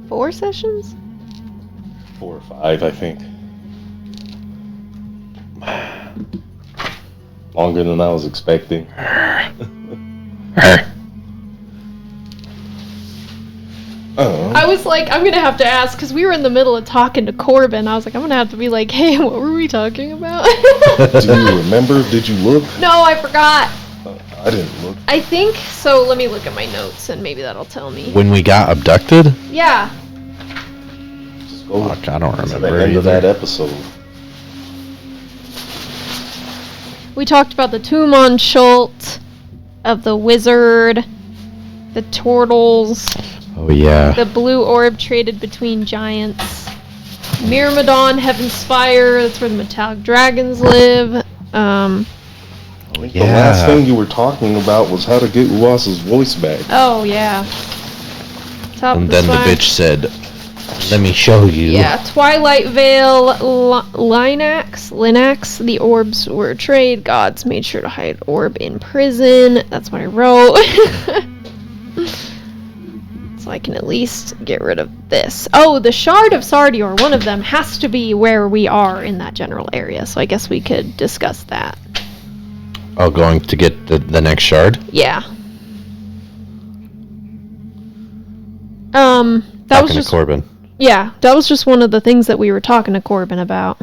4 sessions? 4 or 5, I think. Longer than I was expecting. I was like, I'm gonna have to ask, because we were in the middle of talking to Corbin. I was like, I'm gonna have to be like, hey, what were we talking about? Do you remember? Did you look? No, I forgot. I didn't look. I think, so let me look at my notes, and maybe that'll tell me. When we got abducted? Yeah. Just go Fuck, I don't to remember the end of either. that episode. We talked about the tomb on Schult, of the wizard, the turtles, Oh, yeah. the blue orb traded between giants, Myrmidon, Heaven's Spire, that's where the metallic dragons live. I think the last thing you were talking about was how to get Uwasa's voice back. Oh, yeah. Top And of then the spire. bitch said, let me show you. Yeah, Twilight Veil, Linax, the orbs were a trade. Gods made sure to hide orb in prison. That's what I wrote. So I can at least get rid of this. Oh, the Shard of Sardior, one of them has to be where we are in that general area. So I guess we could discuss that. Oh, going to get the next shard? Yeah. That Talking was just to Corbin. Yeah, that was just one of the things that we were talking to Corbin about.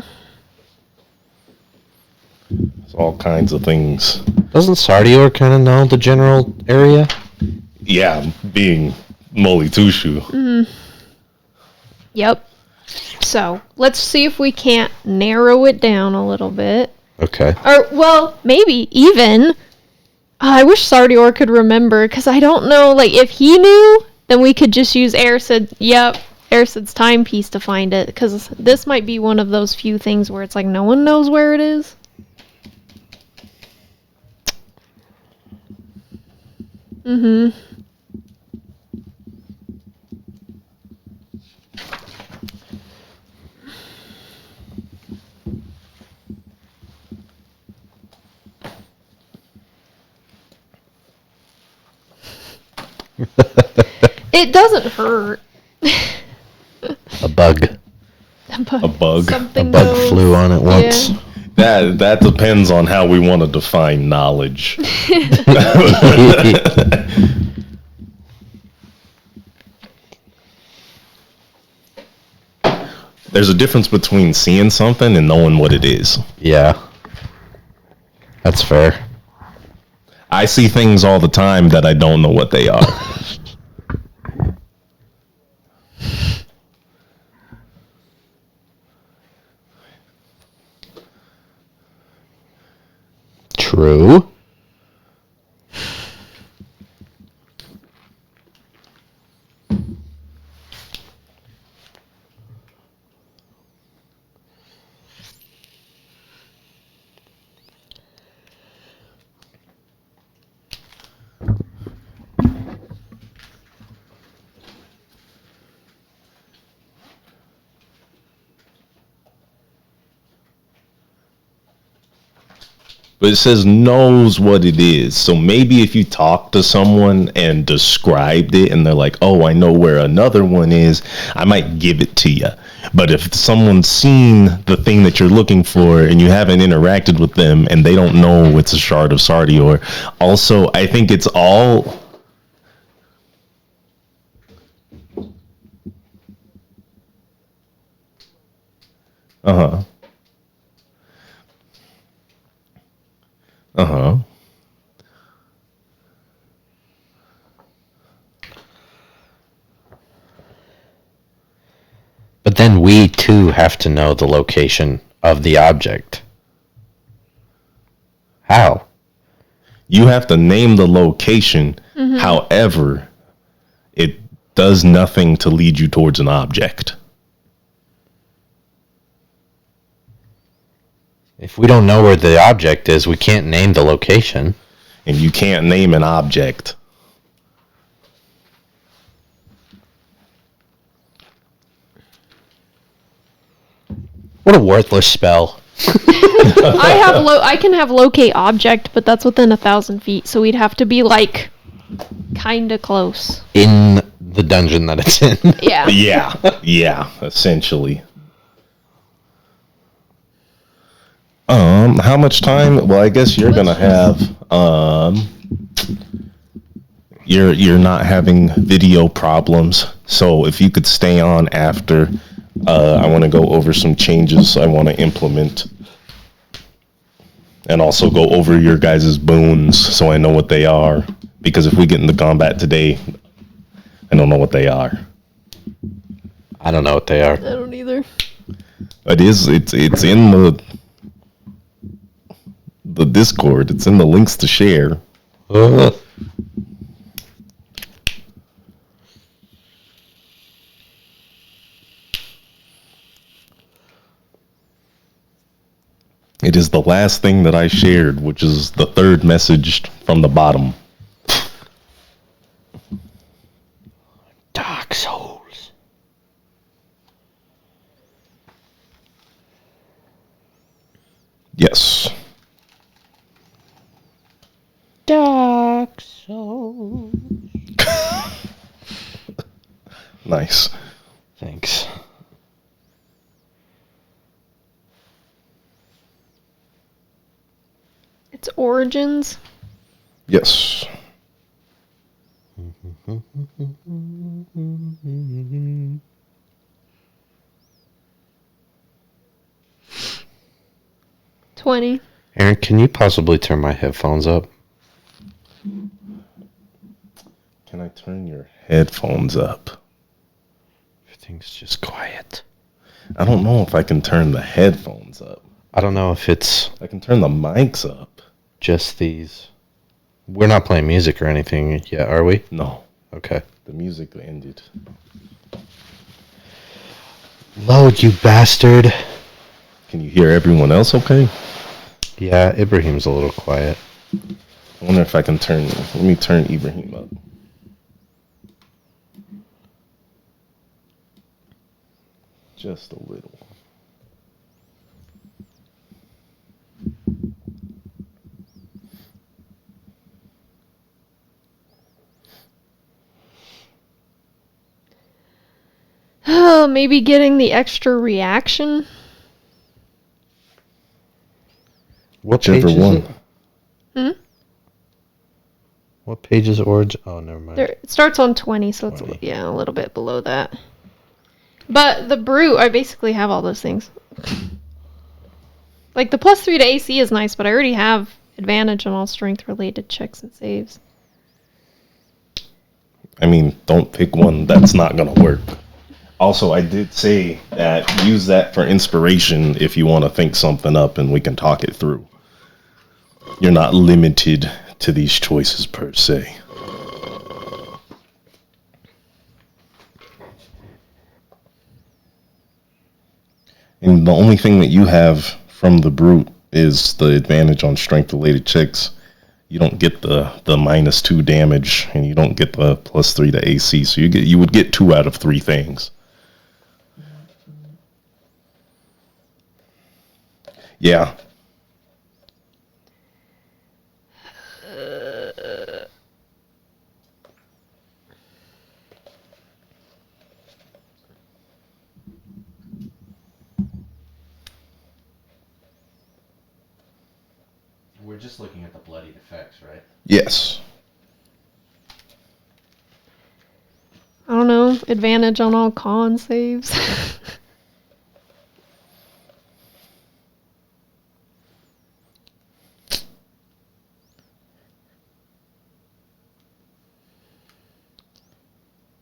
It's all kinds of things. Doesn't Sardior kind of know the general area? Yeah, being Molitushu. Mm-hmm. Yep. So, let's see if we can't narrow it down a little bit. Okay. Or, well, maybe even. I wish Sardior could remember, because I don't know, like, if he knew, then we could just use Airsid's timepiece to find it, because this might be one of those few things where it's like no one knows where it is. Mm-hmm. It doesn't hurt. A bug. A bug. Something A bug goes. flew on it once. Yeah. That depends on how we want to define knowledge. There's a difference between seeing something and knowing what it is. Yeah. That's fair. I see things all the time that I don't know what they are. True. But it says knows what it is. So maybe if you talk to someone and described it and they're like, oh, I know where another one is, I might give it to you. But if someone's seen the thing that you're looking for and you haven't interacted with them and they don't know it's a shard of Sardior, also, I think it's all... Uh-huh. Uh-huh. But then we too have to know the location of the object. How? You have to name the location. Mm-hmm. However, it does nothing to lead you towards an object. If we don't know where the object is, we can't name the location. And you can't name an object. What a worthless spell. I can have locate object, but that's within 1,000 feet, so we'd have to be like kinda close. In the dungeon that it's in. Yeah. Yeah, essentially. How much time? Well, I guess you're gonna have you're not having video problems. So if you could stay on after, I want to go over some changes I want to implement, and also go over your guys' boons so I know what they are. Because if we get into combat today, I don't know what they are. I don't know what they are. I don't either. It's in the Discord. It's in the links to share. It is the last thing that I shared, which is the third message from the bottom. Dark Souls. Yes. Dark Souls. Nice. Thanks. It's Origins. Yes. 20. Aaron, can you possibly turn my headphones up? Can I turn your headphones up? Everything's just quiet. I don't know if I can turn the headphones up. I don't know if it's I can turn the mics up. just these. We're not playing music or anything yet, are we? No, Okay. the music ended. Load, you bastard. Can you hear everyone else okay? Yeah, Ibrahim's a little quiet. I wonder if I can turn... Let me turn Ibrahim up. Just a little. Oh, maybe getting the extra reaction. Whichever one. What page is Origin? Oh, never mind. There, it starts on 20, so 20. it's a little bit below that. But the Brute, I basically have all those things. Like the +3 to AC is nice, but I already have advantage on all strength related checks and saves. I mean, don't pick one that's not going to work. Also, I did say that use that for inspiration if you want to think something up and we can talk it through. You're not limited to these choices per se. And the only thing that you have from the Brute is the advantage on strength related checks. You don't get the -2 damage, and you don't get the +3 to AC. So you would get 2 out of 3 things. Yeah. We're just looking at the bloodied effects, right? Yes. I don't know, advantage on all con saves.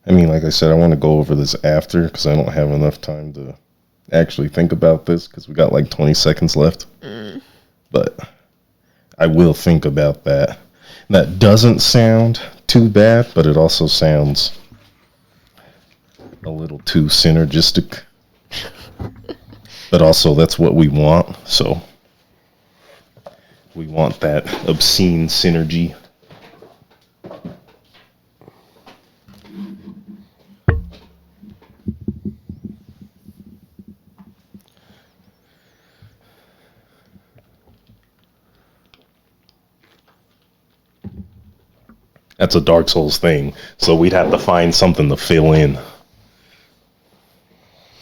I mean, like I said, I want to go over this after because I don't have enough time to actually think about this because we got like 20 seconds left. But I will think about that. That doesn't sound too bad, but it also sounds a little too synergistic. But also, that's what we want. So we want that obscene synergy. That's a Dark Souls thing. So we'd have to find something to fill in.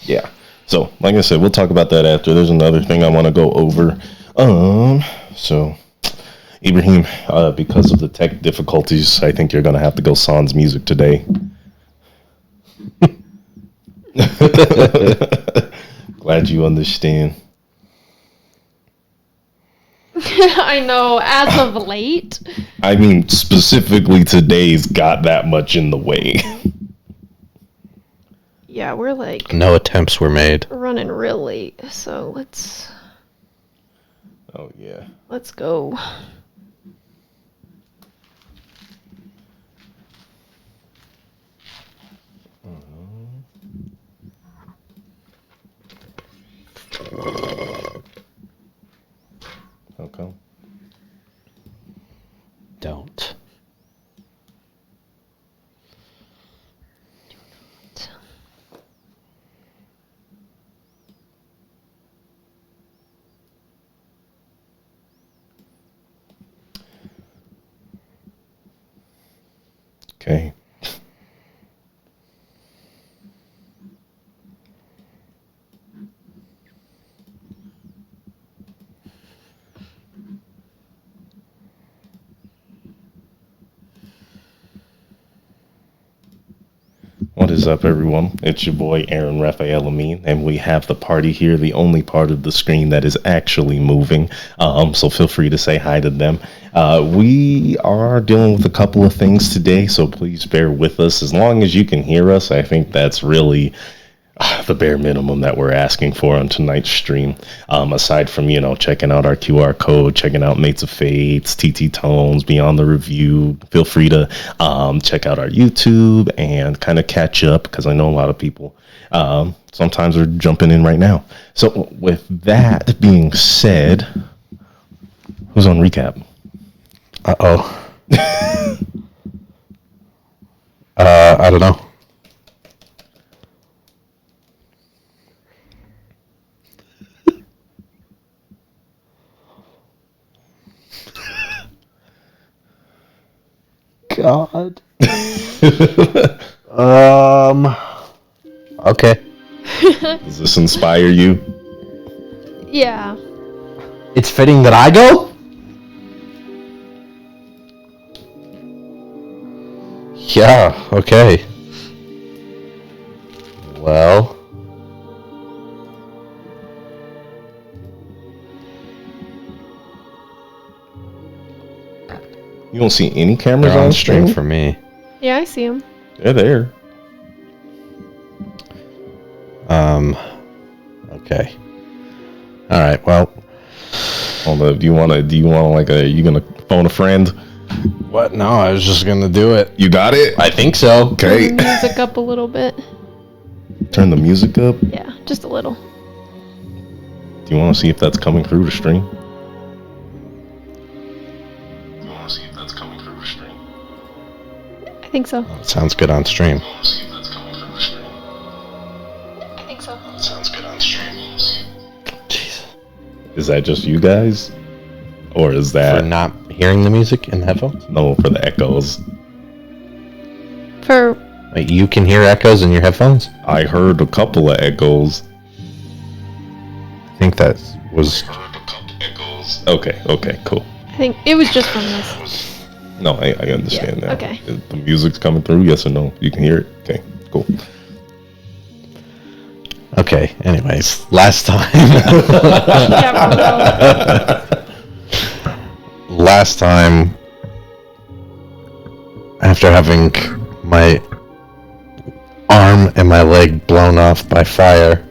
Yeah. So, like I said, we'll talk about that after. There's another thing I want to go over. So, Ibrahim, because of the tech difficulties, I think you're going to have to go sans music today. Glad you understand. I know, as of late. I mean, specifically today's got that much in the way. Yeah, we're like No attempts were made. running real late, so let's Oh, yeah. go. Okay. Don't. Okay. What is up, everyone? It's your boy, Aaron Raphael Amin, and we have the party here, the only part of the screen that is actually moving. So feel free to say hi to them. We are dealing with a couple of things today, so please bear with us. As long as you can hear us, I think that's really the bare minimum that we're asking for on tonight's stream. Aside from, checking out our QR code, checking out Mates of Fates, TT Tones, Beyond the Review, feel free to check out our YouTube and kind of catch up, because I know a lot of people sometimes are jumping in right now. So with that being said, who's on recap? Uh-oh. I don't know. God. Okay. Does this inspire you? Yeah. It's fitting that I go? Yeah, okay. Well. You don't see any cameras They're on on stream? stream for me. Yeah, I see him. They're there. Okay. All right. Well. Hold up. Do you want you gonna phone a friend? What? No, I was just gonna do it. You got it? I think so. Okay. Turn the music up a little bit. Turn the music up. Yeah, just a little. Do you want to see if that's coming through the stream? I think so. It sounds good on stream. I think so. Jeez. Is that just you guys? Or is For that not hearing the music in the headphones? no for the echoes? For Wait, you can hear echoes in your headphones? I heard a couple of echoes. I think that was. Okay, cool. I think it was just from this. No, I understand Yeah, now. okay. The music's coming through, yes or no? You can hear it? Okay, cool. Okay, anyways. Last time. Yeah, for real. Last time, after having my arm and my leg blown off by fire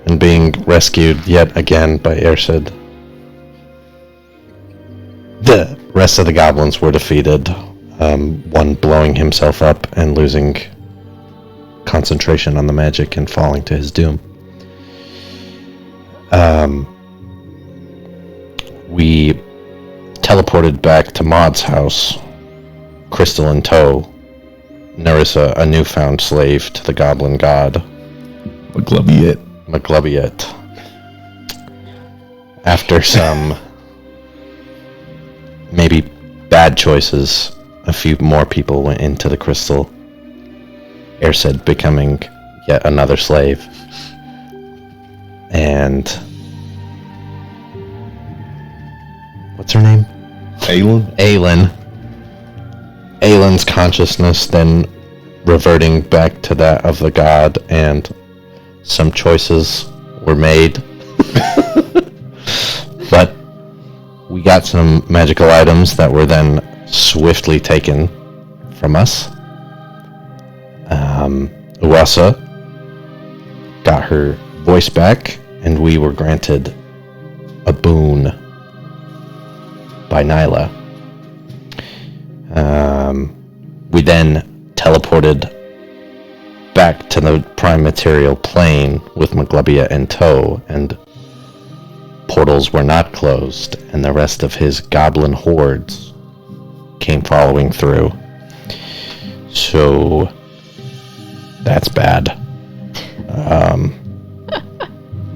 and being rescued yet again by Airsid, the rest of the goblins were defeated, one blowing himself up and losing concentration on the magic and falling to his doom. We teleported back to Maud's house, Crystal in tow, Nerissa, a newfound slave to the goblin god, McGlubbiet. After some maybe bad choices a few more people went into the crystal. Ersid becoming yet another slave. And what's her name? Aelin? Aelin's consciousness then reverting back to that of the god, and some choices were made. But we got some magical items that were then swiftly taken from us. Uwasa got her voice back, and we were granted a boon by Nyla. We then teleported back to the prime material plane with Maglubia in tow, and portals were not closed, and the rest of his goblin hordes came following through. So that's bad.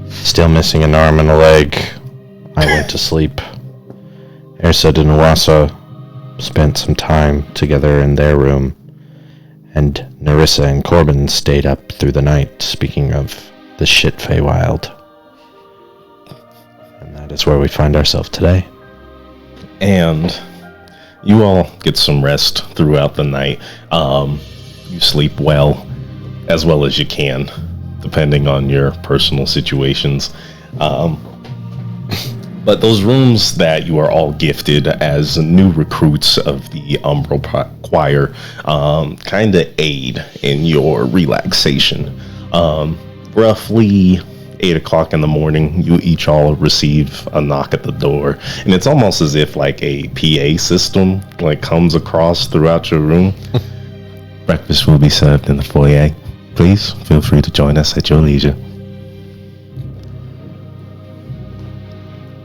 Still missing an arm and a leg. I went to sleep. Ersid and Uwasa spent some time together in their room, and Nerissa and Corbin stayed up through the night, speaking of the shit Feywild. And that is where we find ourselves today. And you all get some rest throughout the night. You sleep well as you can, depending on your personal situations. But those rooms that you are all gifted as new recruits of the Umbral Choir kind of aid in your relaxation. Roughly 8 o'clock in the morning, you each all receive a knock at the door, and it's almost as if like a PA system like comes across throughout your room. Breakfast will be served in the foyer. Please feel free to join us at your leisure.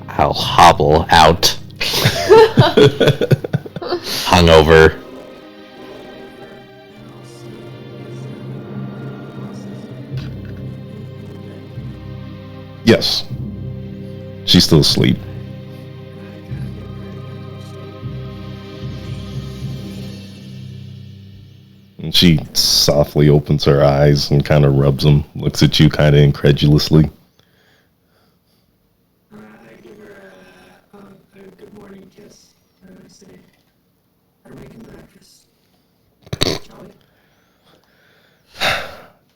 I'll hobble out. Hungover. Yes. She's still asleep. And she softly opens her eyes and kind of rubs them, looks at you kind of incredulously. I give her a good morning kiss, and I say, "Are we making breakfast? Charlie?"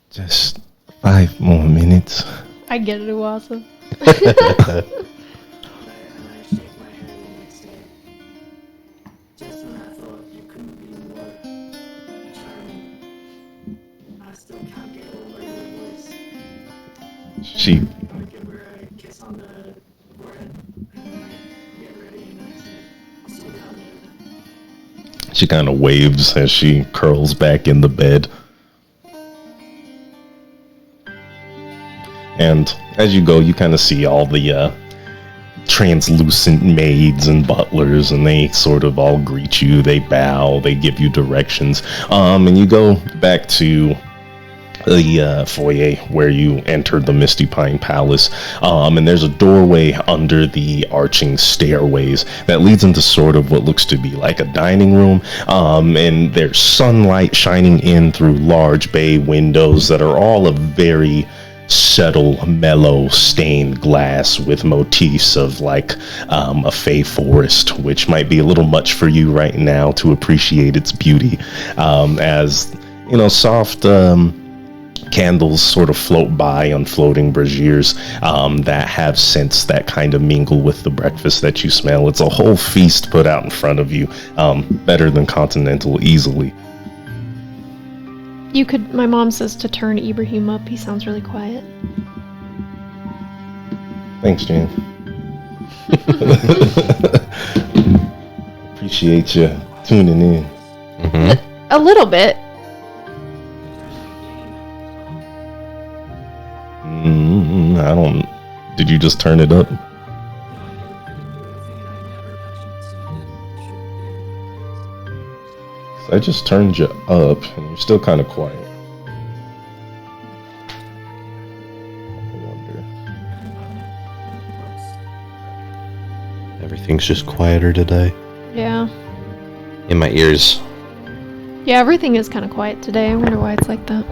Just 5 more minutes. I get it, Uwasa. And I shake my head and I say, "Just when I thought you couldn't be more charming, I still can't get over your voice." She I give her a kiss on the forehead, and I get ready and I say, "I'll see you down there then." She kind of waves as she curls back in the bed. And as you go, you kind of see all the translucent maids and butlers, and they sort of all greet you. They bow, they give you directions. And you go back to the foyer where you entered the Misty Pine Palace, and there's a doorway under the arching stairways that leads into sort of what looks to be like a dining room, and there's sunlight shining in through large bay windows that are all of very subtle, mellow stained glass with motifs of like a fey forest, which might be a little much for you right now to appreciate its beauty, as you know, soft candles sort of float by on floating braziers that have scents that kind of mingle with the breakfast that you smell. It's a whole feast put out in front of you, better than Continental easily. You could. My mom says to turn Ibrahim up. He sounds really quiet. Thanks, Jan. Appreciate you tuning in. Mm-hmm. A little bit. I don't. Did you just turn it up? I just turned you up, and you're still kind of quiet. I wonder. Everything's just quieter today. Yeah. in my ears. Yeah, everything is kind of quiet today. I wonder why it's like that.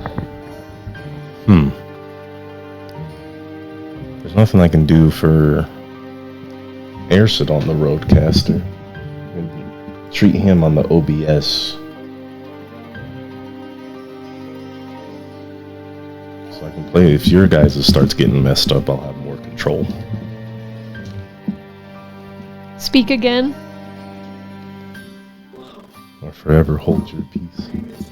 There's nothing I can do for Airsid on the Roadcaster. Maybe treat him on the OBS. So I can play. If your guys' starts getting messed up, I'll have more control. Speak again. Or forever hold your peace. Let's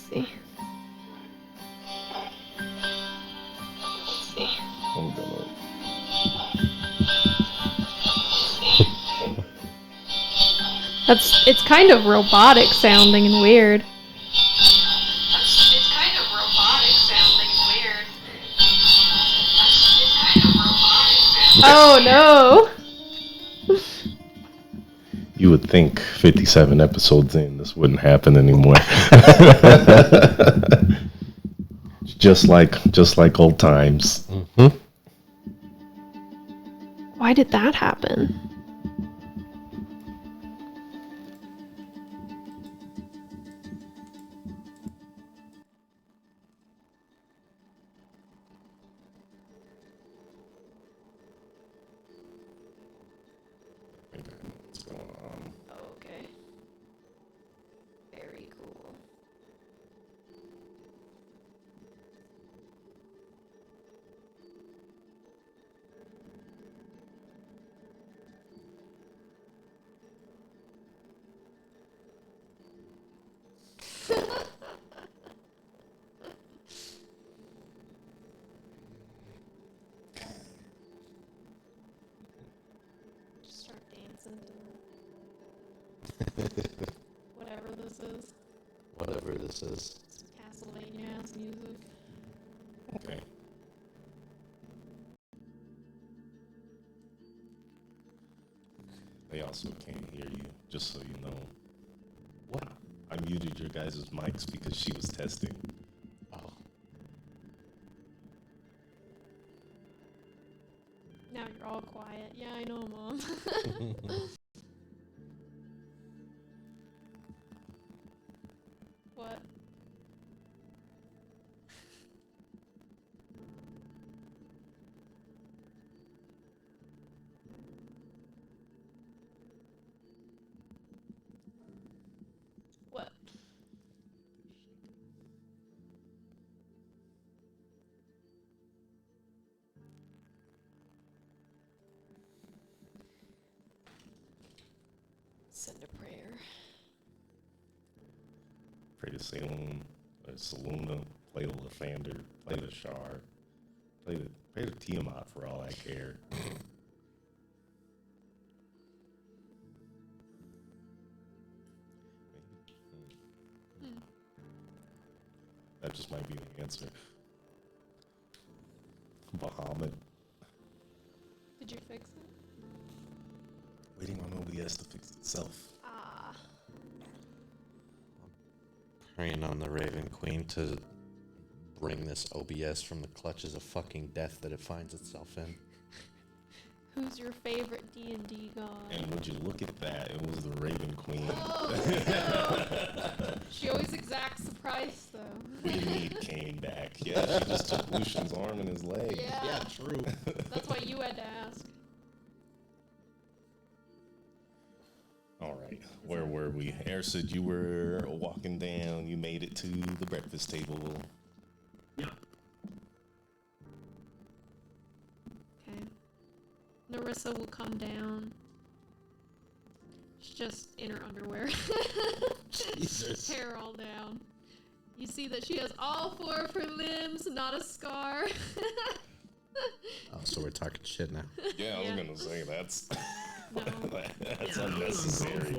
see. I'm gonna... It's kind of robotic sounding and weird. Oh no! You would think 57 episodes in, this wouldn't happen anymore. just like old times. Mm-hmm. Why did that happen? What's going on? Okay. Very cool. Start dancing to whatever this is. Whatever this is. Some Castlevania ass music. Okay. They also can't hear you, just so you know. What? I muted your guys' mics because she was testing. Oh. Now you're all quiet. Yeah, I know, Mom. What? What? Send a prayer. Pray to Salem, Saluna, play to Lathander, play to Shar, play to Tiamat for all I care. That just might be the answer. Bahamut. Did you fix it? Waiting on OBS to fix itself. Ah. Praying on the Raven Queen to bring this OBS from the clutches of fucking death that it finds itself in. Who's your favorite D&D god? And would you look at that? It was the Raven Queen. Oh, no. She always exacts the price, though. We need Kane back. Yeah, she just took Lucian's arm and his leg. Yeah. True. That's why you had to ask. All right, where were we? Airsid, you were walking down. You made it to the breakfast table. Yeah. Okay. Narissa will come down. She's just in her underwear. Jesus. Hair all down. You see that she has all 4 of her limbs, not a scar. Oh, so we're talking shit now. Yeah, I was Yeah. gonna say that's No. that's Yeah, unnecessary.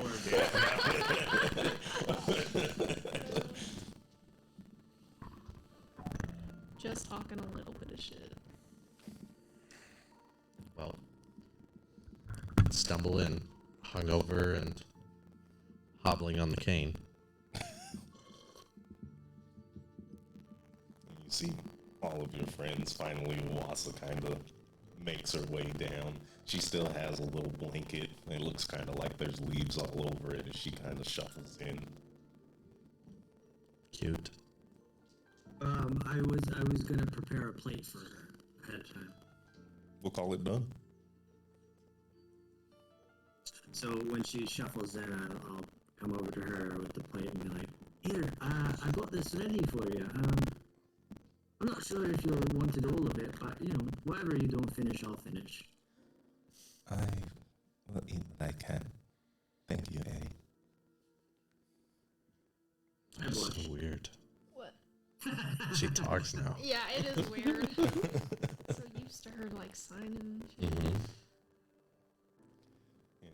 Just talking a little bit of shit. Well, stumble in, hungover and hobbling on the cane. You see all of your friends finally. Wassa kind of makes her way down. She still has a little blanket. It looks kind of like there's leaves all over it as she kind of shuffles in. Cute. I was gonna prepare a plate for her ahead of time. We'll call it done. So when she shuffles in, I'll come over to her with the plate and be like, "Here, I got this ready for you. I'm not sure if you'll wanted all of it, but whatever you don't finish, I'll finish." I will eat what I can. Thank you, Eddie. I That's blush. so weird. What? She talks now. Yeah, it is weird. So used to her like signing. And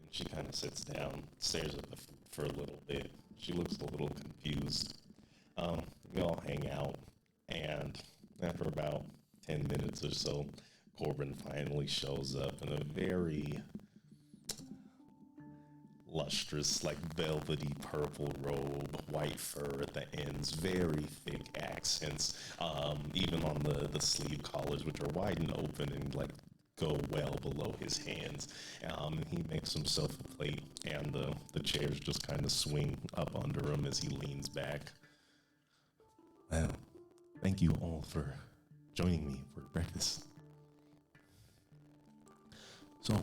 she kind of sits down, stares at the food for a little bit. She looks a little confused. We all hang out, and after about 10 minutes or so, Corbin finally shows up in a very lustrous, like velvety purple robe, white fur at the ends, very thick accents, even on the sleeve collars, which are wide and open and like go well below his hands. And he makes himself a plate, and the chairs just kind of swing up under him as he leans back. Well, thank you all for joining me for breakfast. So,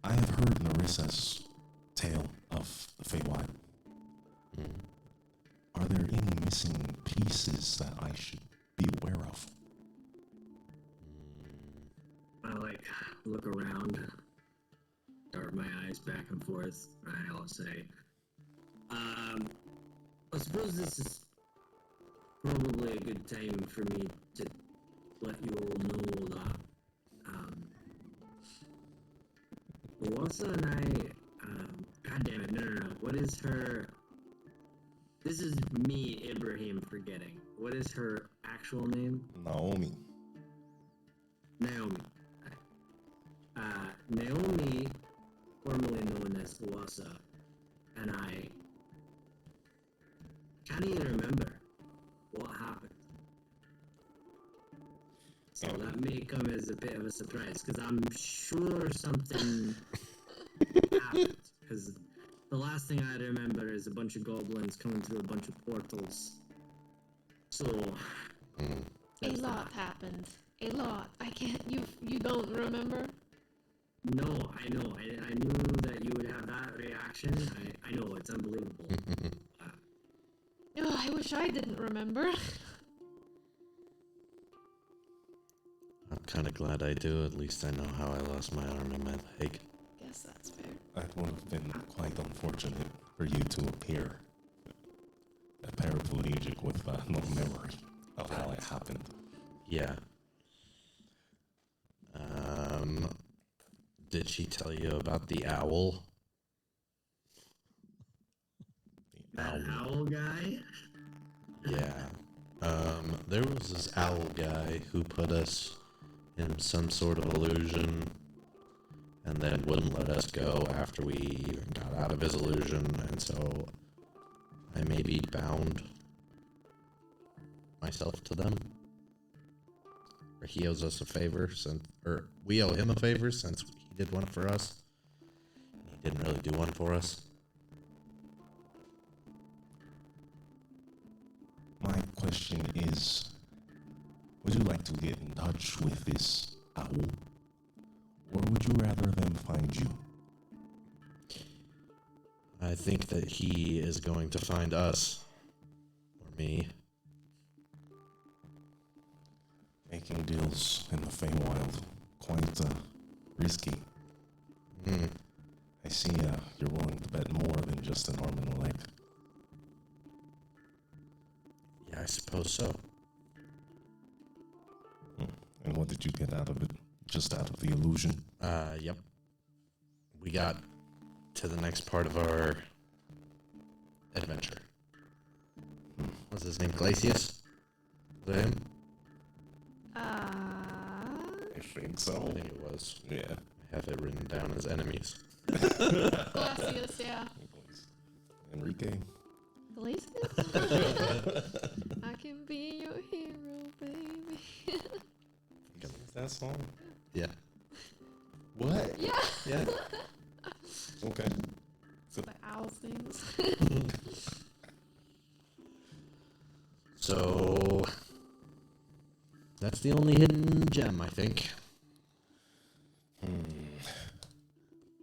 I have heard Narissa's tale of the Feywild. Are there any missing pieces that I should be aware of? I look around, dart my eyes back and forth, and I'll say, I suppose this is probably a good time for me to let you all know that Wassa and I, God damn it, no, what is her, this is me, Ibrahim, forgetting. What is her actual name? Naomi. Naomi. Naomi, formerly known as Wassa, and I can't even remember what happened. So that may come as a bit of a surprise, because I'm sure something happened. Because the last thing I remember is a bunch of goblins coming through a bunch of portals. So... A lot happened. A lot. I can't. You don't remember? No, I know. I knew that you would have that reaction. I know, it's unbelievable. Oh, I wish I didn't remember. I'm kind of glad I do. At least I know how I lost my arm and my leg. Guess that's fair. It would have been quite unfortunate for you to appear paraplegic with no memory of how it happened. Yeah. Did she tell you about the owl? That owl guy? Yeah. There was this owl guy who put us in some sort of illusion and then wouldn't let us go after we even got out of his illusion, and so I maybe bound myself to them. Or he owes us a favor, or we owe him a favor since he did one for us. He didn't really do one for us. My question is, would you like to get in touch with this owl? Or would you rather them find you? I think that he is going to find us. Or me. Making deals in the Feywild, quite risky. I see you're willing to bet more than just an arm and a leg. Yeah, I suppose so. And what did you get out of it? Just out of the illusion? Yep. We got to the next part of our adventure. What's his name? Glacius? Was that him? I think so. I think it was. Yeah. I have it written down as enemies. Glacius, yeah. Enrique? Glacius? I can be your hero, baby. Is that song? What? Yeah. Yeah. Okay. The owl things. So that's the only hidden gem, I think.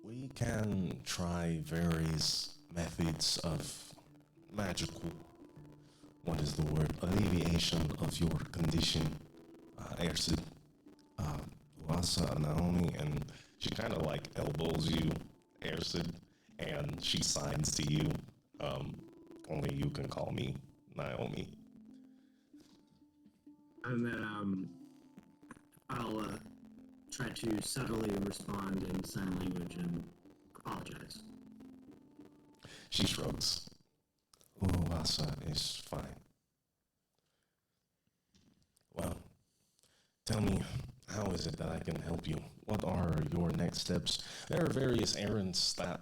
We can try various methods of magical, what is the word, alleviation of your condition, Ersid, Wasa, Naomi, and she kind of like elbows you, Ersid, and she signs to you. Only you can call me Naomi. And then I'll try to subtly respond in sign language and apologize. She shrugs. Wasa is fine. Well, tell me, how is it that I can help you? What are your next steps? There are various errands that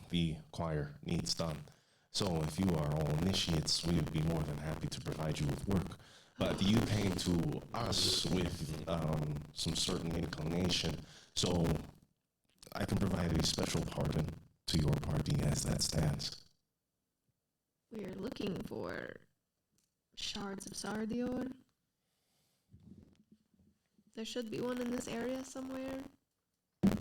the choir needs done. So if you are all initiates, we would be more than happy to provide you with work. But you came to us with some certain inclination, so I can provide a special pardon to your party as that stands. We're looking for shards of Sardior. There should be one in this area somewhere. You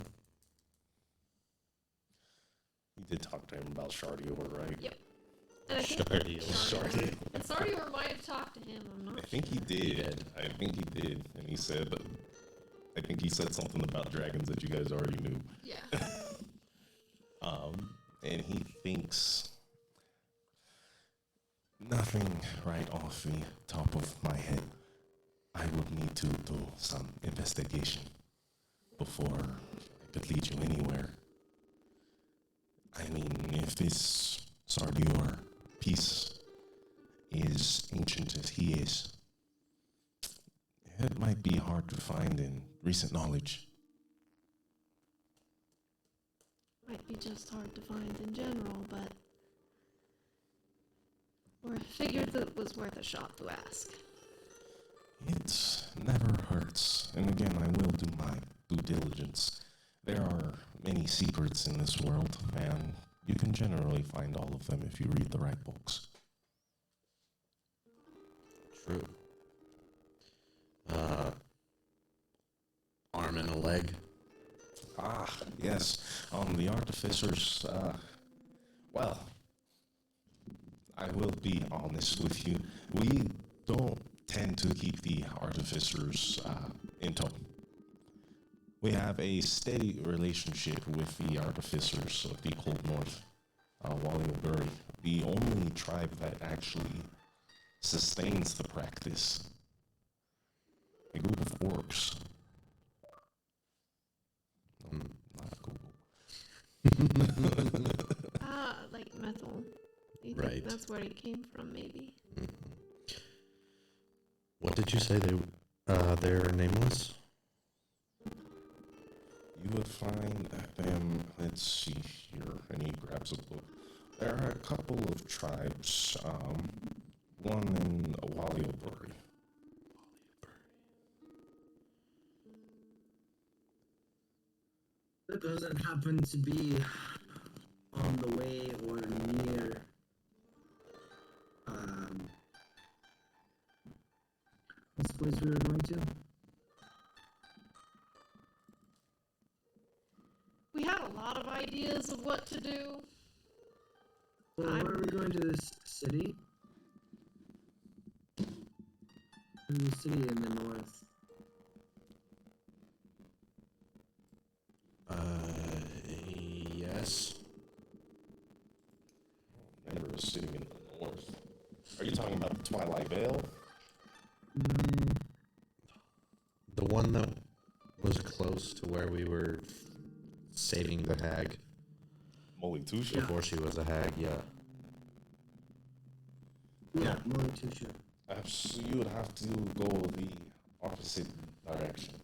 did talk to him about Shardior, right? Yep. And I think Shardior. And Sardior might have talked to him. I'm I not. think he did. I think he did. And he said, I think he said something about dragons that you guys already knew. Yeah. And he thinks nothing right off the top of my head. I would need to do some investigation before I could lead you anywhere. I mean, if this Sardior piece is ancient as he is, it might be hard to find in recent knowledge. Might be just hard to find in general, but we figured that it was worth a shot to ask. It never hurts. And again, I will do my due diligence. There are many secrets in this world, and you can generally find all of them if you read the right books. True. Arm and a leg. Ah, yes. The artificers, well, I will be honest with you. We don't tend to keep the artificers in tow. We have a steady relationship with the artificers of the Cold North, Walioburi, the only tribe that actually sustains the practice. A group of orcs. Not Google. Like metal. You Right. think that's where it came from, maybe? What did you say their name was? You would find them, let's see here, and he grabs a book. There are a couple of tribes, one in Walioburi. That doesn't happen to be on the way or near what's the place we were going to? We had a lot of ideas of what to do. Well, where are we going to this city? The city in the north. Yes. Remember a city in the north. Are you talking about the Twilight Vale? No. The one that was close to where we were saving the hag Molitusha? before she was a hag, yeah. Yeah, Molitusha. You would have to go the opposite direction.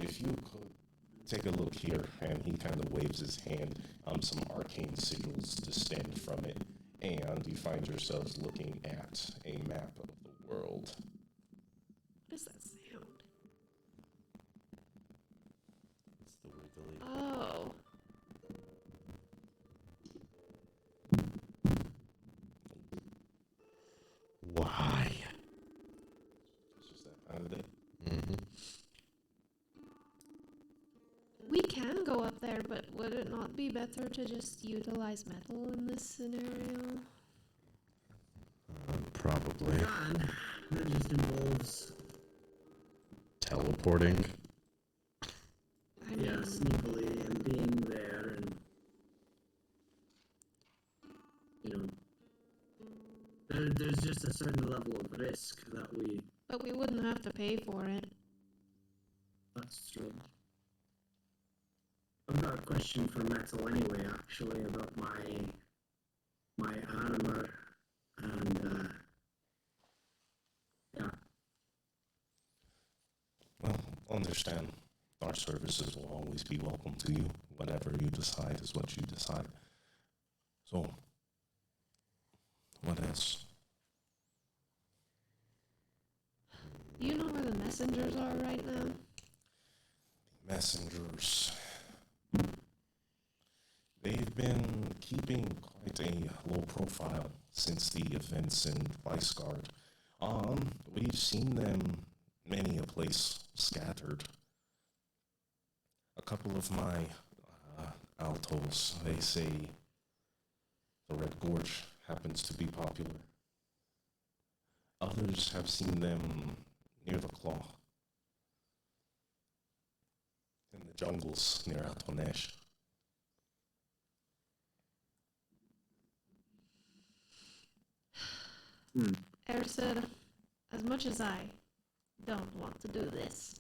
If you could take a look here, and he kind of waves his hand, some arcane sigils descend from it, and you find yourselves looking at a map of the world. What does that sound? It's the weird But would it not be better to just utilize metal in this scenario? Probably. God, that just involves, Teleporting. I mean, sneakily and being there and, there's just a certain level of risk that but we wouldn't have to pay for it. that's true. I've got a question for Metal anyway, actually, about my armor and, yeah. Well, understand. Our services will always be welcome to you. Whatever you decide is what you decide. So, what else? Do you know where the messengers are right now? Messengers. They've been keeping quite a low profile since the events in Weisgard. We've seen them many a place scattered. A couple of my altos, they say the Red Gorge happens to be popular. Others have seen them near the Claw, in the jungles near Atonesh. Ersid, as much as I don't want to do this,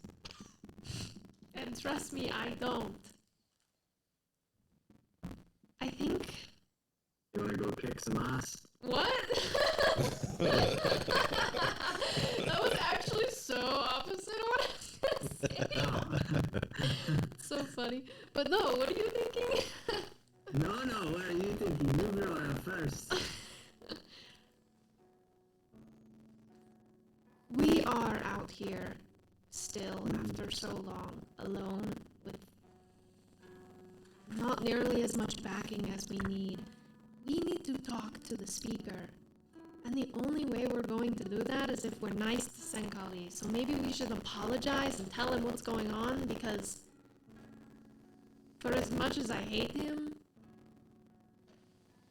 and trust me, I don't. I think. You wanna go kick some ass? What? That was actually so opposite of what I was gonna say. So funny. But no, what are you thinking? No, what are you thinking? You go out first. We are out here still after so long, alone, with not nearly as much backing as we need. We need to talk to the speaker. And the only way we're going to do that is if we're nice to Senkali. So maybe we should apologize and tell him what's going on, because for as much as I hate him,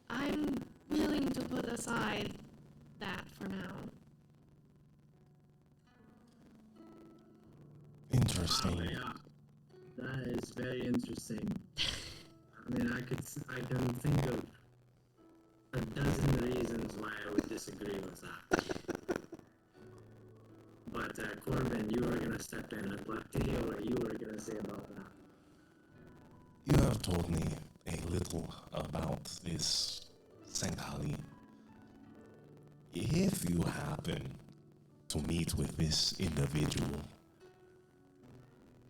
I'm willing to put aside that for now. Interesting. Yeah, that is very interesting. I mean, I can think of a dozen reasons why I would disagree with that. But Corbin, you were gonna step in and what you were gonna say about that? You have told me a little about this Senghali. If you happen to meet with this individual,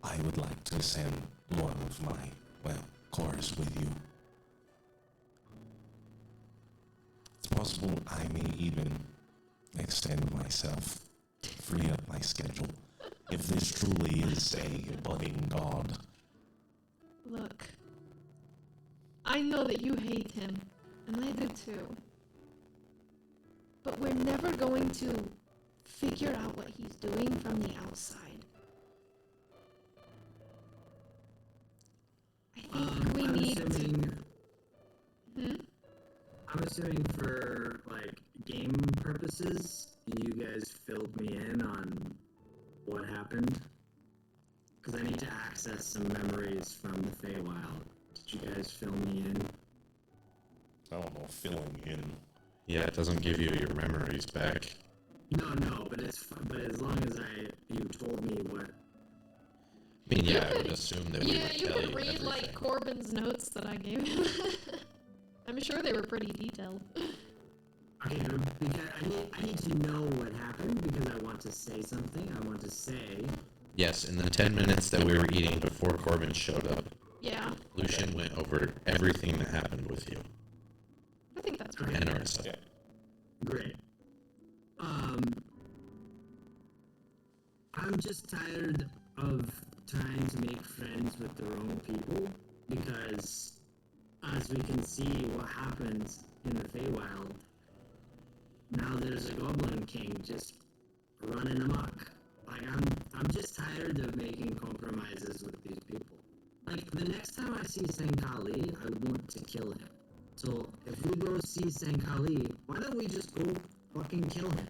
I would like to send one of my, cars with you. It's possible I may even extend myself, free up my schedule, if this truly is a budding god. Look, I know that you hate him, and I do too. But we're never going to figure out what he's doing from the outside. I think we need I'm assuming for, like, game purposes, you guys filled me in on what happened. Because I need to access some memories from the Feywild. Did you guys fill me in? I don't know, filling in. Yeah, it doesn't give you your memories back. No, but as long as you told me what. I mean, yeah, I would assume that we Yeah, would you tell could you read, everything. like, Corbin's notes that I gave him. I'm sure they were pretty detailed. Okay, because I need to know what happened because I want to say something. I want to say. Yes, in the 10 minutes that we were eating before Corbin showed up, Yeah, Lucian went over everything that happened with you. I think that's Okay. right. And Arissa. Yeah. Great. I'm just tired of trying to make friends with the wrong people because, as we can see what happens in the Feywild, now there's a Goblin King just running amok. Like, I'm just tired of making compromises with these people. Like, the next time I see Sankali, I want to kill him. So, if we go see Sankali, why don't we just go fucking kill him?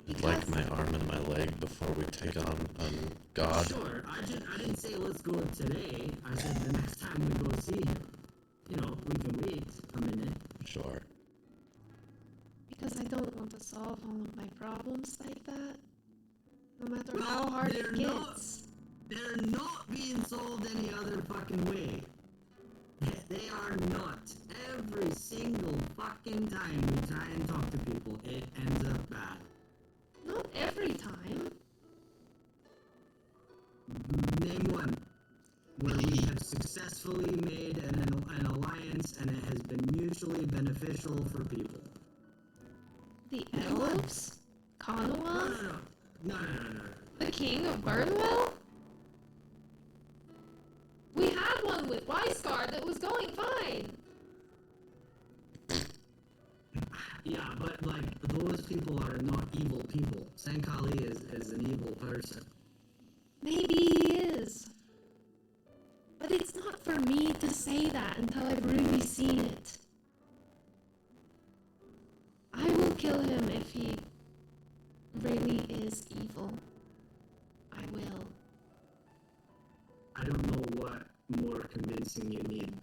You'd like my arm and my leg before we take on God? Sure, I didn't say let's go today. I said the next time we go see him. You know, we can wait a minute. Sure. Because I don't want to solve all of my problems like that. No matter how hard it gets. They're not being solved any other fucking way. They are not. Every single fucking time we try and talk to people, it ends up bad. Not every time. Name one where we have successfully made an alliance and it has been mutually beneficial for people. The elves? Conwell? No. The king of Burnwell? We had one with Weisgard that was going fine. Yeah, but like those people are not evil people. Sankali is an evil person. Maybe he is. But it's not for me to say that until I've really seen it. I will kill him if he really is evil. I will. I don't know what more convincing you need.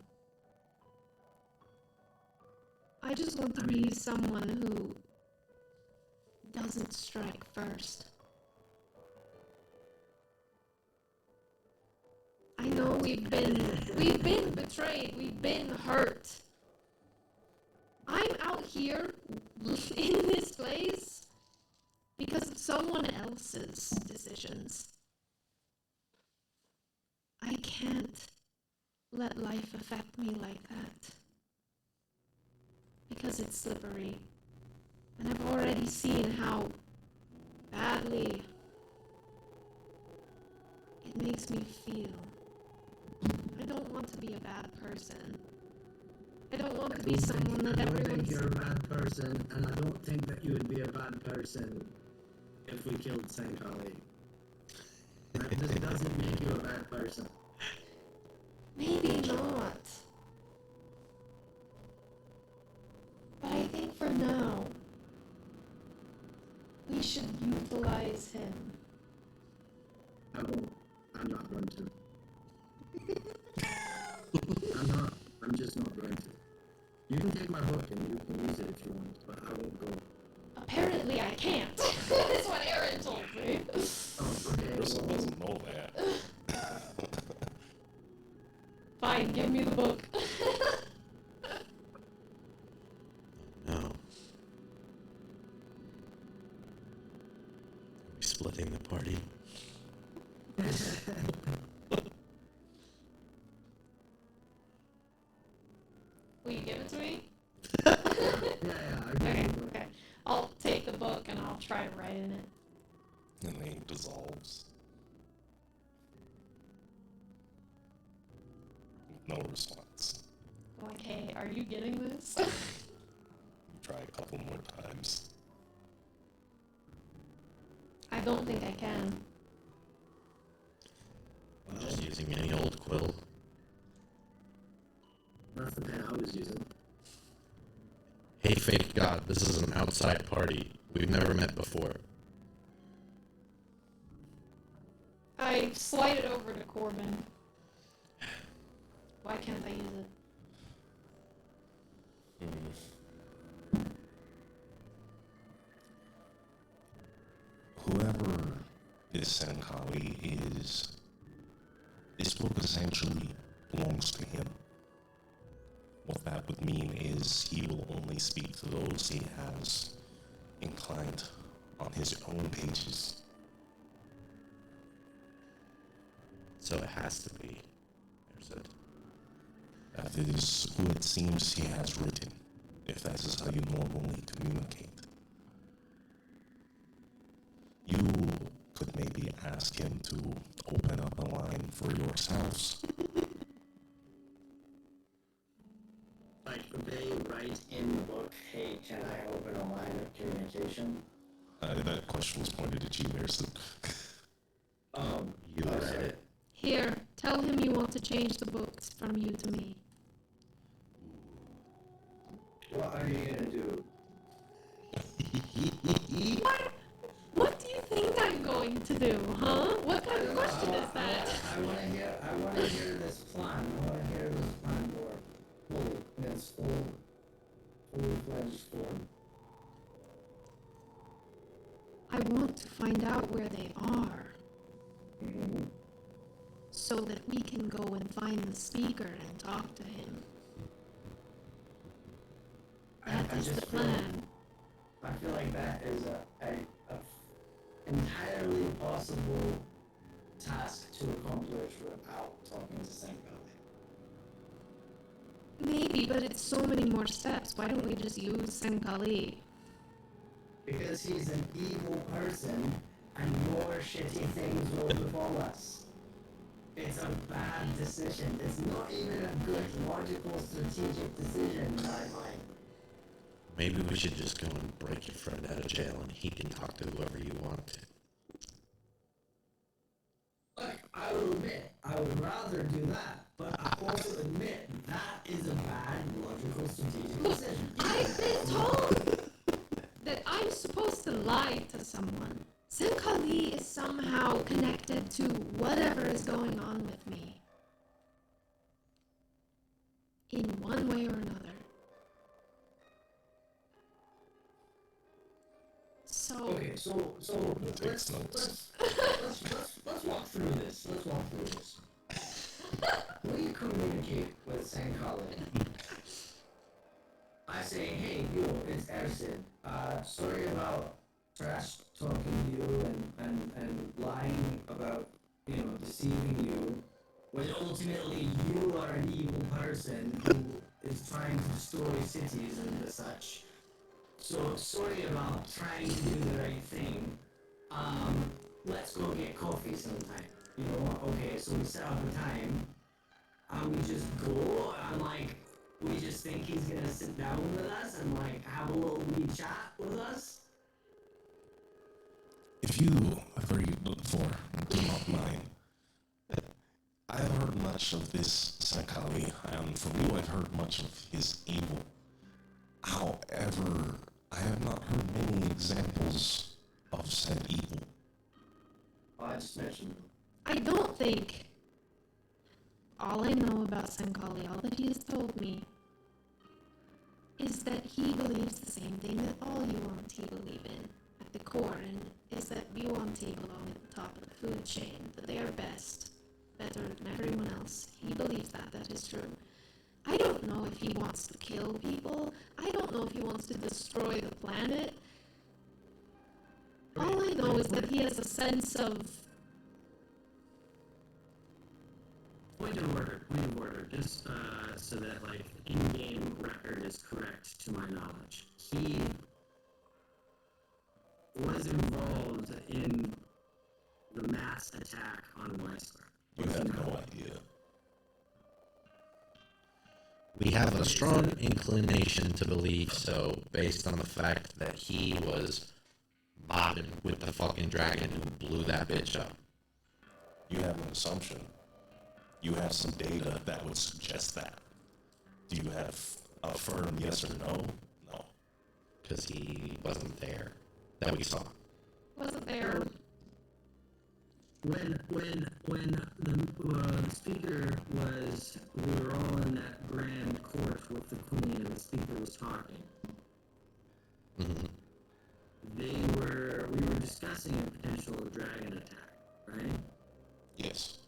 I just want to be someone who doesn't strike first. I know we've been betrayed, we've been hurt. I'm out here in this place because of someone else's decisions. I can't let life affect me like that. Because it's slippery. And I've already seen how badly it makes me feel. I don't want to be a bad person. I don't want to be someone that I don't think everyone's... you're a bad person, and I don't think that you would be a bad person if we killed Sankali. That just doesn't make you a bad person. Maybe not. But I think for now, we should utilize him. I won't. I'm not going to. I'm just not going to. You can take my book and you can use it if you want, but I won't go. Apparently I can't. That's what Aaron told me. Oh, okay. Person doesn't know that. Fine, give me the book. No. We splitting the party. Will you give it to me? Yeah, I Okay, agree. okay. I'll take the book and I'll try to write in it. And the ink dissolves. No response. Like, hey, are you getting this? Try a couple more times. I don't think I can. I'm just using any old quill. That's the pen I was using. Hey, fake God, this is an outside party. We've never met before. I slide it over to Corbin. Why can't I use it? Whoever this Sankali is, this book essentially belongs to him. What that would mean is he will only speak to those he has inclined on his own pages. So it has to be. There's it. That is who it seems he has written, if that is how you normally communicate. You could maybe ask him to open up a line for yourselves. Like, they write in the book, hey, can I open a line of communication? That question was pointed at you there, so You read it. Here, tell him you want to change the books from you to me. What are you gonna do? What do you think I'm going to do, huh? What kind of question is that? I wanna hear this plan. I wanna hear this plan more fully in its fully fledged form. I want to find out where they are. So that we can go and find the speaker and talk to him. That is the plan. I feel like that is a entirely possible task to accomplish without talking to Senkali. Maybe, but it's so many more steps. Why don't we just use Senkali? Because he's an evil person and more shitty things will befall us. It's a bad decision. It's not even a good, logical, strategic decision in my mind. Maybe we should just go and break your friend out of jail and he can talk to whoever you want to. Look, I will admit, I would rather do that, but I also admit that is a bad, logical, strategic decision. I've been told that I'm supposed to lie to someone. Senkali is somehow connected to whatever is going on with me. In one way or another. So... Okay, so let's walk through this. Let's walk through this. We communicate with Senkali. I say, hey, yo, it's Ersid. Sorry about trash talking you and lying about, deceiving you. When ultimately you are an evil person who is trying to destroy cities and such. So sorry about trying to do the right thing. Let's go get coffee sometime. You know, okay, so we set up a time. And we just go and we just think he's gonna sit down with us and have a little wee chat with us. If you agree for, do not mind. I have heard much of this Senkali, and from you I've heard much of his evil. However, I have not heard many examples of said evil. I just mentioned them. I don't think... All I know about Senkali, all that he has told me, is that he believes the same thing that all Yuan-Ti believe in at the core, and is that Yuan-Ti belong at the top of the food chain, that they are best, better than everyone else. He believes that is true. I don't know if he wants to kill people. I don't know if he wants to destroy the planet. All I know is that he has a sense of... Point of order, just so that in-game record is correct to my knowledge. He was involved in the mass attack on Weisler. You have no idea. We have a strong inclination to believe so, based on the fact that he was mobbing with the fucking dragon who blew that bitch up. You have an assumption. You have some data that would suggest that. Do you have a firm yes or no? No. Because he wasn't there. That we saw. Wasn't there... When the speaker was, we were all in that grand court with the queen and the speaker was talking. Mm-hmm. We were discussing a potential dragon attack, right? Yes.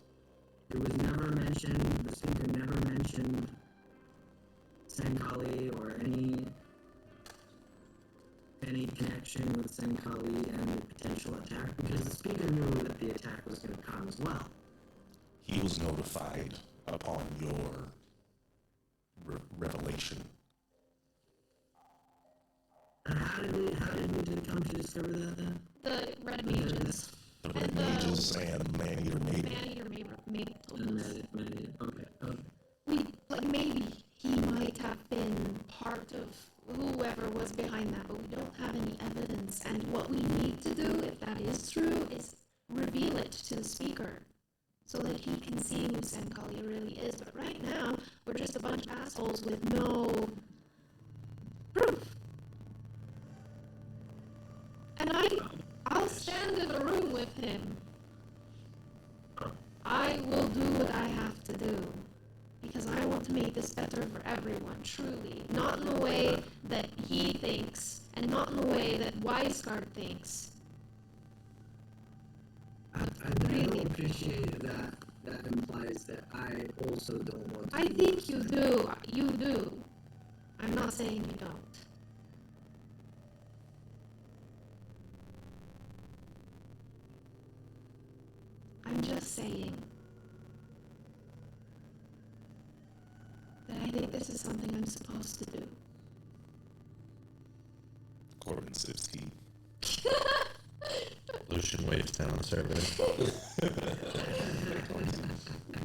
It was never mentioned, the speaker never mentioned Senkali or any connection with Senkali and the potential attack, because the speaker knew that the attack was going to come as well. He was notified upon your revelation. And how did we come to discover that then? The red mages. The Red Mages and Man-Eater Maiden. Man-Eater Maiden told us. Okay. Maybe he might have been part of whoever was behind that, but we don't have any evidence. And what we need to do, if that is true, is reveal it to the speaker. so that he can see who Senkali really is. But right now, we're just a bunch of assholes with no proof. And I'll stand in a room with him. I will do what I have to do. Because I want to make this better for everyone, truly. Not in the way that he thinks, and not in the way that Wiseguard thinks. I don't appreciate that. That implies that I also don't want to. I think you do. You do. I'm not saying you don't. I'm just saying that I think this is something I'm supposed to do. Corbin sips tea. Lucian waves down the survey.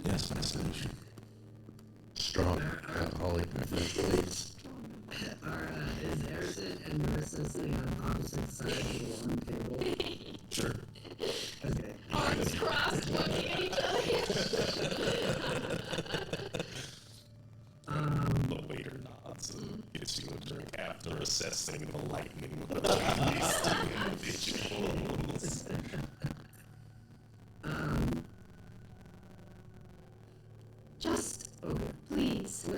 Yes, Miss Lucian. Strong alcoholic beverage, please. Is Erison and Marissa sitting on opposite sides of one table? Sure. Okay. Arms crossed, looking at each other. The waiter nods and gets you a drink after assessing the lightning of these two individuals. Just, Okay. please.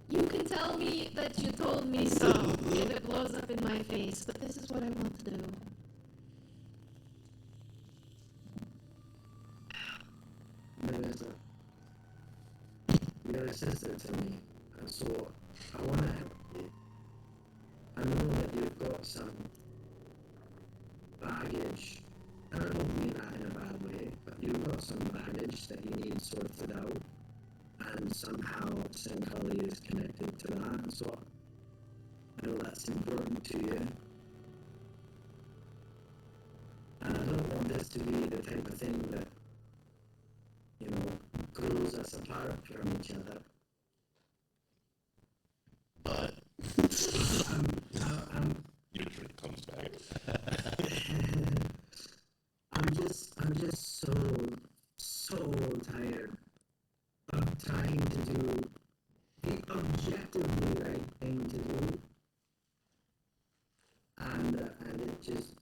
You can tell me that you told me so if it blows up in my face, but this is what I want to do. Marissa, you're a sister to me, and so I want to help you. I know that you've got some baggage, and I don't mean that in a bad way, but you've got some baggage that you need sorted out, and somehow Senkali is connected to that, and so I know that's important to you. And I don't want this to be the type of thing that, you know, grows us apart from each other. But I'm your drink comes back. I'm just so tired of trying to do the objectively right thing to do, and it just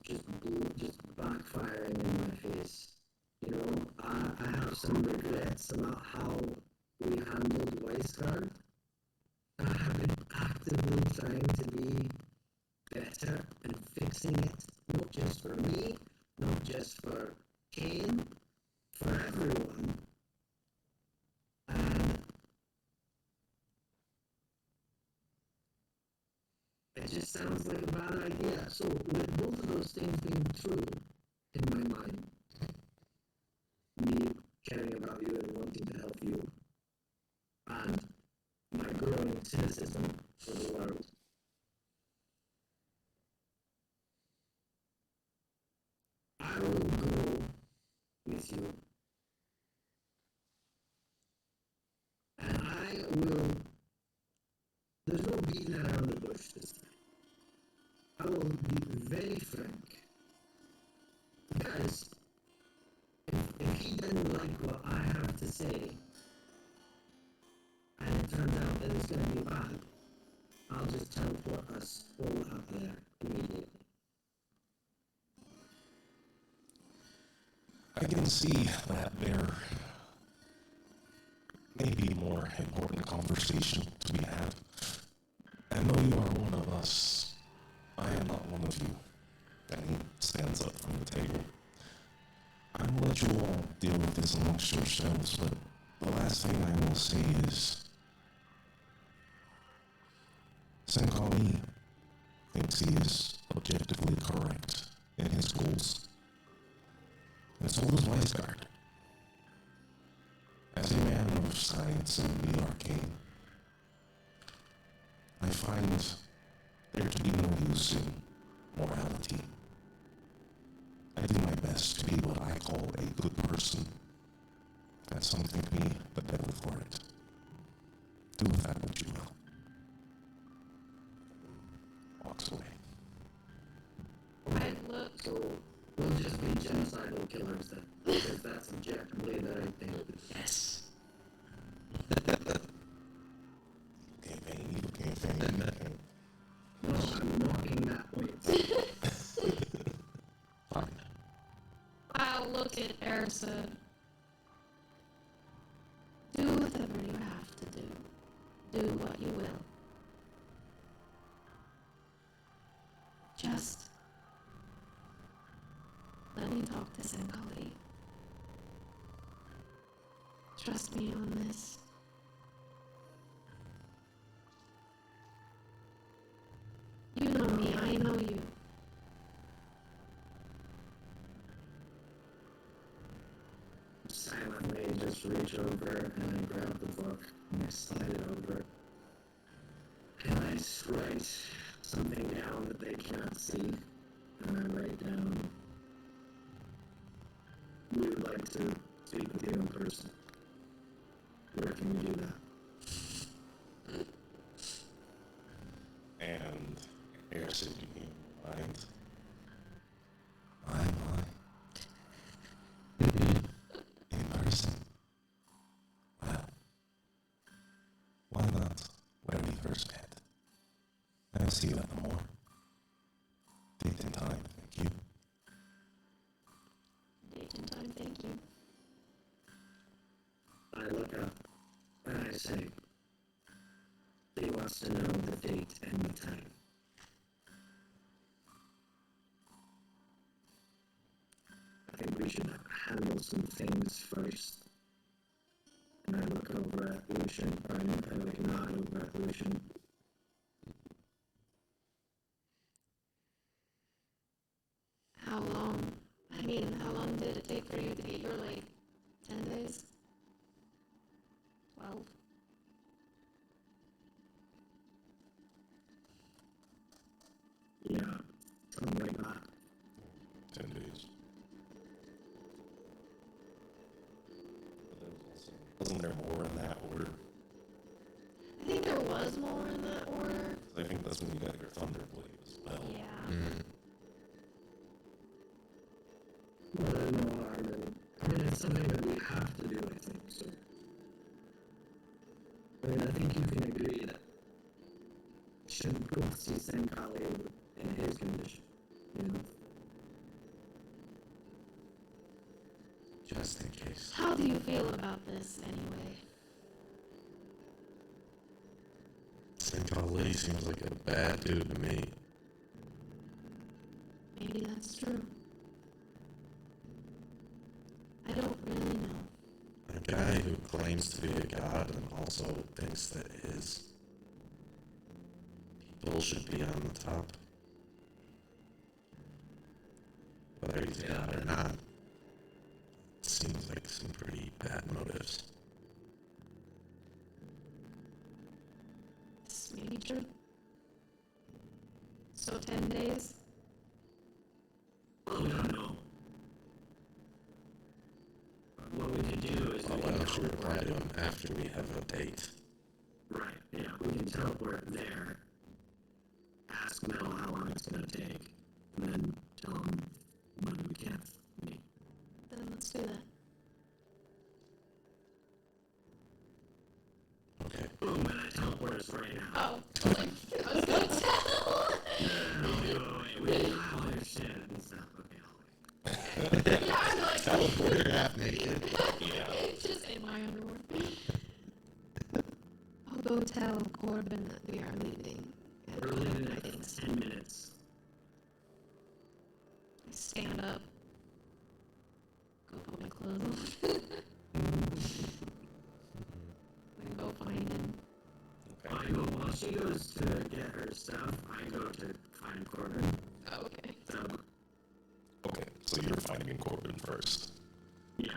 backfiring in my face. You know, I have some regrets about how we handled Weisgard. I have been actively trying to be better and fixing it, not just for me, not just for Kane, for everyone. And it just sounds like a bad idea. So with both of those things being true in my mind, me caring about you and wanting to help you, and my growing cynicism for the world, I will go with you. And I will, there's no beating around the bush this time. I will be very frank. Because if he didn't like what I have to say, and it turns out that it's going to be bad, I'll just teleport us all out there immediately. I can see that there may be more important conversation to be had. I know you are one of us. I am not one of you. And he stands up from the table. I will let you all deal with this amongst yourselves, but the last thing I will say is Senkali thinks he is objectively correct in his goals. And so does Weisgard. As a man of science and the arcane, I find there to be no use in morality. I do my best to be what I call a good person. And some think me the devil for it. Do with that what you will. Walks away. I look. So we'll would just be genocidal killers then. Because that's objectively that I think. Yes. Campaign, evil campaign. No, I'm mocking that point. Fine. I'll look at Ersa. Do whatever you have to do. Do what you will. Just let me talk to Senkali. Trust me on this. You know me, I know you. Silently just reach over and I grab the book and I slide it over. And I write something down that they cannot see. And I write down, we would like to speak with you in person. Where can we do that? And Harrison, you mind? In person. Well, why not where we first met? I'll see you at the moor. Date and time, thank you. Date and time, thank you. I look up and I say, he wants to know the date and the time. I think we should handle some things first. And I look over at Lucian, or I like nod over at Lucian. How long? How long did it take for you to get your, 10 days? 12? Yeah, something like that. 10 days. Wasn't there more in that order? I think there was more in that order. I think that's when you got your Thunderblade as well. Yeah. But no harm in it's something that we have to do, I think, so. I think you can agree that should go see Senkali in his condition, you know? Just in case. How do you feel about this, anyway? Senkali seems like a bad dude to me. Maybe that's true. I don't really know. A guy who claims to be a god and also thinks that his people should be on the top. Whether he's a god or not, seems like some pretty bad motives. This may be true. So 10 days? Oh, no. What we could do is Well, why don't you reply to him after we have a date? right, yeah, we can teleport there, ask Mel how long it's gonna take, and then tell him when we can't meet. Then let's do that. Okay. Boom, and I teleport us right now. Oh, I was gonna tell. I'll understand and stuff. Okay, Yeah, I'm like, Teleporter half naked. just in my underwear. I'll go tell Corbin that we are leaving. we're leaving in 10 minutes. I stand up. Go put my clothes on. Then go find him. I go, while she goes to get her stuff, I go to find Corbin. Oh, okay. So, Okay, so you're finding Corbin first. yeah.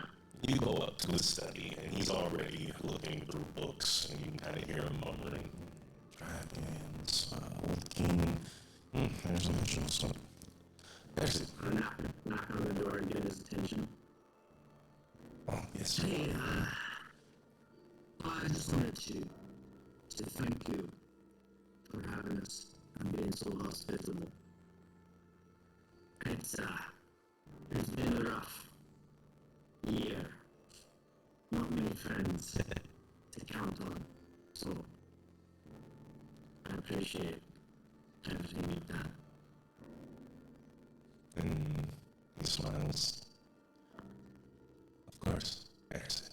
You go up to his study, and he's already looking through books, and you can kind of hear him mumbling. Dragons, Old King. There's a mention of some. There's it. I knock on the door and get his attention. Oh, yes. Hey, I just wanted to thank you for having us and being so hospitable. It's, It's been a rough year. Not many friends to count on. So I appreciate everything you've done. And he smiles. Of course, Harrison.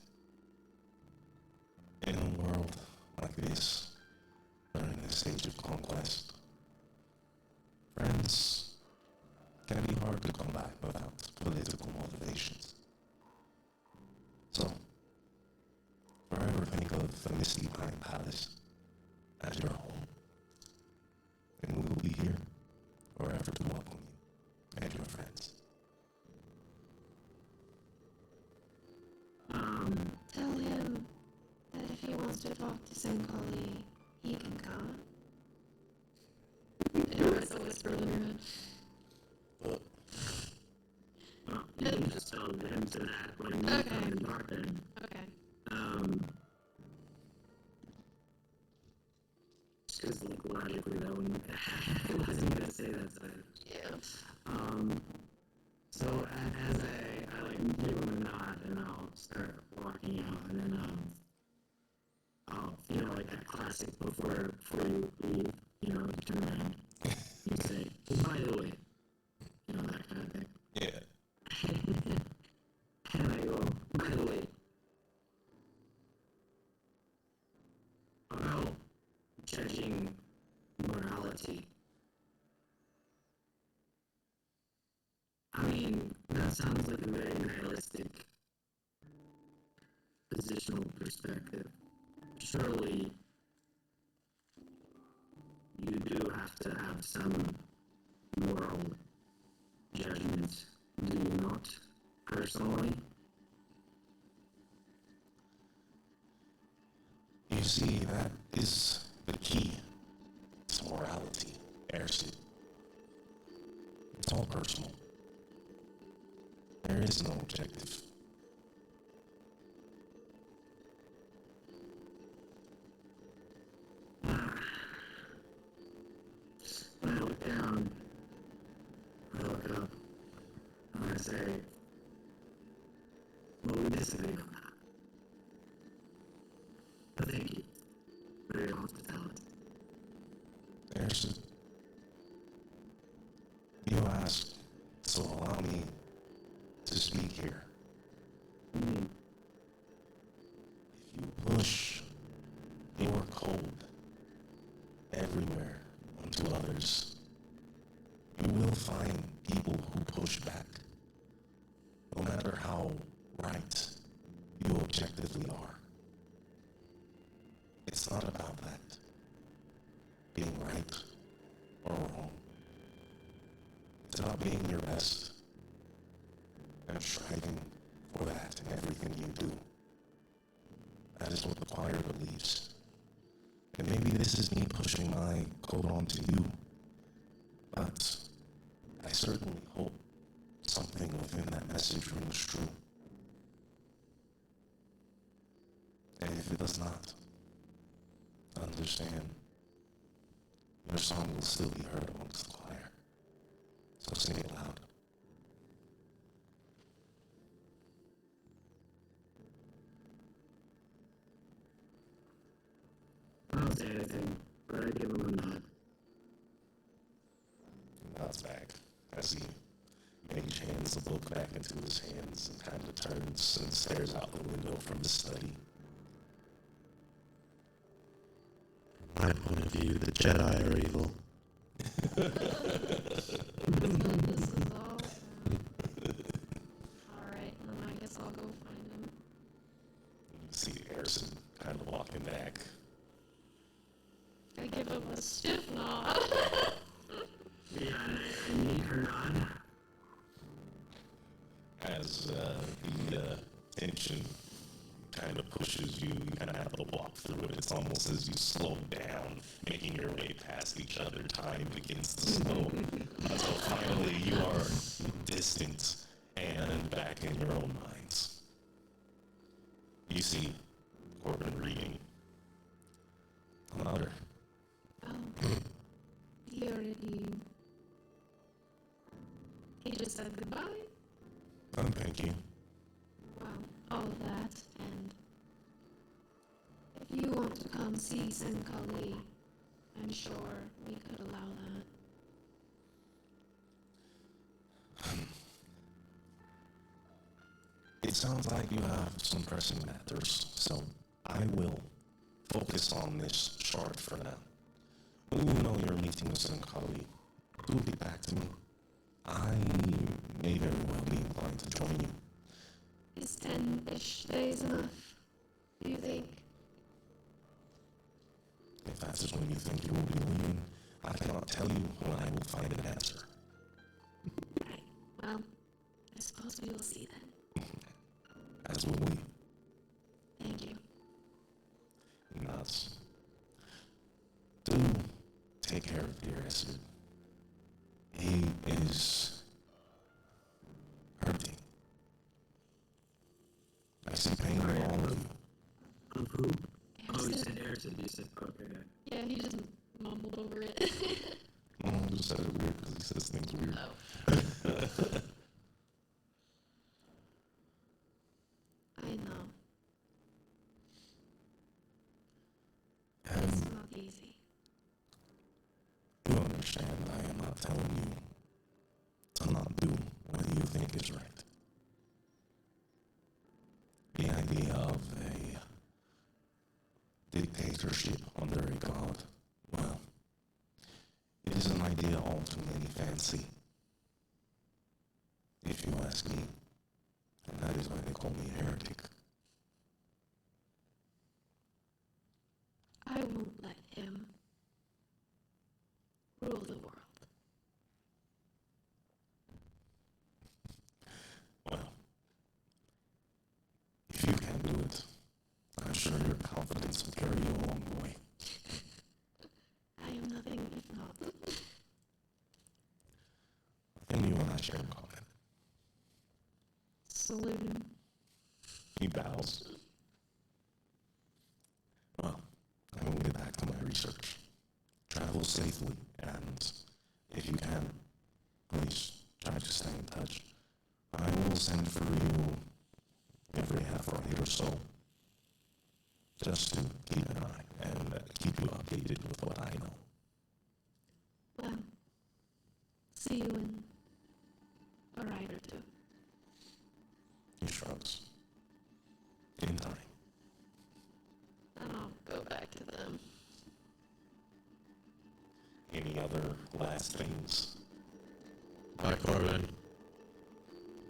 In a world like this, during this stage of conquest, friends can be hard to come by without political motivations. So, forever think of the Misty Pine Palace as your home, and we will be here forever to welcome you and your friends. Tell him that if he wants to talk to Senkali, he can come. Arisa whispered in her head. Well, you can just tell him to that when you Okay. come and talk to him. Okay. Just because, like, logically that wouldn't... I wasn't going to say that, so... Yeah. So as I like give him a nod and I'll start walking out and then I'll like that classic before you leave, you turn around, you say, by the way, that kind of thing. Yeah. And I go, by the way, about judging morality. I mean, that sounds like a very nihilistic positional perspective. Surely, you do have to have some moral judgment, do you not, personally? You see, that is the key to morality, Ersid. It's all personal. There is no objective. When I look down, I look up, and I say, well, we disagree on that. But thank you for your hospitality. Ersid, you ask, so allow me to speak here. If you push your code everywhere onto others, you will find people who push back, no matter how right you objectively are. It's not about that, being right or wrong. It's about being your best and striving for that in everything you do. That is what the choir believes. And maybe this is me pushing my code on to you, but I certainly hope something within that message rings true. And if it does not, understand, your song will still be heard amongst the choir. So sing it loud. I don't say anything, but I give him a nod. He nods back as he mage hands the book back into his hands and kind of turns and stares out the window from his study. From my point of view, the Jedi are evil. This is all. Alright, then I guess I'll go find him. You see Harrison kind of walking back. I give him a stiff nod. Yeah, I need her nod. As the tension kind of pushes you, you kind of have to walk through it. It's almost as you slow down, making your way past each other. Time begins to slow. Until finally you are distant and back in your own minds. You see Corbin reading another. He already. He just said goodbye. Thank you. Well, all of that, and if you want to come see Senkali, I'm sure we could allow that. It sounds like you have some pressing matters, so I will focus on this shard for now. When you know you're meeting with some colleague, do get back to me. I may very well be inclined to join you. Is 10-ish days enough, do you think? If that is when you think you will be leaving, I cannot tell you when I will find an answer. Right. Well, I suppose we will see then. As will we. Thank you. Nuts. Do take care of dear Acid. He is hurting. I see pain in all of you. Of who? Oh, you said Harrison. You said, okay. Yeah, he just mumbled over it. I just said it weird because he says things weird. I know. And It's not easy. you understand I am not telling you to not do what you think is right. The idea of a dictatorship under a god, well, it is an idea all too many fancy, if you ask me. And that is why they call me a heretic. I won't let him rule the world. Well, if you can do it, I'm sure your confidence will carry you along the way. I am nothing if not. And you and I share in common. Salute him. He bows. Well, I will get back to my research. Travel safely, and if you can, please try to stay in touch. I will send for you every half right or so, just to keep an eye and keep you updated with what I know. Well, see you in a ride or two. He shrugs. In time. And I'll go back to them. Any other last things? Bye, Corbin.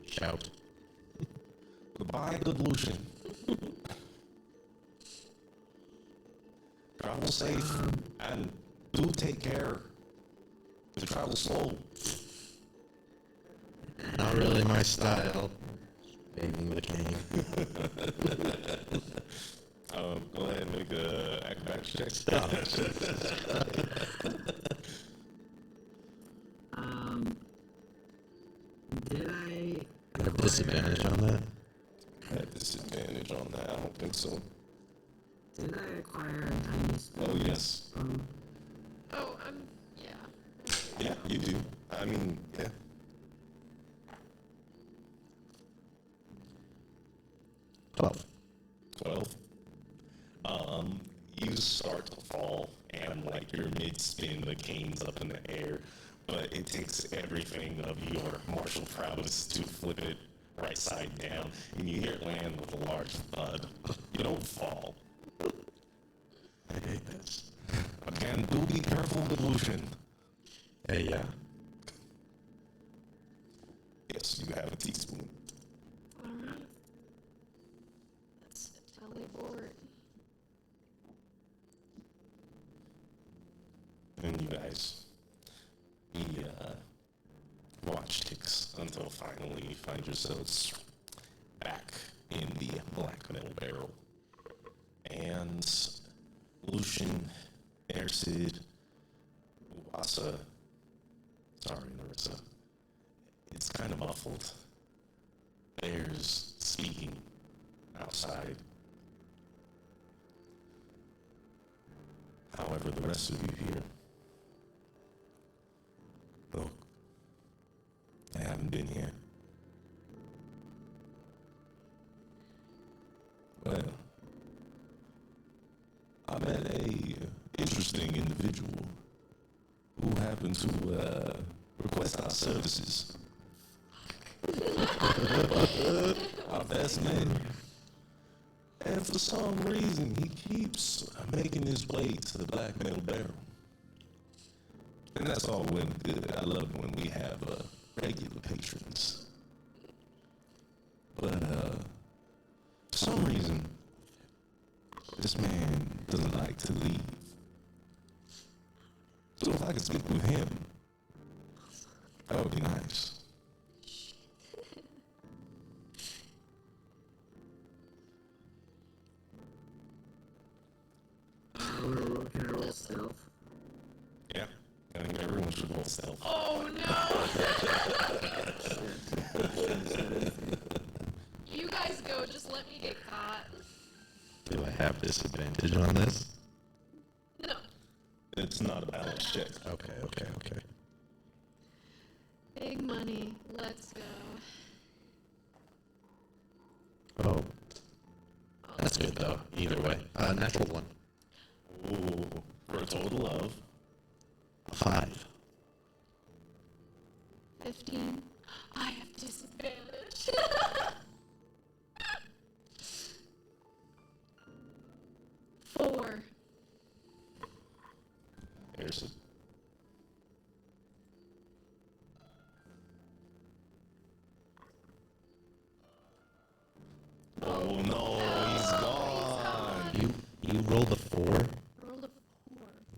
Shout. Goodbye, good Lucian. Travel safe, and do take care to travel slow. Not really my style. Waving the cane. Go ahead and make a acrobatics check. Did I I have disadvantage on that. I have disadvantage on that. I don't think so. Did I acquire a tiny spell? Oh, yes. Oh, yeah. Yeah, you do. I mean, yeah. 12. 12. You start to fall, and like your mid-spin, the cane's up in the air, but it takes everything of your martial prowess to flip it right side down, and you hear it land with a large thud. You don't fall. I hate this. Again, do be careful with Lucian. Hey, yeah. Yes, you have a teaspoon. Alright. Let's teleport. And you guys, the watch ticks until finally you find yourselves back in the black metal barrel. And Lucian, Ersid, Uwasa, sorry, Narissa, it's kind of muffled. There's speaking outside. However, the rest of you here, look, I haven't been here. interesting individual who happened to request our services. Our best man. And for some reason, he keeps making his way to the black metal barrel. And that's all well and good. I love when we have regular patrons. But for some reason, this man doesn't like to leave. So if I could speak with him, that would be nice. Can I roll stealth? Yeah, I think everyone should roll stealth. Oh no! You guys go, just let me get caught. Do I have disadvantage on this? No. It's not a balance check. Okay. Big money. Let's go. Oh. That's good though, either way. Natural 1. Ooh, for a total of 5. 15. I have disadvantage. 4. Harrison. Oh no, he's gone. You rolled a 4? Rolled a 4.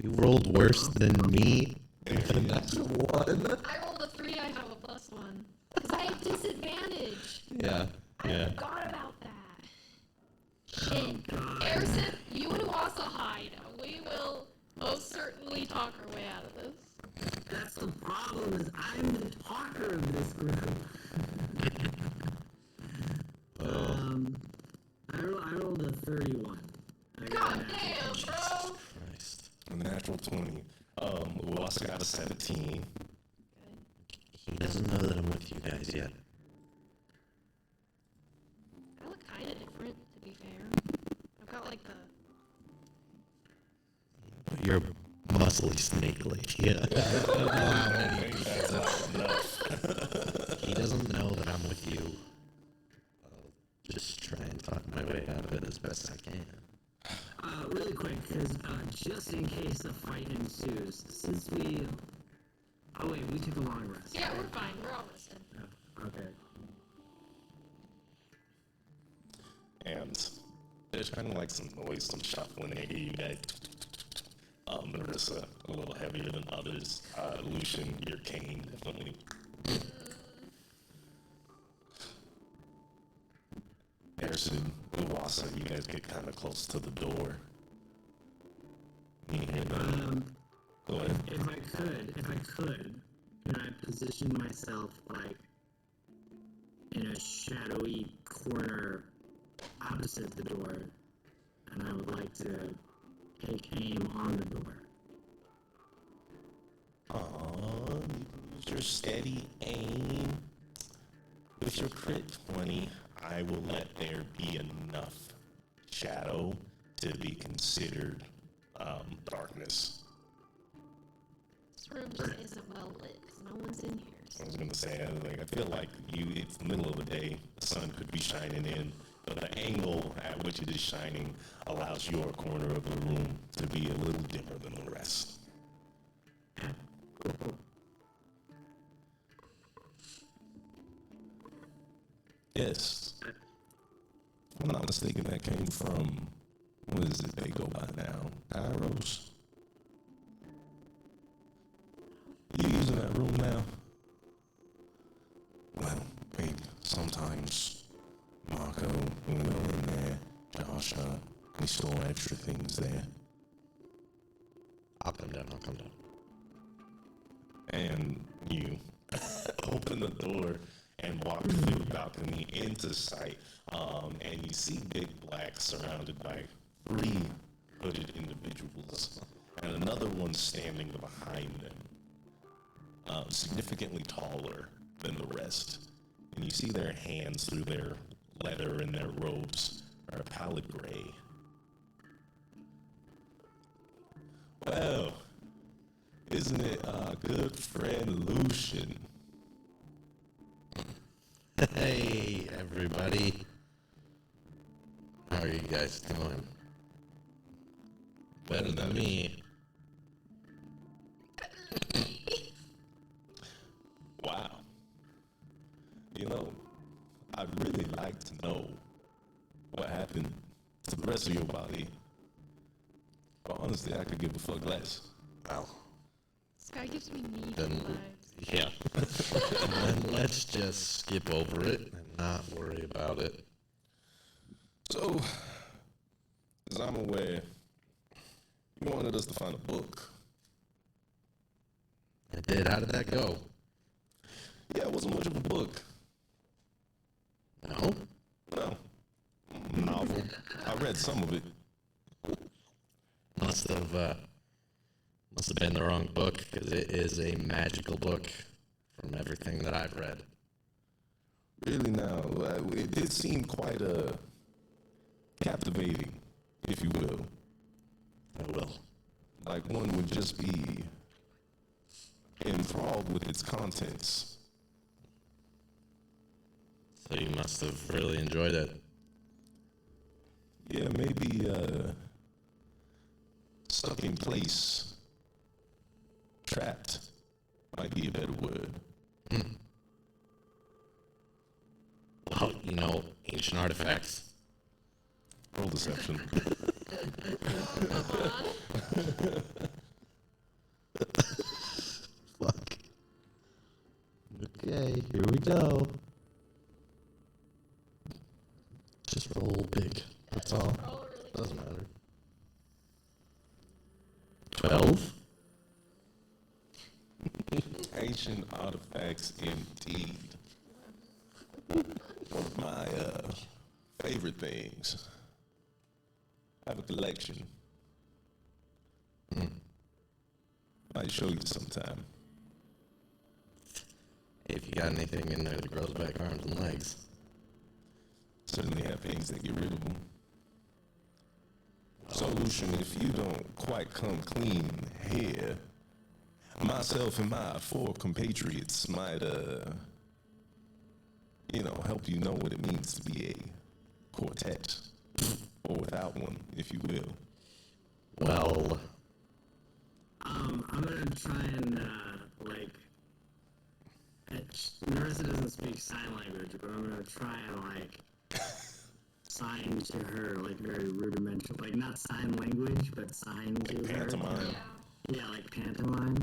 You rolled worse than me? And that's a 1. I rolled a 3, I have a +1. Because I have disadvantage. Yeah. I forgot about that. Shit. Harrison, you and Wasa hide. We will most certainly talk our way out of this. That's the problem, is I'm the talker of this group. I rolled a 31. I got God a natural damn, 20. bro. Christ. A natural 20. We also got a 17. He doesn't know that I'm with you guys yet. I look kind of different, to be fair. I've got like the... You're muscly snakely. Yeah. That's not enough. He doesn't know that I'm with you. I'll just try and talk my way out of it as best I can. Really quick, because just in case a fight ensues, since we... Oh wait, we took a long rest. Yeah, we're fine. We're all rested. Okay. And there's kind of like some noise, some shuffling. They hear you guys. Marissa, a little heavier than others. Lucian, your cane, definitely. Harrison, Uwasa, you guys get kind of close to the door. You hear them. Go ahead. If I could, can I position myself like in a shadowy corner opposite the door, and I would like to take aim on the door. Use your steady aim. With your crit 20, I will let there be enough shadow to be considered darkness. This room just isn't well lit, because no one's in here. I was gonna say, I feel like it's the middle of the day, the sun could be shining in, but the angle at which it is shining allows your corner of the room to be a little dimmer than the rest. Yes. If I'm not mistaken, that came from, what is it they go by now? Kairos? You using that room now? Well, hey, sometimes Marco, we go in there, Josh, we store extra things there. I'll come down. And you open the door and walk through the balcony into sight. And you see Big Black surrounded by 3 hooded individuals and another one standing behind them, significantly taller than the rest. And you see their hands through their leather and their robes are a pallid gray. Well, Well, isn't it our good friend Lucian? Hey, everybody. How are you guys doing? Better than me. Wow. You know, I'd really like to know what happened to the rest of your body. But honestly, I could give a fuck less. Well, This guy gives me needy Then- vibes. yeah. Then let's just skip over it and not worry about it. So, as I'm aware, you wanted us to find a book. I did. How did that go? Yeah, it wasn't much of a book. No? No. Novel. I read some of it. Must have been the wrong book, because it is a magical book from everything that I've read. Really now, it did seem quite captivating, if you will. I will. Like one would just be enthralled with its contents. So you must have really enjoyed it. Yeah, maybe stuck in place, trapped might be a better word. Well, ancient artifacts. Roll deception. Fuck. Okay, here we go. Just roll big. That's all. Doesn't matter. 12? Ancient artifacts, indeed. One of my favorite things. I have a collection. Might show you sometime. If you got anything in there that grows back arms and legs. Certainly have things that get rid of them. So, Lucian, if you don't quite come clean here, myself and my 4 compatriots might, help you know what it means to be a quartet. Or without one, if you will. Well, I'm gonna try and, Marissa doesn't speak sign language, but I'm gonna try and, sign to her, very rudimental, not sign language, but sign to her. Pantomime. Yeah, like pantomime.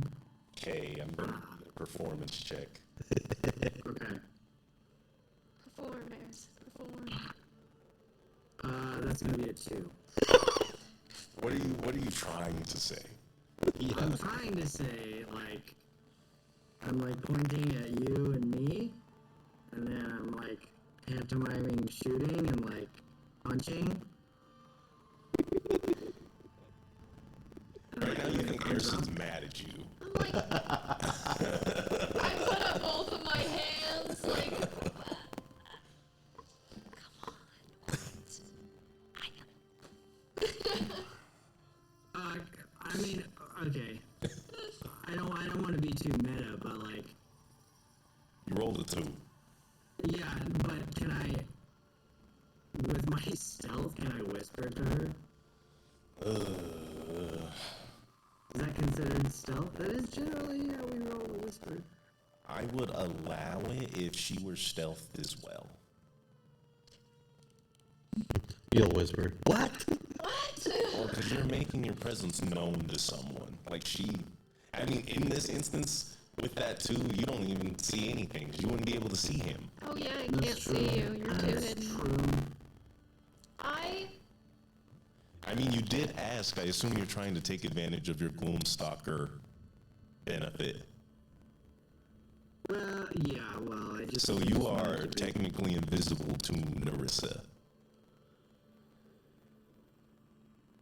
Okay, I'm gonna need a performance check. Okay. Perform, Eris. Perform. That's gonna be a 2. What are you trying to say? I'm trying to say, I'm, pointing at you and me, and then I'm, pantomiming shooting and, punching. Right now you think Harrison's mad at you. I'm like, I put up both of my hands, Okay. I don't want to be too meta, but, You rolled a 2. yeah, but can I, with my stealth, can I whisper to her? Is that considered stealth? That is generally how we roll a whisper. I would allow it if she were stealthed as well. you'll whisper. What? Well, because you're making your presence known to someone. In this instance, with that too, you don't even see anything. 'Cause you wouldn't be able to see him. oh yeah, I can't see you. You're too That's hidden. true. You did ask. I assume you're trying to take advantage of your Gloomstalker benefit. I just... So you are technically invisible to Narissa.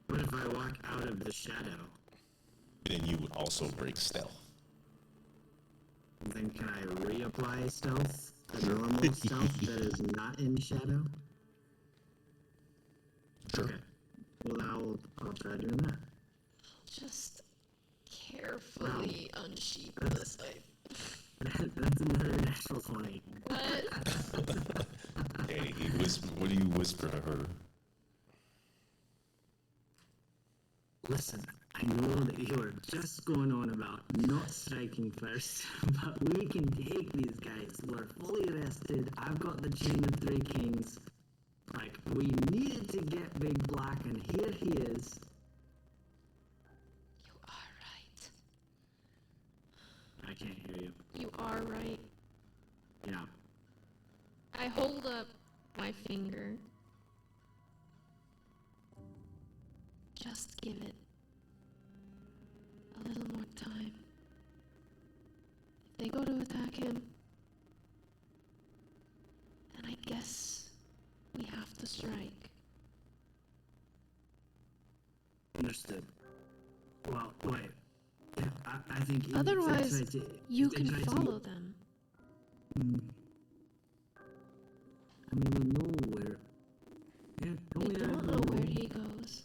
What if I walk out of the shadow? Then you would also break stealth. Then can I reapply stealth? A normal stealth that is not in shadow? Sure. Okay. Well, I'll try doing that. Just carefully unsheath this. That's another natural 20. What? Hey, what do you whisper to her? Listen, I know that you are just going on about not striking first, but we can take these guys. We're fully rested. I've got the chain of 3 kings. Like, we needed to get Big Black, and here he is. You are right. I can't hear you. You are right. Yeah. I hold up my finger. Just give it a little more time. If they go to attack him, then I guess we have to strike. Understood. Well, wait. Yeah, I think... if they Otherwise, try to- you if they can try to- follow them. I mean, we know where... Yeah, We we don't know where he goes.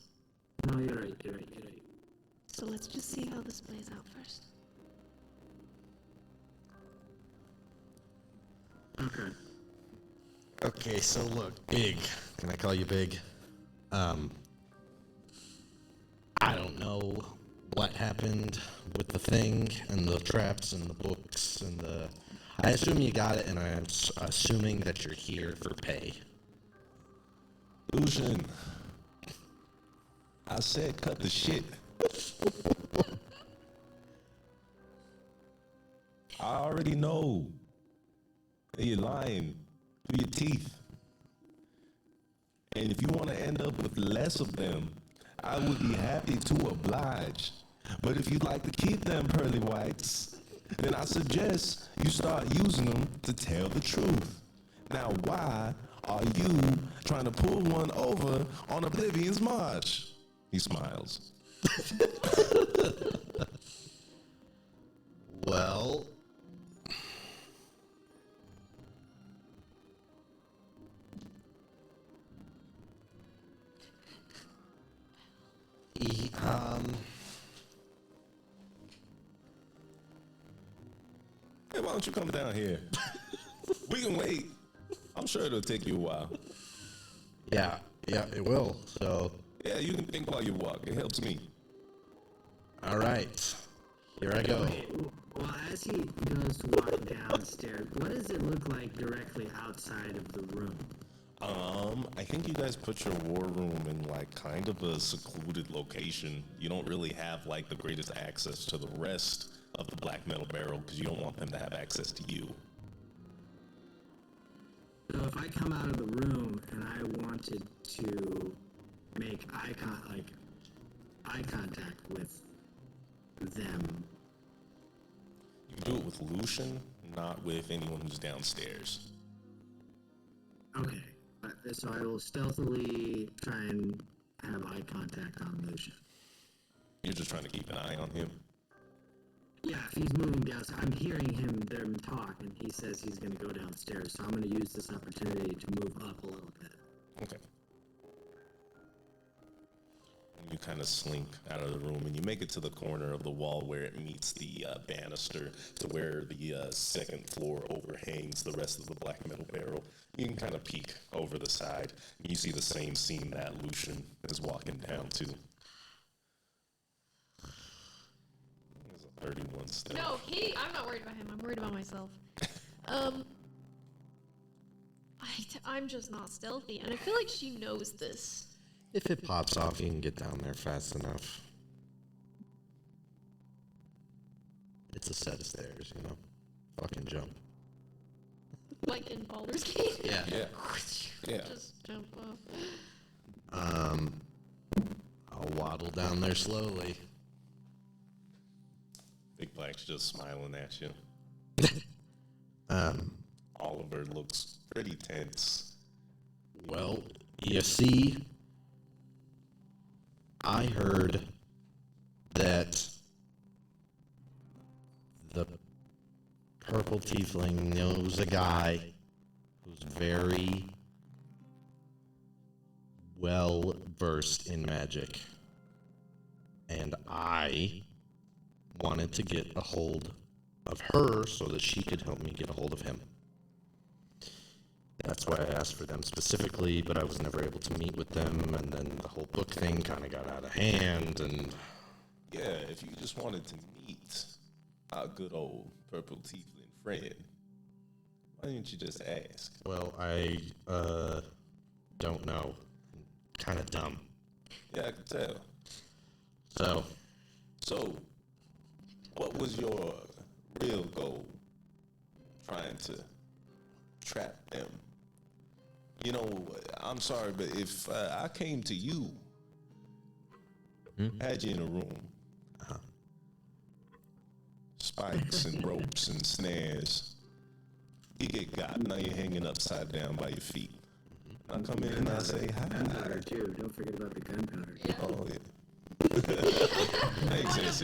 No, you're right. So let's just see how this plays out first. Okay. Okay, so look, Big. Can I call you Big? I don't know what happened with the thing and the traps and the books and the... I assume you got it, and I'm assuming that you're here for pay. Lucian, I said cut the shit. I already know that you're lying through your teeth. And if you want to end up with less of them, I would be happy to oblige. But if you'd like to keep them pearly whites, then I suggest you start using them to tell the truth. Now, why are you trying to pull one over on Oblivion's March? He smiles. Well... Hey, why don't you come down here? We can wait. I'm sure it'll take you a while. Yeah, it will. So, Yeah, you can think while you walk. It helps me. all right. Here I go. Well, as he goes to walk downstairs, what does it look like directly outside of the room? I think you guys put your war room in like kind of a secluded location. You don't really have like the greatest access to the rest of the black metal barrel because you don't want them to have access to you. So if I come out of the room and I wanted to make eye contact with them, You can do it with Lucian, not with anyone who's downstairs. okay. So I will stealthily try and have eye contact on Lucian. You're just trying to keep an eye on him. Yeah, if he's moving down, I'm hearing them talk, and he says he's going to go downstairs. So I'm going to use this opportunity to move up a little bit. Okay. And you kind of slink out of the room and you make it to the corner of the wall where it meets the banister to where the second floor overhangs the rest of the black metal barrel. You can kind of peek over the side and you see the same scene that Lucian is walking down to. There's a 31 step. No, I'm not worried about him. I'm worried about myself. I'm just not stealthy, and I feel like she knows this. If it pops off, you can get down there fast enough. It's a set of stairs, you know. Fucking jump. Like in Baldur's Gate. Yeah. Yeah. Just jump off. I'll waddle down there slowly. Big Black's just smiling at you. Oliver looks pretty tense. Well, you see, I heard that the purple tiefling knows a guy who's very well versed in magic. And I wanted to get a hold of her so that she could help me get a hold of him. That's why I asked for them specifically, but I was never able to meet with them, and then the whole book thing kind of got out of hand, and... Yeah, if you just wanted to meet our good old purple tiefling friend, why didn't you just ask? Well, I, don't know. Kind of dumb. Yeah, I can tell. So, What was your real goal? Trying to trap them? You know, I'm sorry, but if I came to you, had you in a room, spikes and ropes and snares, you get got, now you're hanging upside down by your feet. I come in and I say, hi. Gunpowder, too. Don't forget about the gunpowder. Oh, yeah. Makes sense.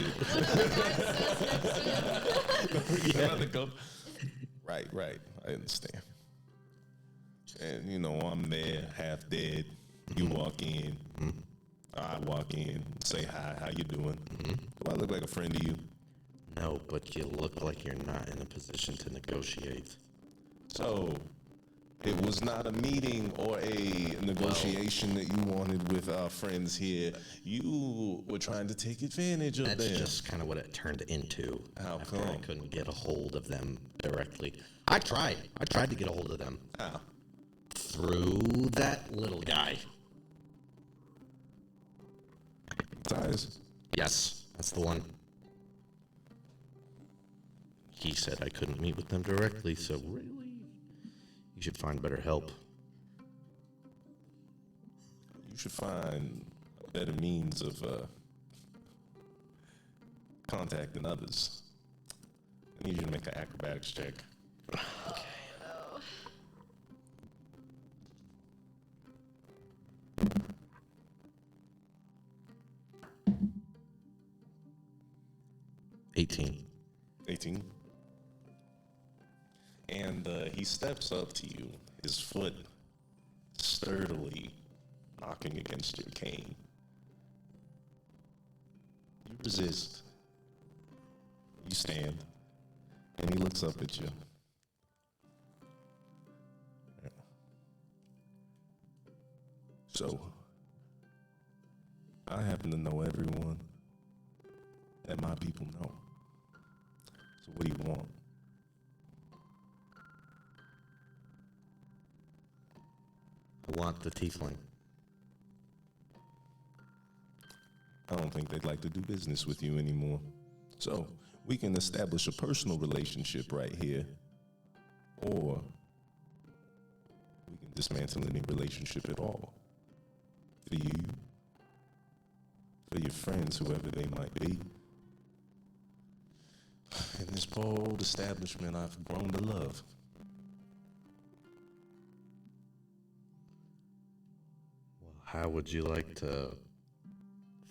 Right. I understand. And, you know, I'm there, half dead. You walk in. I walk in, say hi, how you doing? Do I look like a friend to you? no, but you look like you're not in a position to negotiate. So, it was not a meeting or a negotiation that you wanted with our friends here. You were trying to take advantage of That's them. just kind of what it turned into. How after I come? couldn't get a hold of them directly. I tried to get a hold of them. How? Through that little guy. Ties? Yes, that's the one. He said I couldn't meet with them directly, so really, you should find better help. You should find a better means of contacting others. I need you to make an acrobatics check. Oh. 18. 18. And he steps up to you, his foot sturdily knocking against your cane. You resist. You stand. And he looks up at you. So, I happen to know everyone that my people know. So what do you want? I want the tiefling. I don't think they'd like to do business with you anymore. So we can establish a personal relationship right here, or we can dismantle any relationship at all. For you, for your friends, whoever they might be. In this bold establishment I've grown to love. Well, how would you like to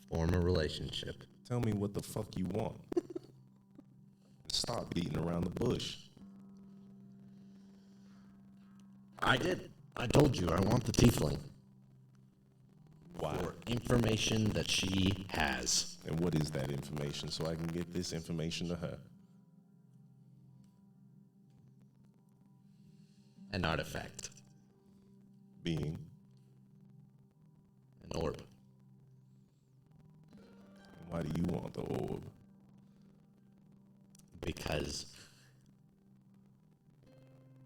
form a relationship? Tell me what the fuck you want. Stop beating around the bush. I did. I told you I want the tiefling. Why? For information that she has. And what is that information so I can get this information to her? An artifact. Being An orb. why do you want the orb? Because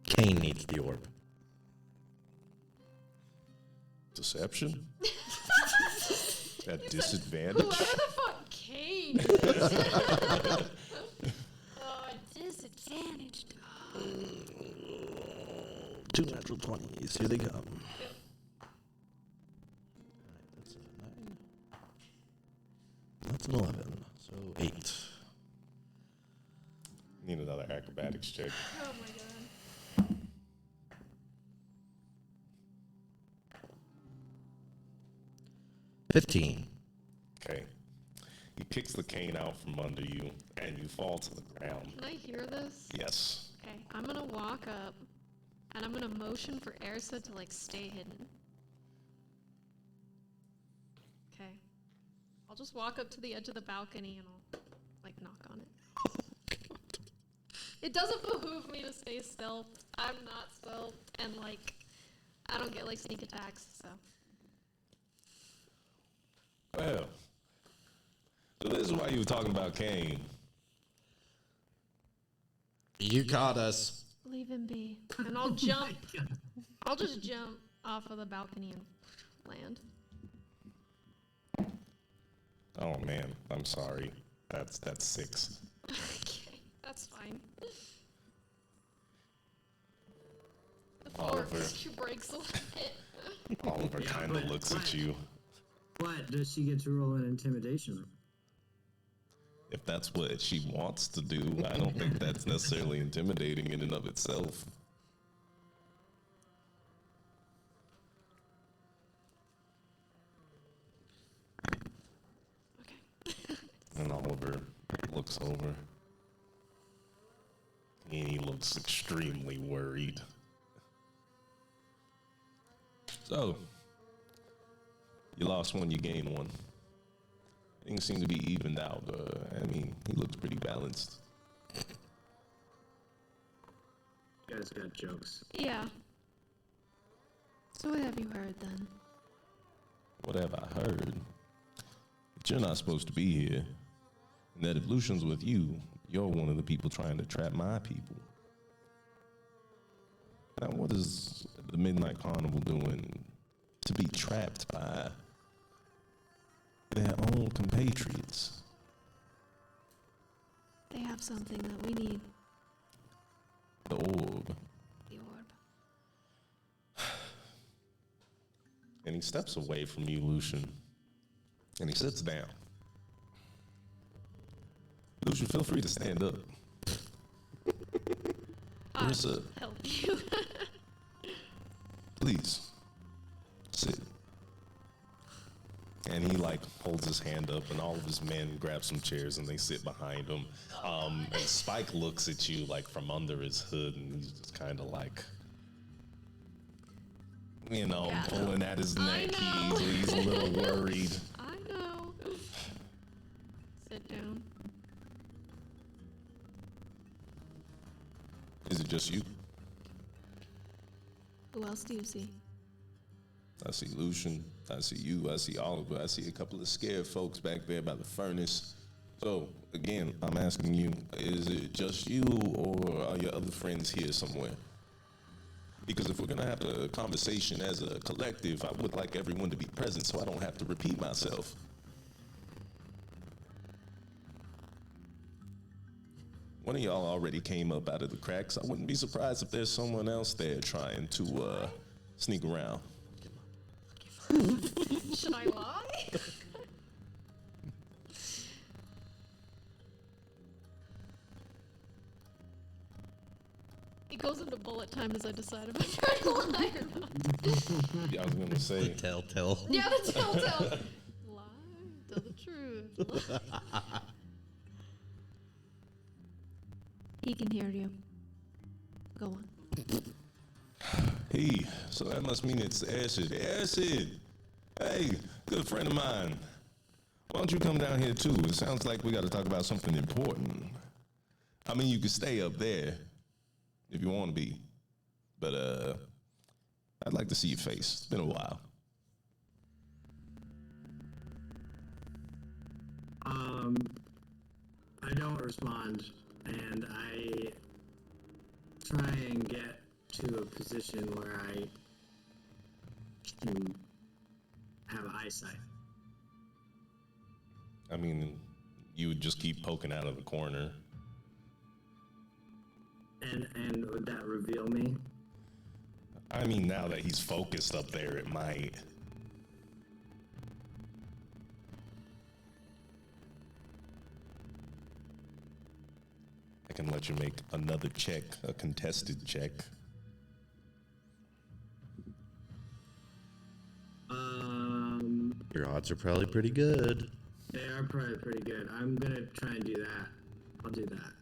Cain needs the orb. Deception? At disadvantage? Whoever the fuck Kane? Oh, disadvantaged. 2 natural 20s. Here they come. Alright, that's a 9. That's an 11. So 8. Need another acrobatics check. Oh my god. 15. Okay. He kicks the cane out from under you, and you fall to the ground. Can I hear this? Yes. Okay, I'm gonna walk up, and I'm gonna motion for Ersa to, like, stay hidden. Okay. I'll just walk up to the edge of the balcony, and I'll, like, knock on It doesn't behoove me to stay stealth. I'm not stealth, and like, I don't get like sneak attacks, so. Well, so this is why you were talking about Kane. You caught us. Leave him be. And I'll jump. I'll just jump off of the balcony and land. Oh man, I'm sorry. That's 6. Okay, that's fine. The Oliver. fork breaks a little bit. Oliver kind of looks at you. What does she get to roll an intimidation? If that's what she wants to do, I don't think that's necessarily intimidating in and of itself. Okay. And Oliver looks over. And he looks extremely worried. So, you lost one, you gained one. Things seem to be evened out. I mean, he looks pretty balanced. You guys got jokes. Yeah. So what have you heard then? What have I heard? That you're not supposed to be here. And that if Lucian's with you, you're one of the people trying to trap my people. Now, what is the Midnight Carnival doing to be trapped by their own compatriots? They have something that we need. The orb. The orb. And he steps away from you, Lucian. And he sits down. Lucian, feel free to stand up. Marissa, Help you. please sit. And he like holds his hand up, and all of his men grab some chairs and they sit behind him. And Spike looks at you like from under his hood, and he's just kind of like, you know, Yeah. pulling at his I neck. know. He's a little worried. I know. Sit down. Is it just you? Who else do you see? I see Lucian, I see you, I see Oliver, I see a couple of scared folks back there by the furnace. So, again, I'm asking you, is it just you or are your other friends here somewhere? Because if we're going to have a conversation as a collective, I would like everyone to be present so I don't have to repeat myself. One of y'all already came up out of the cracks. I wouldn't be surprised if there's someone else there trying to sneak around. Should I lie? It goes into bullet time as I decide if I try to lie or not. Yeah, I was going to say. Telltale. Yeah, the telltale. Lie, tell the truth. He can hear you. Go on. Hey, so that must mean it's Acid. Acid! Hey, good friend of mine. Why don't you come down here too? It sounds like we got to talk about something important. I mean, you could stay up there if you want to be. But, I'd like to see your face. It's been a while. I don't respond, and I try and get to a position where I can have eyesight. I mean, you would just keep poking out of the corner. And would that reveal me? I mean, now that he's focused up there, it might. I can let you make another check, a contested check. Your odds are probably pretty good. They are probably pretty good. I'm gonna try and do that. I'll do that.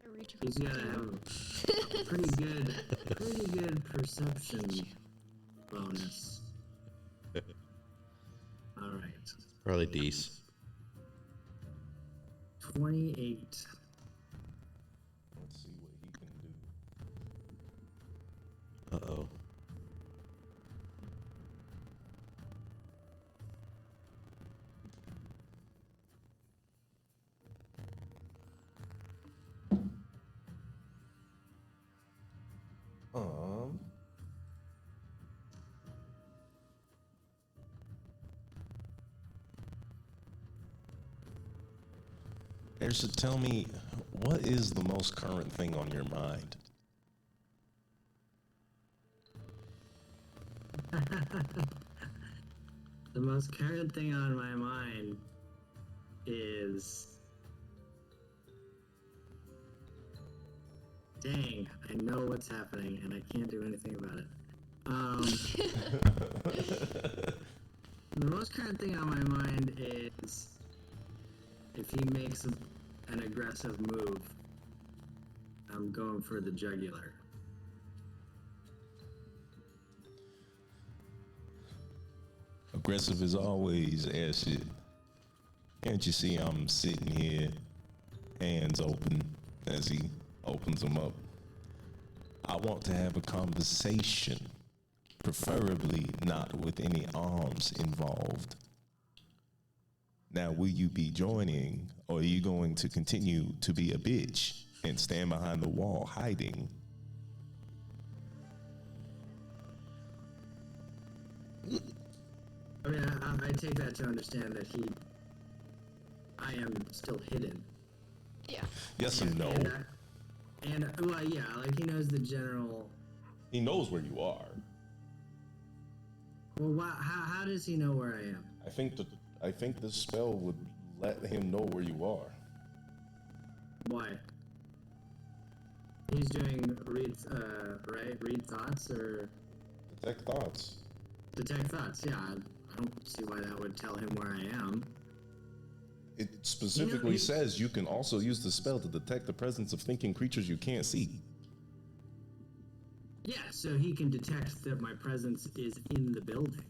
I reach He's gotta have a pretty good perception bonus. All right. Probably Dees. 28. Let's see what he can do. Uh-oh. Ersa, tell me, what is the most current thing on your mind? The most current thing on my mind is... Dang, I know what's happening and I can't do anything about it. The most current thing on my mind is if he makes an aggressive move, I'm going for the jugular. Aggressive as always, Acid. Can't you see I'm sitting here, hands open, as he opens them up? I want to have a conversation, preferably not with any arms involved. Now, will you be joining, or are you going to continue to be a bitch and stand behind the wall hiding? I mean, I take that to understand that I am still hidden. Yeah. Yes and no. Well, yeah, like he knows the general. He knows where you are. Well, how does he know where I am? I think this spell would let him know where you are. Why? He's doing read thoughts or Detect thoughts. detect thoughts. Yeah, I don't see why that would tell him where I am. It specifically says you can also use the spell to detect the presence of thinking creatures you can't see. Yeah, so he can detect that my presence is in the building.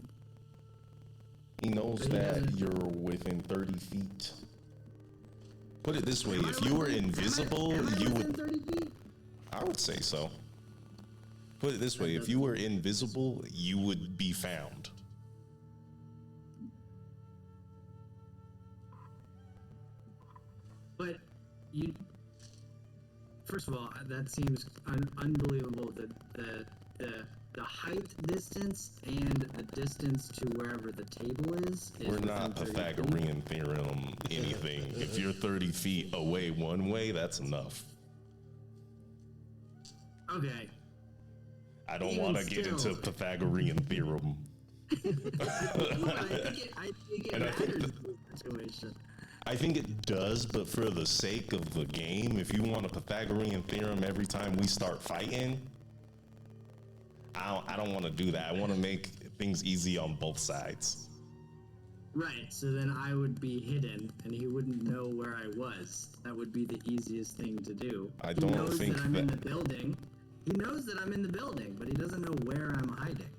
He knows But he that doesn't- you're within 30 feet. Put it this way, Am I if you were within- invisible, am I you within would... 30 feet? I would say so. Put it this way, if you were invisible, you would be found. But you, first of all, that seems unbelievable. The height distance and the distance to wherever the table is We're not within 30 feet. Pythagorean theorem anything. If you're 30 feet away one way, that's enough. Okay. I don't Even want to get still. into Pythagorean theorem. I think it And I think matters that- in this situation. I think it does, but for the sake of the game, if you want a Pythagorean theorem every time we start fighting, I don't want to do that. I want to make things easy on both sides. Right, so then I would be hidden and he wouldn't know where I was. That would be the easiest thing to do. I He don't knows think that I'm in the that- building. He knows that I'm in the building, but he doesn't know where I'm hiding.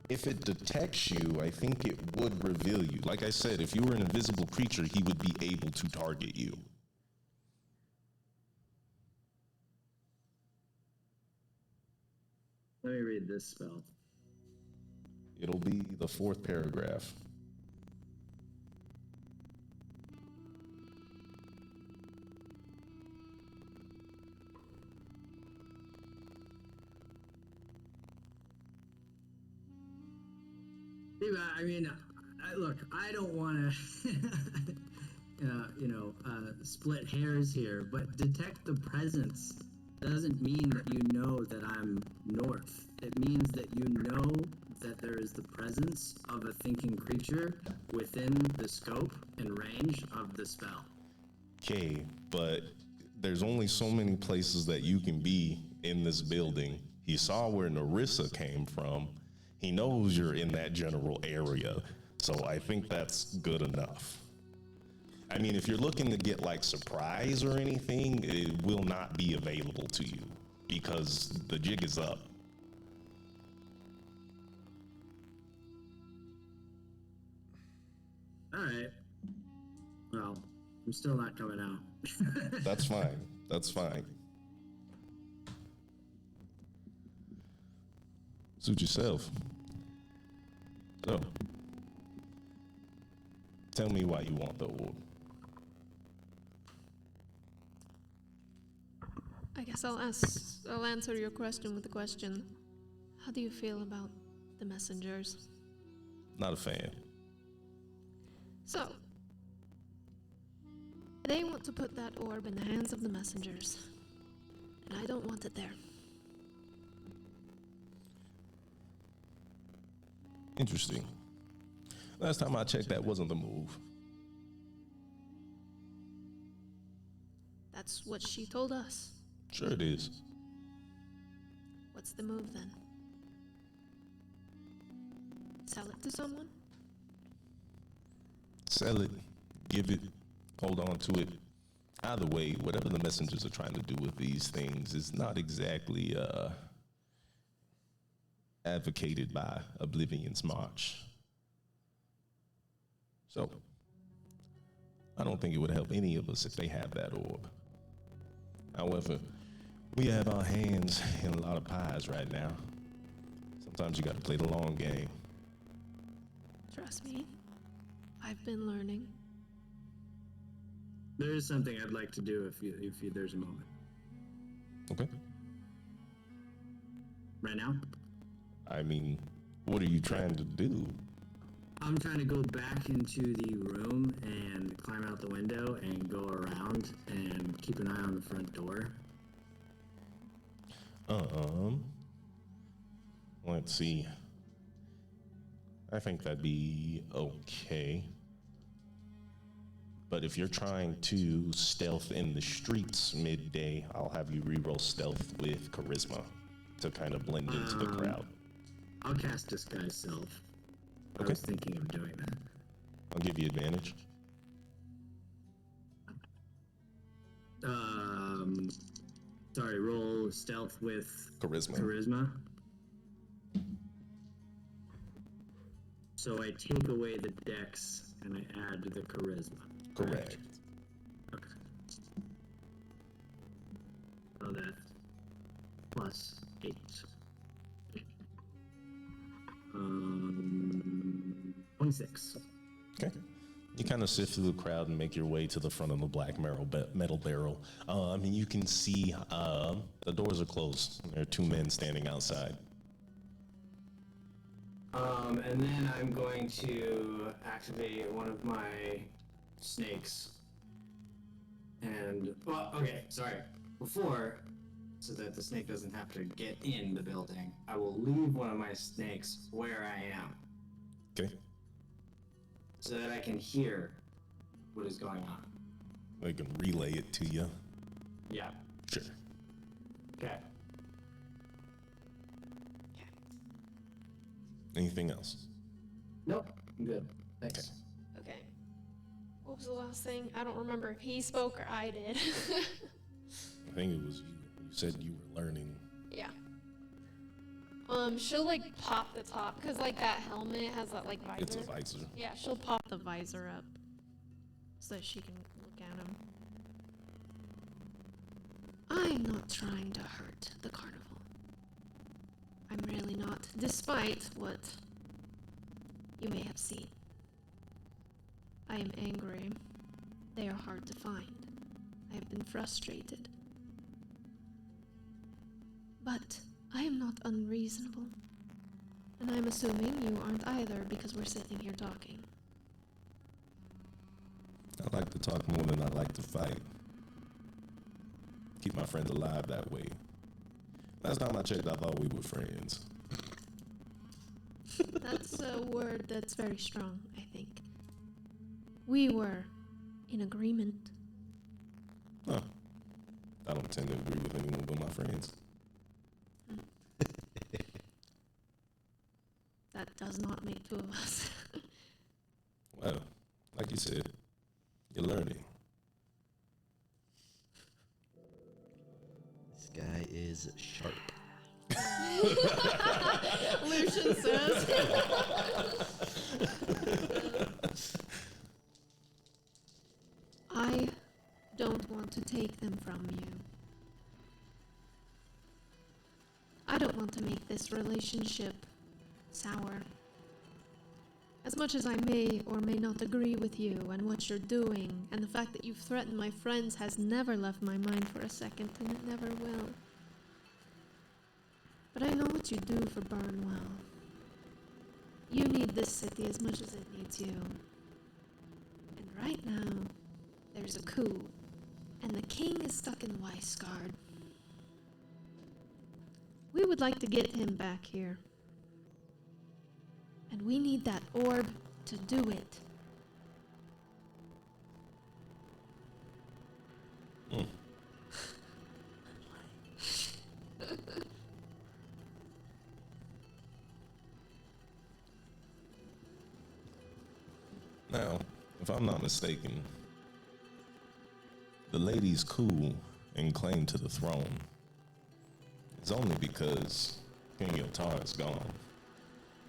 If it detects you, I think it would reveal you. Like I said, if you were an invisible creature, he would be able to target you. Let me read this spell. It'll be the 4th paragraph. I mean, look, I don't want to, split hairs here, but detect the presence doesn't mean that you know that I'm north. It means that you know that there is the presence of a thinking creature within the scope and range of the spell. Okay, but there's only so many places that you can be in this building. He saw where Narissa came from. He knows you're in that general area. So I think that's good enough. I mean, if you're looking to get like surprise or anything, it will not be available to you because the jig is up. All right. Well, I'm still not coming out. That's fine. That's fine. Suit yourself. So, tell me why you want the orb. I guess I'll answer your question with a question. How do you feel about the messengers? Not a fan. So, they want to put that orb in the hands of the messengers. And I don't want it there. Interesting. Last time I checked, that wasn't the move. That's what she told us. Sure it is. What's the move then? Sell it to someone? Sell it, give it, hold on to it. Either way, whatever the messengers are trying to do with these things is not exactly advocated by Oblivion's March. So, I don't think it would help any of us if they have that orb. However, we have our hands in a lot of pies right now. Sometimes you gotta play the long game. Trust me, I've been learning. There is something I'd like to do if there's a moment. Okay. Right now? I mean, what are you trying to do? I'm trying to go back into the room and climb out the window and go around and keep an eye on the front door. Let's see. I think that'd be okay. But if you're trying to stealth in the streets midday, I'll have you reroll stealth with charisma to kind of blend into the crowd. I'll cast Disguise Self. Okay. I was thinking of doing that. I'll give you advantage. Sorry, roll stealth with Charisma. So I take away the dex and I add the charisma. Correct. Okay. So that's plus 8. 26. Okay. You kind of sift through the crowd and make your way to the front of the black metal barrel. You can see the doors are closed. There are 2 men standing outside. And then I'm going to activate one of my snakes. And, well, okay, sorry. Before, so that the snake doesn't have to get in the building, I will leave one of my snakes where I am. Okay. So that I can hear what is going on. They can relay it to you. Yeah. Sure. Okay. Anything else? Nope. I'm good. Thanks. Okay. What was the last thing? I don't remember if he spoke or I did. I think it was you. You said you were learning. Yeah. She'll like pop the top, cause like that helmet has that like visor. It's a visor. Yeah, she'll pop the visor up so that she can look at him. I'm not trying to hurt the carnival. I'm really not, despite what you may have seen. I am angry. They are hard to find. I have been frustrated. But I am not unreasonable. And I'm assuming you aren't either because we're sitting here talking. I like to talk more than I like to fight. Keep my friends alive that way. Last time I checked, I thought we were friends. That's a word that's very strong, I think. We were in agreement. Huh. I don't tend to agree with anyone but my friends. That does not make 2 of us. Well, like you said, you're learning. This guy is sharp. Lucian says. I don't want to take them from you. I don't want to make this relationship sour. As much as I may or may not agree with you and what you're doing, and the fact that you've threatened my friends has never left my mind for a second, and it never will. But I know what you do for Burnwell. You need this city as much as it needs you. And right now, there's a coup, and the king is stuck in Weisgard. We would like to get him back here. And we need that orb to do it. Now, if I'm not mistaken, the lady's coup and claim to the throne is only because King Yotar is gone.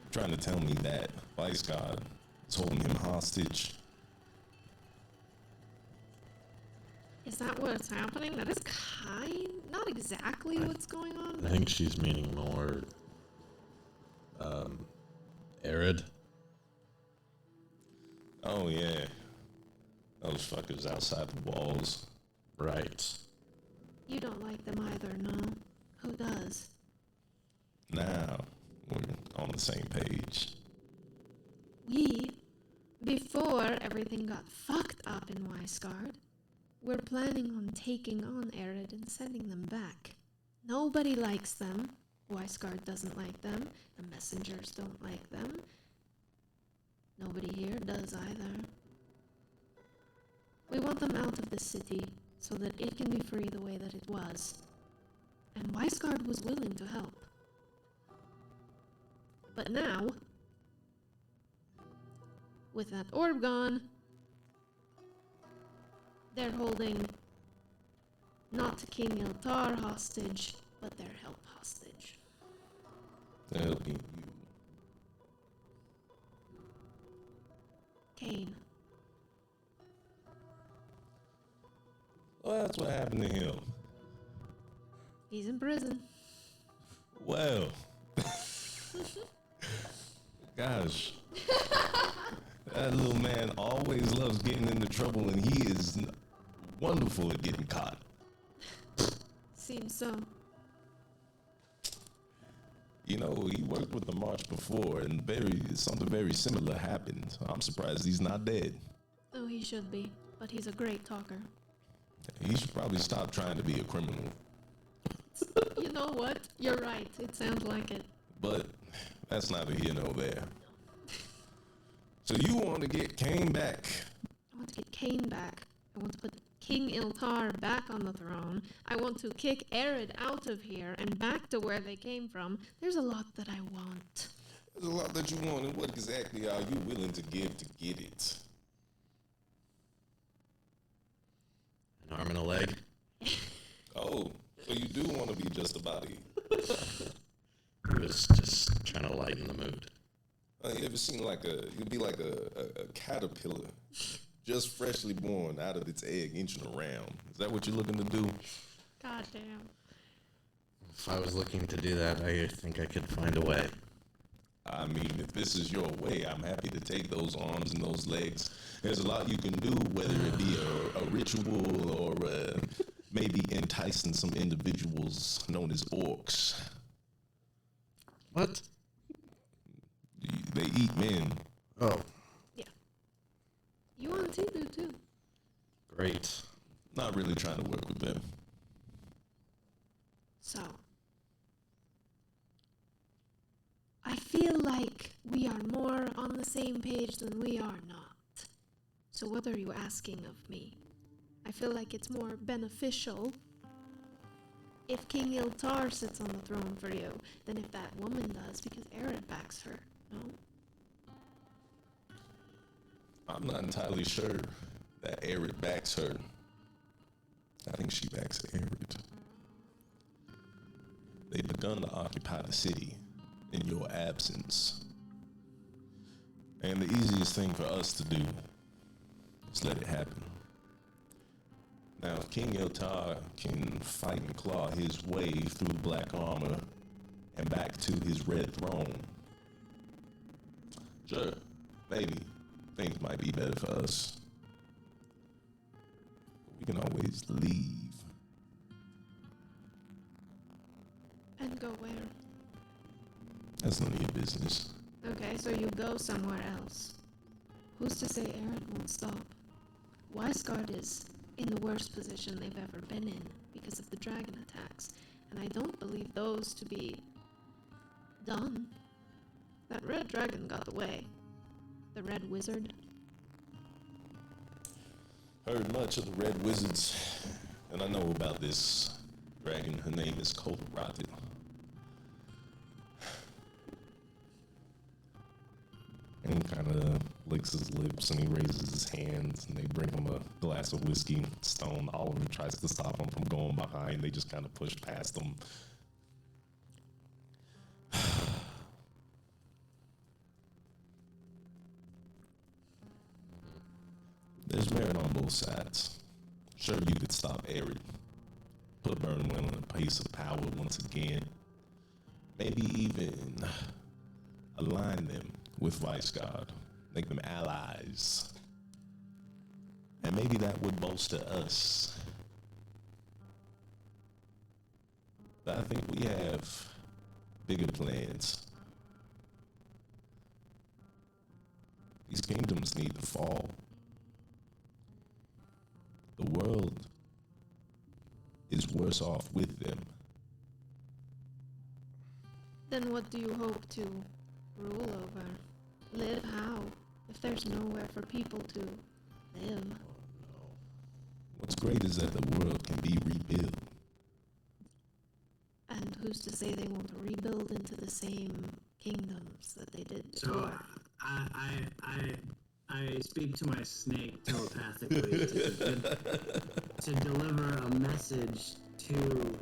You're trying to tell me that Vice God is holding him hostage? Is that what's happening? That is not exactly what's going on. I think she's meaning more arid. Oh yeah, those fuckers outside the walls. Right. You don't like them either, no? Who does? Now we're on the same page. Before everything got fucked up in Weisgard, we're planning on taking on Arid and sending them back. Nobody likes them. Weisgard doesn't like them. The messengers don't like them. Nobody here does either. We want them out of the city so that it can be free the way that it was. And Weisgard was willing to help. But now, with that orb gone, they're holding not King Iltar hostage, but their help hostage. That'll be you. Kane. Well, that's what happened to him. He's in prison. Well, gosh, that little man always loves getting into trouble, and he is wonderful at getting caught. Seems so. You know, he worked with the March before, and something very similar happened. I'm surprised he's not dead. Oh, he should be, but he's a great talker. He should probably stop trying to be a criminal. You know what? You're right. It sounds like it. But that's neither here nor there. So you want to get Kane back? I want to get Kane back. I want to put King Iltar back on the throne. I want to kick Arid out of here and back to where they came from. There's a lot that I want. There's a lot that you want, and what exactly are you willing to give to get it? An arm and a leg. Oh, so you do want to be just a body. He was just trying to lighten the mood. You ever seen you'd be like a caterpillar, just freshly born out of its egg, inching around. Is that what you're looking to do? God damn. If I was looking to do that, I think I could find a way. I mean, if this is your way, I'm happy to take those arms and those legs. There's a lot you can do, whether it be a ritual or maybe enticing some individuals known as orcs. What? They eat men. Oh, Yeah. You want to do too. great. Not really trying to work with them. So, I feel like we are more on the same page than we are not. So what are you asking of me? I feel like it's more beneficial if King Iltar sits on the throne for you than if that woman does, because Arid backs her, no? I'm not entirely sure that Arid backs her. I think she backs Arid. They've begun to occupy the city in your absence. And the easiest thing for us to do is let it happen. Now, if King Eltar can fight and claw his way through black armor and back to his red throne, sure, maybe things might be better for us. But we can always leave. And go where? That's none of your business. Okay, so you go somewhere else. Who's to say Aaron won't stop? Weisgard is in the worst position they've ever been in because of the dragon attacks, and I don't believe those to be done. That red dragon got away. The red wizard. Heard much of the red wizards, and I know about this dragon. Her name is Colorado. And he kind of licks his lips and he raises his hands and they bring him a glass of whiskey. Stone Oliver tries to stop him from going behind. They just kind of push past him. There's merit on both sides. Sure, you could stop Arid. Put Burnwell in a place of power once again. Maybe even align them with Weisgard. Make them allies. And maybe that would bolster us. But I think we have bigger plans. These kingdoms need to fall. The world is worse off with them. Then what do you hope to rule over? Live how? If there's nowhere for people to live. What's great is that the world can be rebuilt. And who's to say they won't rebuild into the same kingdoms that they did So before? I speak to my snake telepathically to deliver a message to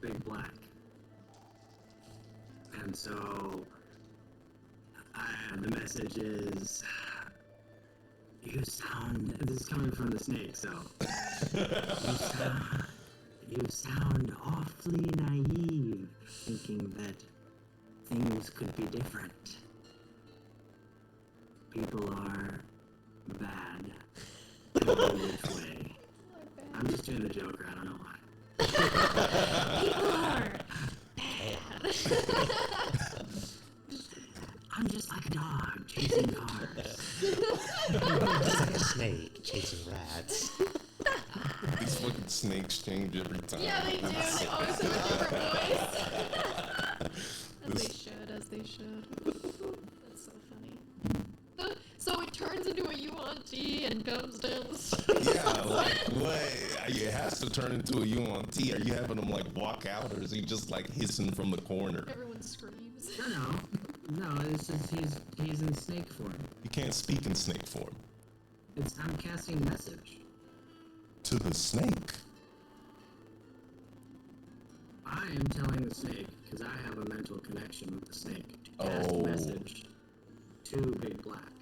Big Black. And so the message is, this is coming from the snake, so you sound awfully naive, thinking that things could be different. People are bad in a weird way. I'm just doing the Joker, I don't know why. People are bad. I'm just like a dog chasing cars. Just like a snake chasing rats. These fucking snakes change every time. Yeah, they do. They always have a different voice. As they should. That's so funny. So it turns into a Yuan-Ti and comes down the stairs. Yeah, like, what? It has to turn into a Yuan-Ti. Are you having him, like, walk out, or is he just, like, hissing from the corner? Everyone screams. No, it's just he's in snake form. You can't speak in snake form. I'm casting a message. To the snake? I am telling the snake, because I have a mental connection with the snake, to cast a message to Big Black.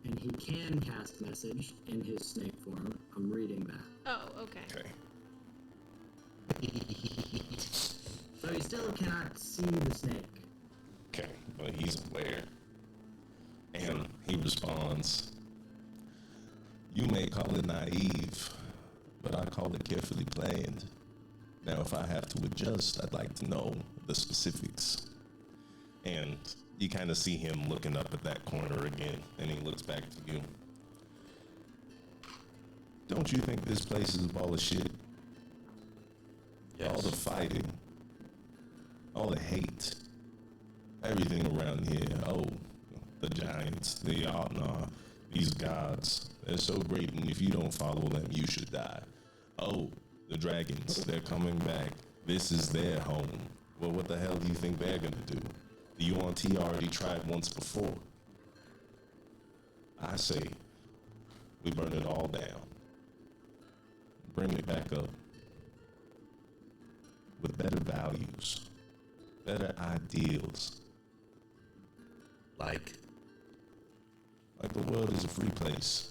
And he can cast message in his snake form. I'm reading that. Oh, okay. Okay. So he still cannot see the snake. Okay, but he's aware. And he responds, you may call it naive, but I call it carefully planned. Now, if I have to adjust, I'd like to know the specifics. And you kind of see him looking up at that corner again, and he looks back to you. Don't you think this place is a ball of shit? Yes. All the fighting, all the hate, everything around here. Oh, the giants, the Yatna, these gods, they're so great, and if you don't follow them, you should die. Oh, the dragons, they're coming back. This is their home. Well, what the hell do you think they're gonna do? The Yuan-Ti already tried once before. I say, we burn it all down. Bring it back up. With better values, better ideals. Like Like the world is a free place.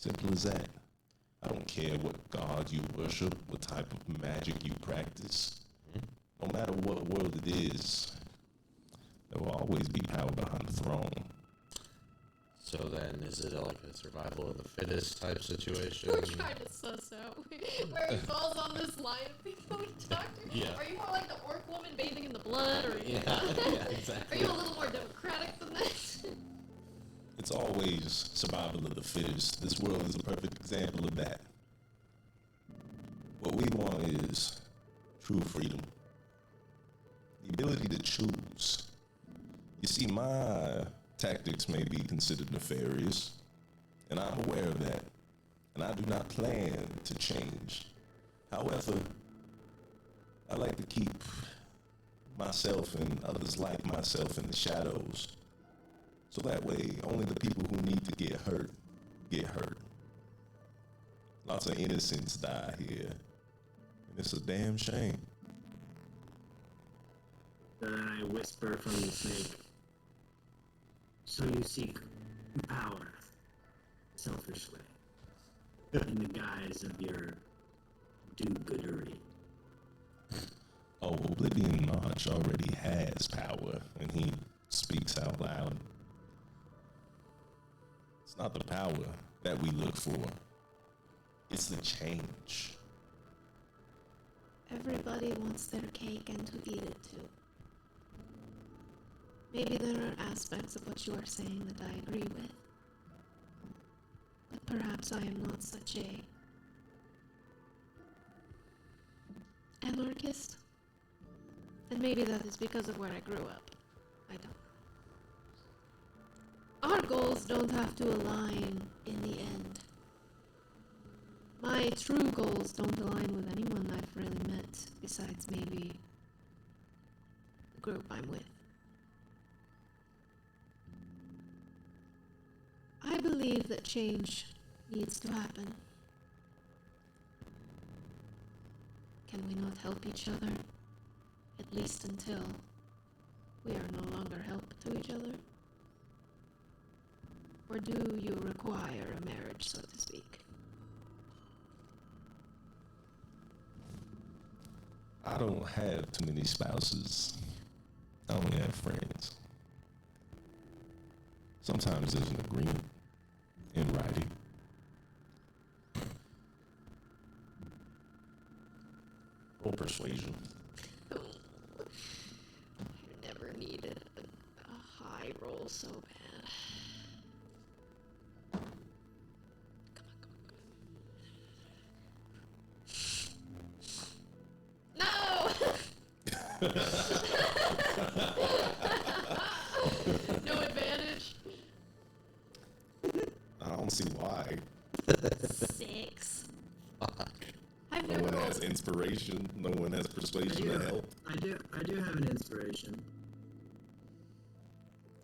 Simple as that. I don't care what god you worship, what type of magic you practice. No matter what world it is, there will always be power behind the throne. So then, is it like a survival of the fittest type situation? We're trying to suss out where he falls on this line of people we talked to. Yeah. Are you more like the orc woman bathing in the blood, or Yeah, exactly. are you a little more democratic than this? It's always survival of the fittest. This world is a perfect example of that. What we want is true freedom. The ability to choose. You see, my tactics may be considered nefarious, and I'm aware of that, and I do not plan to change. However, I like to keep myself and others like myself in the shadows, so that way only the people who need to get hurt. Lots of innocents die here, and it's a damn shame. Then I whisper from the snake. So you seek power, selfishly, in the guise of your do-goodery. Oh, Oblivion March already has power, and he speaks out loud. It's not the power that we look for. It's the change. Everybody wants their cake and to eat it too. Maybe there are aspects of what you are saying that I agree with. But perhaps I am not such a anarchist. And maybe that is because of where I grew up. I don't know. Our goals don't have to align in the end. My true goals don't align with anyone I've really met, besides maybe the group I'm with. I believe that change needs to happen. Can we not help each other? At least until we are no longer help to each other? Or do you require a marriage, so to speak? I don't have too many spouses. I only have friends. Sometimes there's an agreement in writing. Or persuasion. I never needed a high roll so bad. No! No advantage. I don't see why. 6. I've No never one rolled. has inspiration. No one has persuasion to help. I do have an inspiration.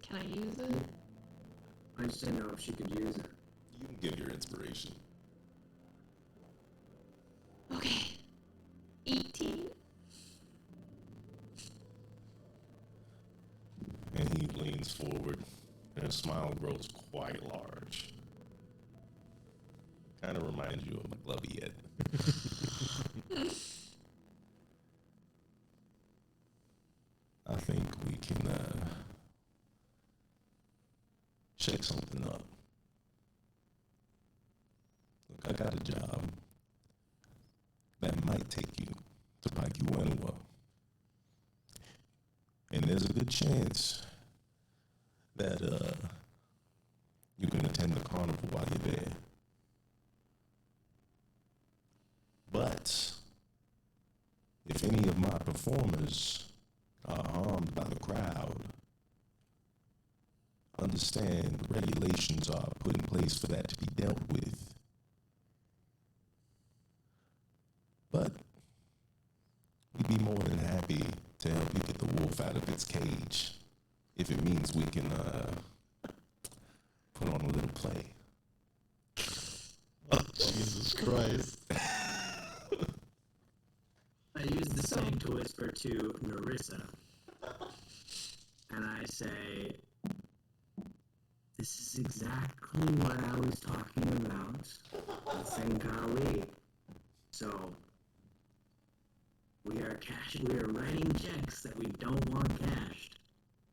Can I use it? I just didn't know if she could use it. You can give your inspiration. Okay. 18. And he leans forward, and his smile grows quite large. Kind of reminds you of my glovey head. I think we can shake something up. Look, I got a job that might take you to Paikuenua. And there's a good chance that you can attend the carnival while you're there. But if any of my performers are harmed by the crowd, understand regulations are put in place for that to be dealt with. But we'd be more than happy to help you get the wolf out of its cage, if it means we can put on a little play. Oh, Jesus Christ. I use the same to whisper to Narissa. And I say, this is exactly what I was talking about with Senkali. So, we are writing checks that we don't want cashed.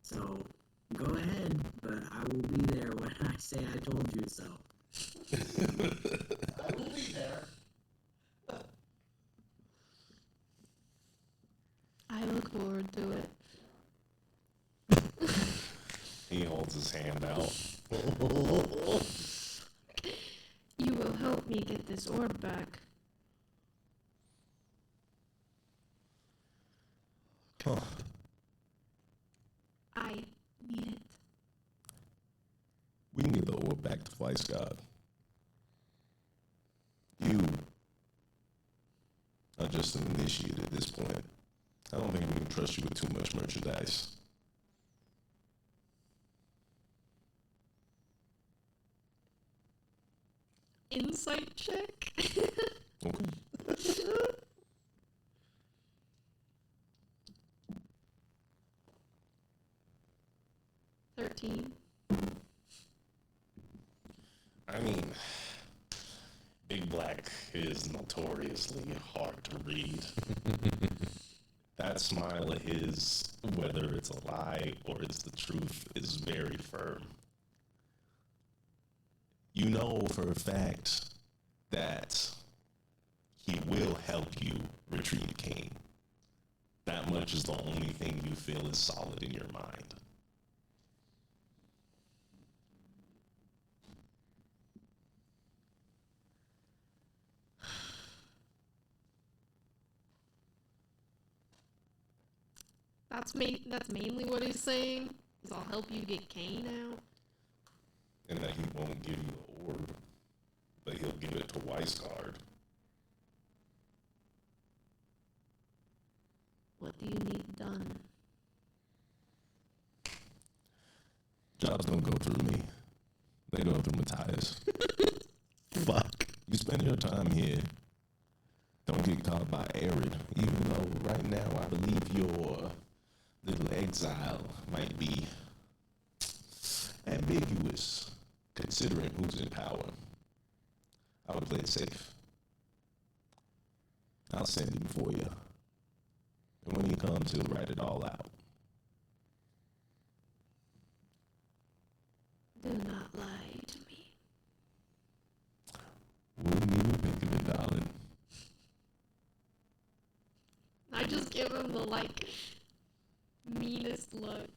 So, go ahead, but I will be there when I say I told you so. I will be there. I look forward to it. He holds his hand out. You will help me get this orb back. Huh. I need it. We can get the orb back to Vice God. You are just an initiate at this point. I don't think we can trust you with too much merchandise. Insight check? Okay. 13. I mean, Big Black is notoriously hard to read. That smile of his, whether it's a lie or it's the truth, is very firm. You know for a fact that he will help you retrieve Cain. That much is the only thing you feel is solid in your mind. That's mainly what he's saying. Is I'll help you get Cain out. And that he won't give you the orb, but he'll give it to Weisgard. What do you need done? Jobs don't go through me. They go through Matthias. Fuck. You spend your time here. Don't get caught by Arid, even though right now I believe your little exile might be ambiguous, considering who's in power. I would play it safe. I'll send him for you. And when he comes, he'll write it all out. Do not lie to me. Wouldn't even think of it, darling. I just give him the meanest look.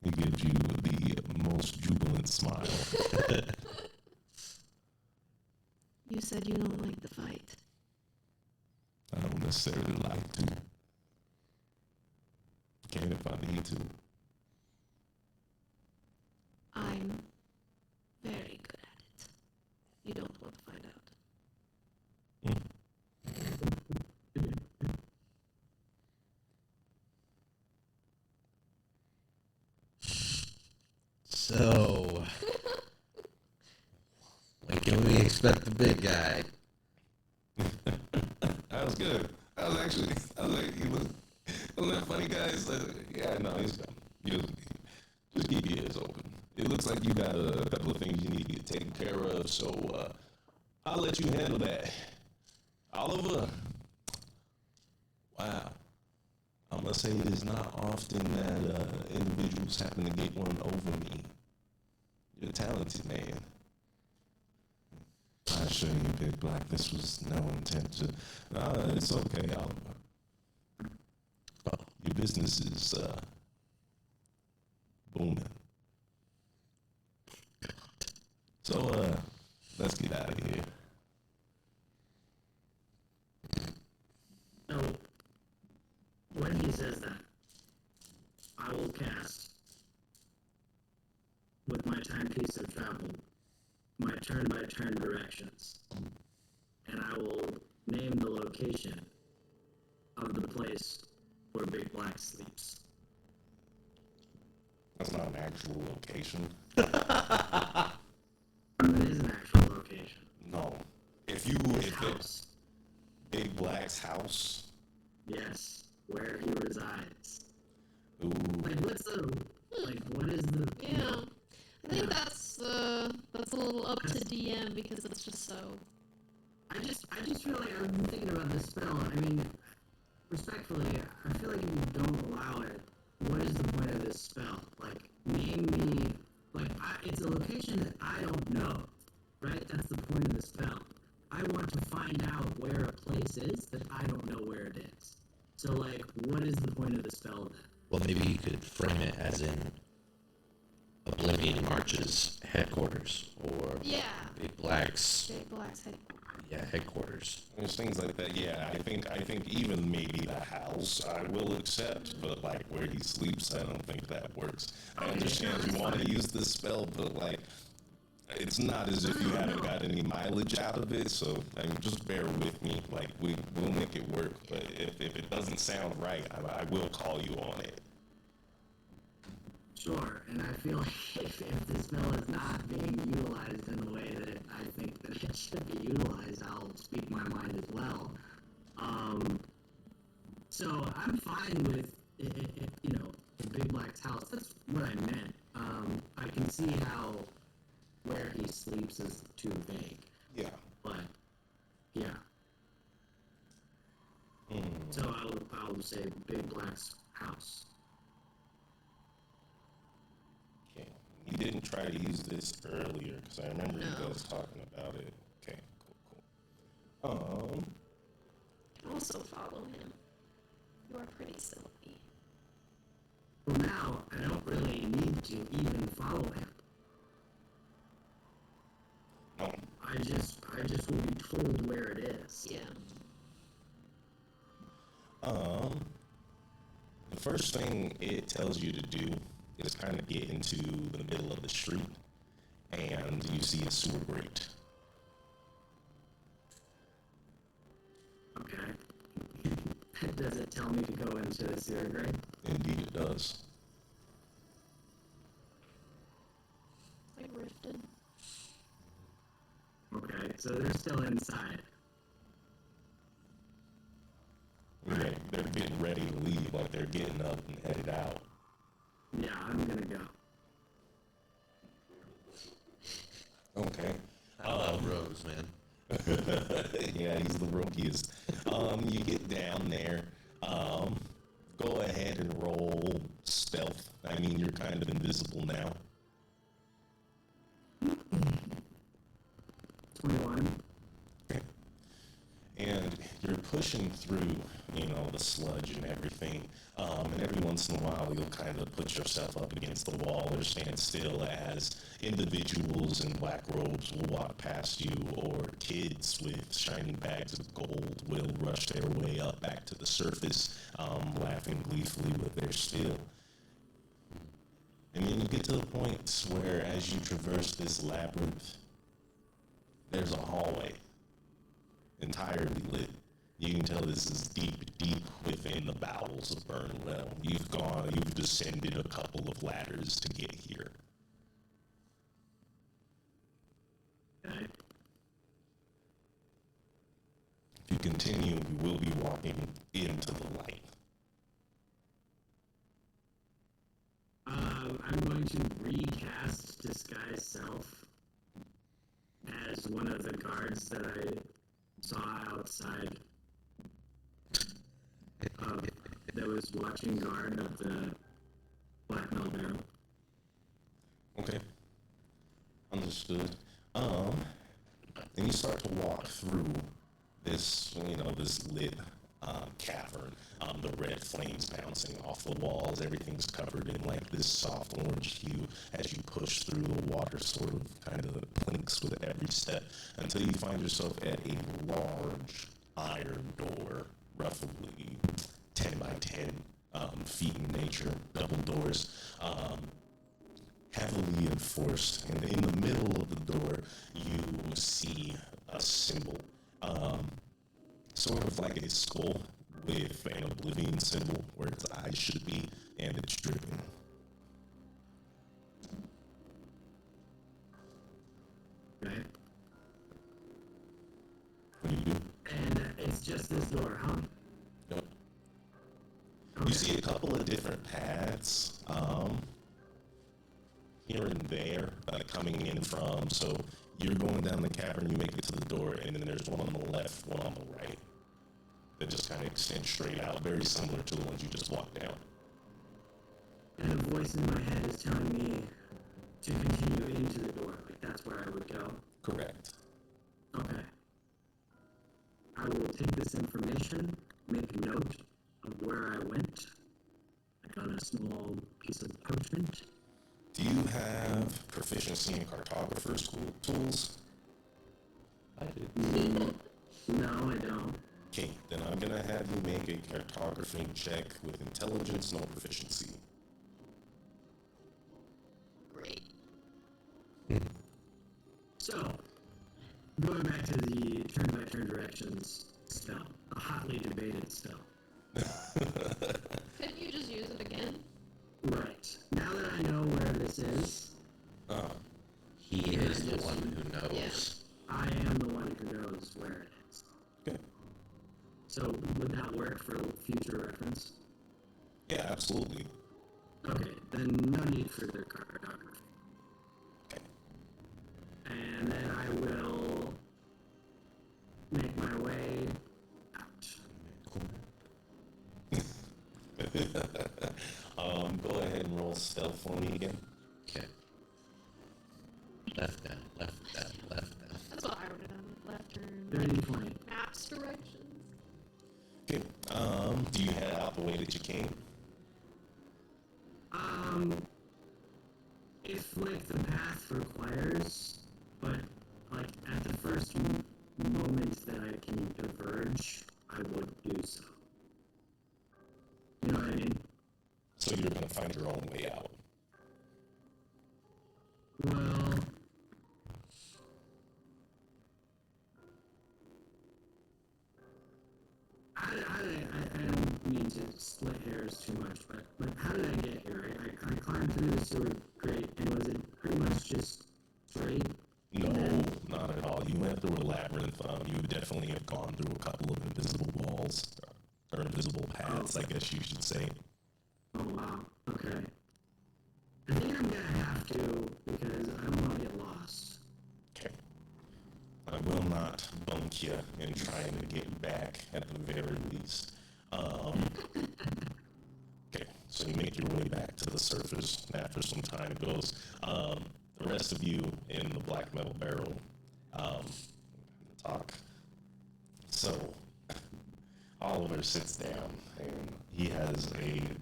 He gives you the most jubilant smile. You said you don't like the fight. I don't necessarily like to. Can if I need to. I'm very good at it. You don't want to find out. So, when can we expect the big guy? That was good. I was like, he was that funny guy. He's like, yeah, no, he's done. Just keep your ears open. It looks like you got a couple of things you need to get taken care of, so I'll let you handle that. Oliver, wow. I must say it is not often that individuals happen to get one over me. You're a talented man. I assure you, Big Black, this was no intent to... it's okay, Oliver. Your business is booming. So, let's get out of here. So, when he says that, I will cast, with my timepiece of travel, my turn-by-turn directions, and I will name the location of the place where Big Black sleeps. That's not an actual location. It is an actual location. No. If House. Big Black's house. Yes, where he resides. Ooh. What is the... Yeah. I think that's that's a little up to DM because it's just so. I just feel like I'm thinking about this spell. I mean, respectfully, I feel like if you don't allow it, what is the point of this spell? Like, name me, like, it's a location that I don't know, right? That's the point of the spell. I want to find out where a place is that I don't know where it is. So, like, what is the point of the spell then? Well, maybe you could frame it as in Oblivion March's headquarters, or Yeah. Big Black's Big Black's head. headquarters. There's things like that. Yeah, I think even maybe the house I will accept, but like where he sleeps, I don't think that works. I understand you want to use this spell, but like it's not as if you haven't got any mileage out of it. So I mean, just bear with me. Like we'll make it work. But if it doesn't sound right, I will call you on it. Sure, and I feel like if this spell is not being utilized in the way that I think that it should be utilized, I'll speak my mind as well. So I'm fine with it, you know, the Big Black's house. That's what I meant. I can see how where he sleeps is too vague, Yeah. but yeah. So I'll say Big Black's house. Okay. You didn't try to use this earlier because I remember you guys talking about it. Okay. Cool. Can also follow him. You are pretty silly. Well, now I don't really need to even follow him. No. I just will be told where it is. Yeah. The first thing it tells you to do is kind of get into the middle of the street, and you see a sewer grate. Okay. Does it tell me to go into the sewer grate? Indeed, it does. Like rifted. Okay, so they're still inside. They're getting ready to leave, like they're getting up and headed out. Yeah, I'm gonna go. Okay. I love Rose, man. Yeah, he's the rookiest. You get down there. Go ahead and roll stealth. I mean, you're kind of invisible now. 21. And you're pushing through, you know, the sludge and everything. And every once in a while, you'll kind of put yourself up against the wall or stand still as individuals in black robes will walk past you, or kids with shiny bags of gold will rush their way up back to the surface, laughing gleefully with their still. And then you get to the point where, as you traverse this labyrinth, there's a hallway entirely lit. You can tell this is deep, deep within the bowels of Burn Realm. You've descended a couple of ladders to get here. Okay. If you continue, you will be walking into the light. I'm going to recast Disguise Self as one of the guards that I saw outside that was watching guard of the Black Meltdown. Okay. Understood. And you start to walk through this, this lit cavern. The red flames bouncing off the walls. Everything's covered in like this soft orange hue. As you push through, the water sort of kind of plinks with every step until you find yourself at a large iron door, roughly 10 by 10 feet in nature, double doors. Heavily enforced, and in the middle of the door, you see a symbol, sort of like a skull with an oblivion symbol where its eyes should be, and it's dripping. Right? What do you do? And it's just this door, huh? Yep. You see a couple of different paths here and there, coming in from. So you're going down the cavern, you make it to the door, and then there's one on the left, one on the right. That just kind of extend straight out, very similar to the ones you just walked down. And a voice in my head is telling me to continue into the door, like that's where I would go. Correct. Okay. I will take this information, make a note of where I went, like on a small piece of parchment. Do you have proficiency in cartographer's tools? I did. No, I don't. Okay, then I'm gonna have you make a cartography check with intelligence, no proficiency. Great. So, going back to the turn-by-turn directions spell, a hotly debated spell. Couldn't you just use it again? Right. Now that I know where this is, He is the one who knows. I am the one who knows where it is. Okay. So, would that work for future reference? Yeah, absolutely. Okay, then no need for the cartography. Okay. And then I will make my way out. Go ahead and roll stealth for me again. Okay. Left down, left down, left down. That's what I wrote down. Left turn. 30, 20. Maps directions. Okay. Do you head out the way that you came? If like the path requires, but like at the first moment that I can diverge, I would do so. You know what I mean? So you're gonna find your own way out. Well, I don't mean to split hairs too much, but how did I get here? I climbed through the sewer grate, and was it pretty much just straight? No, not at all. You went through a labyrinth. You would definitely have gone through a couple of invisible walls, or invisible paths, I guess you should say. Oh wow, okay. I think I'm gonna have to, because I don't want to get lost. Okay. I will not bunk you in trying to get back at the very least. Okay, so you make your way back to the surface, and after some time goes. The rest of you in the black metal barrel talk. So Oliver sits down, and he has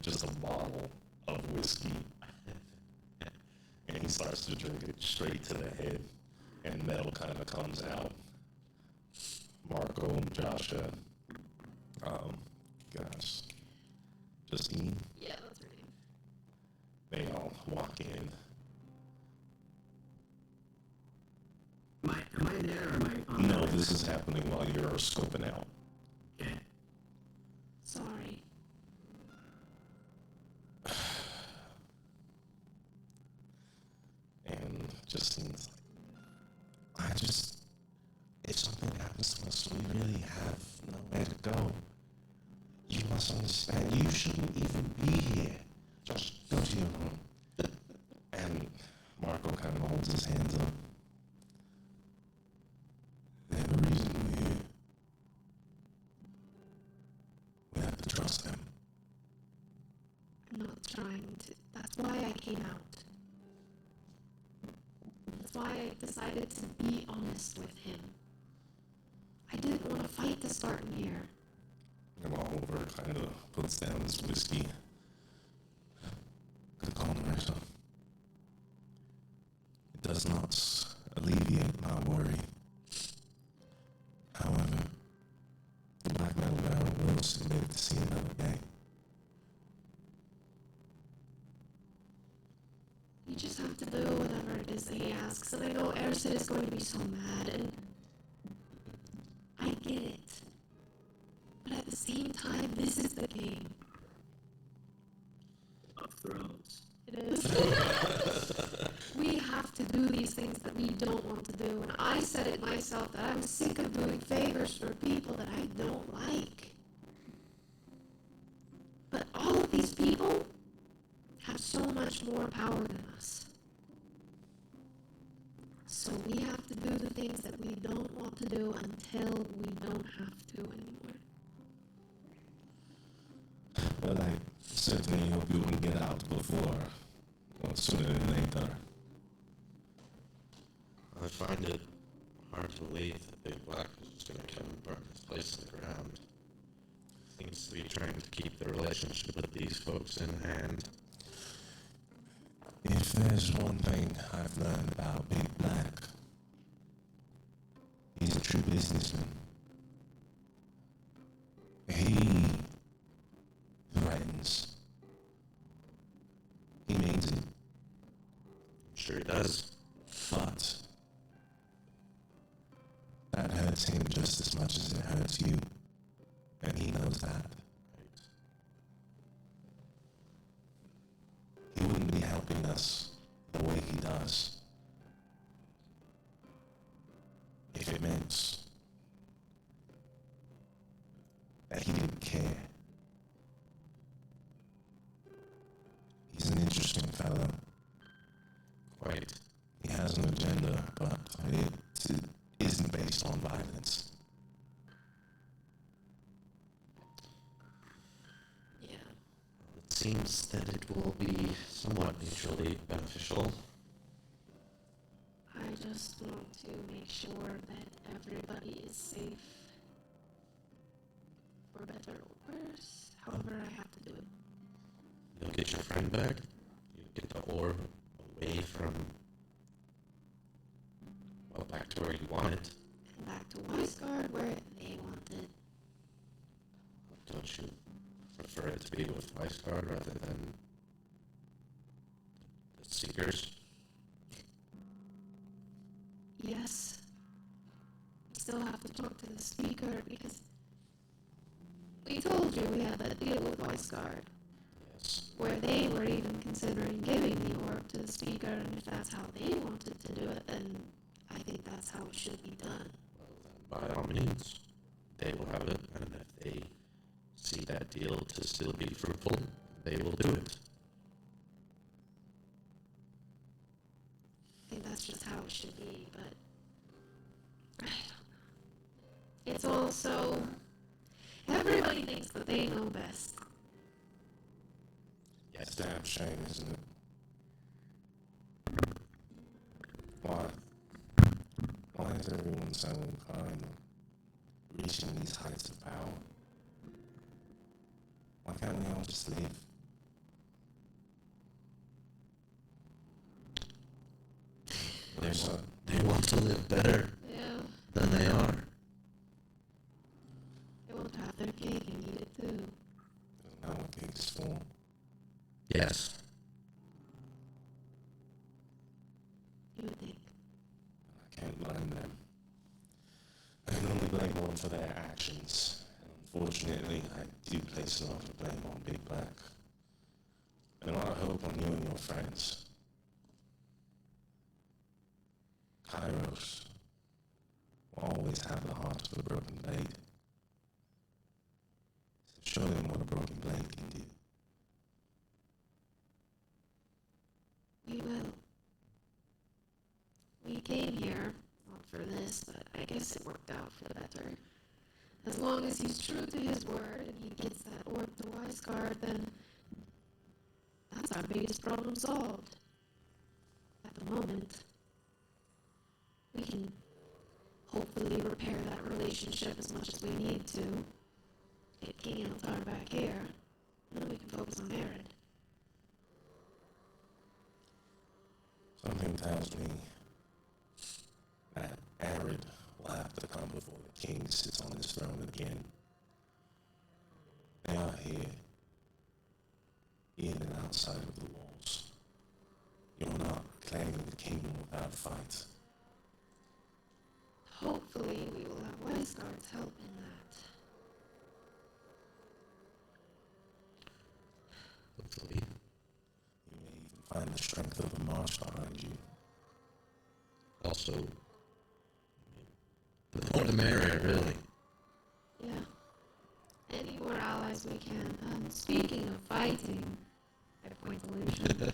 just a bottle of whiskey, and he starts to drink it straight to the head, and metal kind of comes out. Marco, Joshua, Justine, Yeah, that's her name. they all walk in. Am I there or am I on No, this is happening while you're scoping out. Okay. Sorry. And Justine's like, if something happens to us, we really have nowhere to go. You must understand, you shouldn't even be here. Just go to your room. And Marco kind of holds his hands up. They're the reason we're here. We have to trust them. I'm not trying to. That's why I came out. That's why I decided to be honest with him. I didn't want to fight to start in here. And Oliver kind of puts down his whiskey. Could calm myself. It does not alleviate my worry. However, the black metal barrel will submit to see another day. You just have to do whatever it is that he asks, and I know Ersid is going to be so mad, and I get it. But at the same time, this is the game. Of Thrones. It is. We have to do these things that we don't want to do, and I said it myself that I'm sick of doing favors for people that I don't like. But all of these people have so much more power than us. So we have to do the things that we don't want to do until we don't have to anymore. Well, I certainly hope you will get out before, or sooner than later. I find it hard to believe that Big Black is just going to come and burn this place to the ground. Seems to be trying to keep the relationship with these folks in hand. If there's one thing I've learned about Big Black, he's a true businessman. He threatens. He means it. Sure he does. But that hurts him just as much as it hurts you. And he knows that. He wouldn't be helping us the way he does if it meant that he didn't care. He's an interesting fellow. Quite. He has an agenda, but it isn't based on violence. Yeah. It seems that it will be somewhat mutually beneficial. I just want to make sure that everybody is safe. For better or worse. However I have to do it. You'll get your friend back. You get the orb away from, well, back to where you want it. And back to Weisgard where they wanted. Don't you prefer it to be with Weisgard rather than the Seekers? Yes. We still have to talk to the speaker because we told you we had that deal with Weisgard. Yes. Where they were even considering giving the orb to the speaker, and if that's how they wanted to do it, then I think that's how it should be done. Well, then by all means, they will have it, and if they see that deal to still be fruitful, they will do it. I think that's just how it should be, but I don't know. It's also everybody thinks that they know best. It's a damn shame, isn't it? Why is everyone so inclined reaching these heights of power? Why can't we all just live? They want to live better Yeah, than they are. they want to have their cake and eat it too. Isn't that what cake's for? Yes. You would think. I can't blame them. I can only blame them for their actions. And unfortunately, I do place a lot of blame on Big Black. And a lot of hope on you and your friends. Kairos will always have the heart of a broken blade. So show them what a broken blade can do. We will. We came here, not for this, but I guess it worked out for the better. As long as he's true to his word and he gets that orb to Weisgard, then that's our biggest problem solved. At the moment, we can hopefully repair that relationship as much as we need to. Get King and Altar back here, and then we can focus on Merid. Something tells me that Arid will have to come before the king sits on his throne again. They are here, in and outside of the walls. You're not claiming the kingdom without fight. Hopefully, we will have Weisgard's help in that. Hopefully. You may even find the strength of the marsh behind you. Also, the more the merrier, really. Yeah. Any more allies we can. Speaking of fighting, I point to Lucian.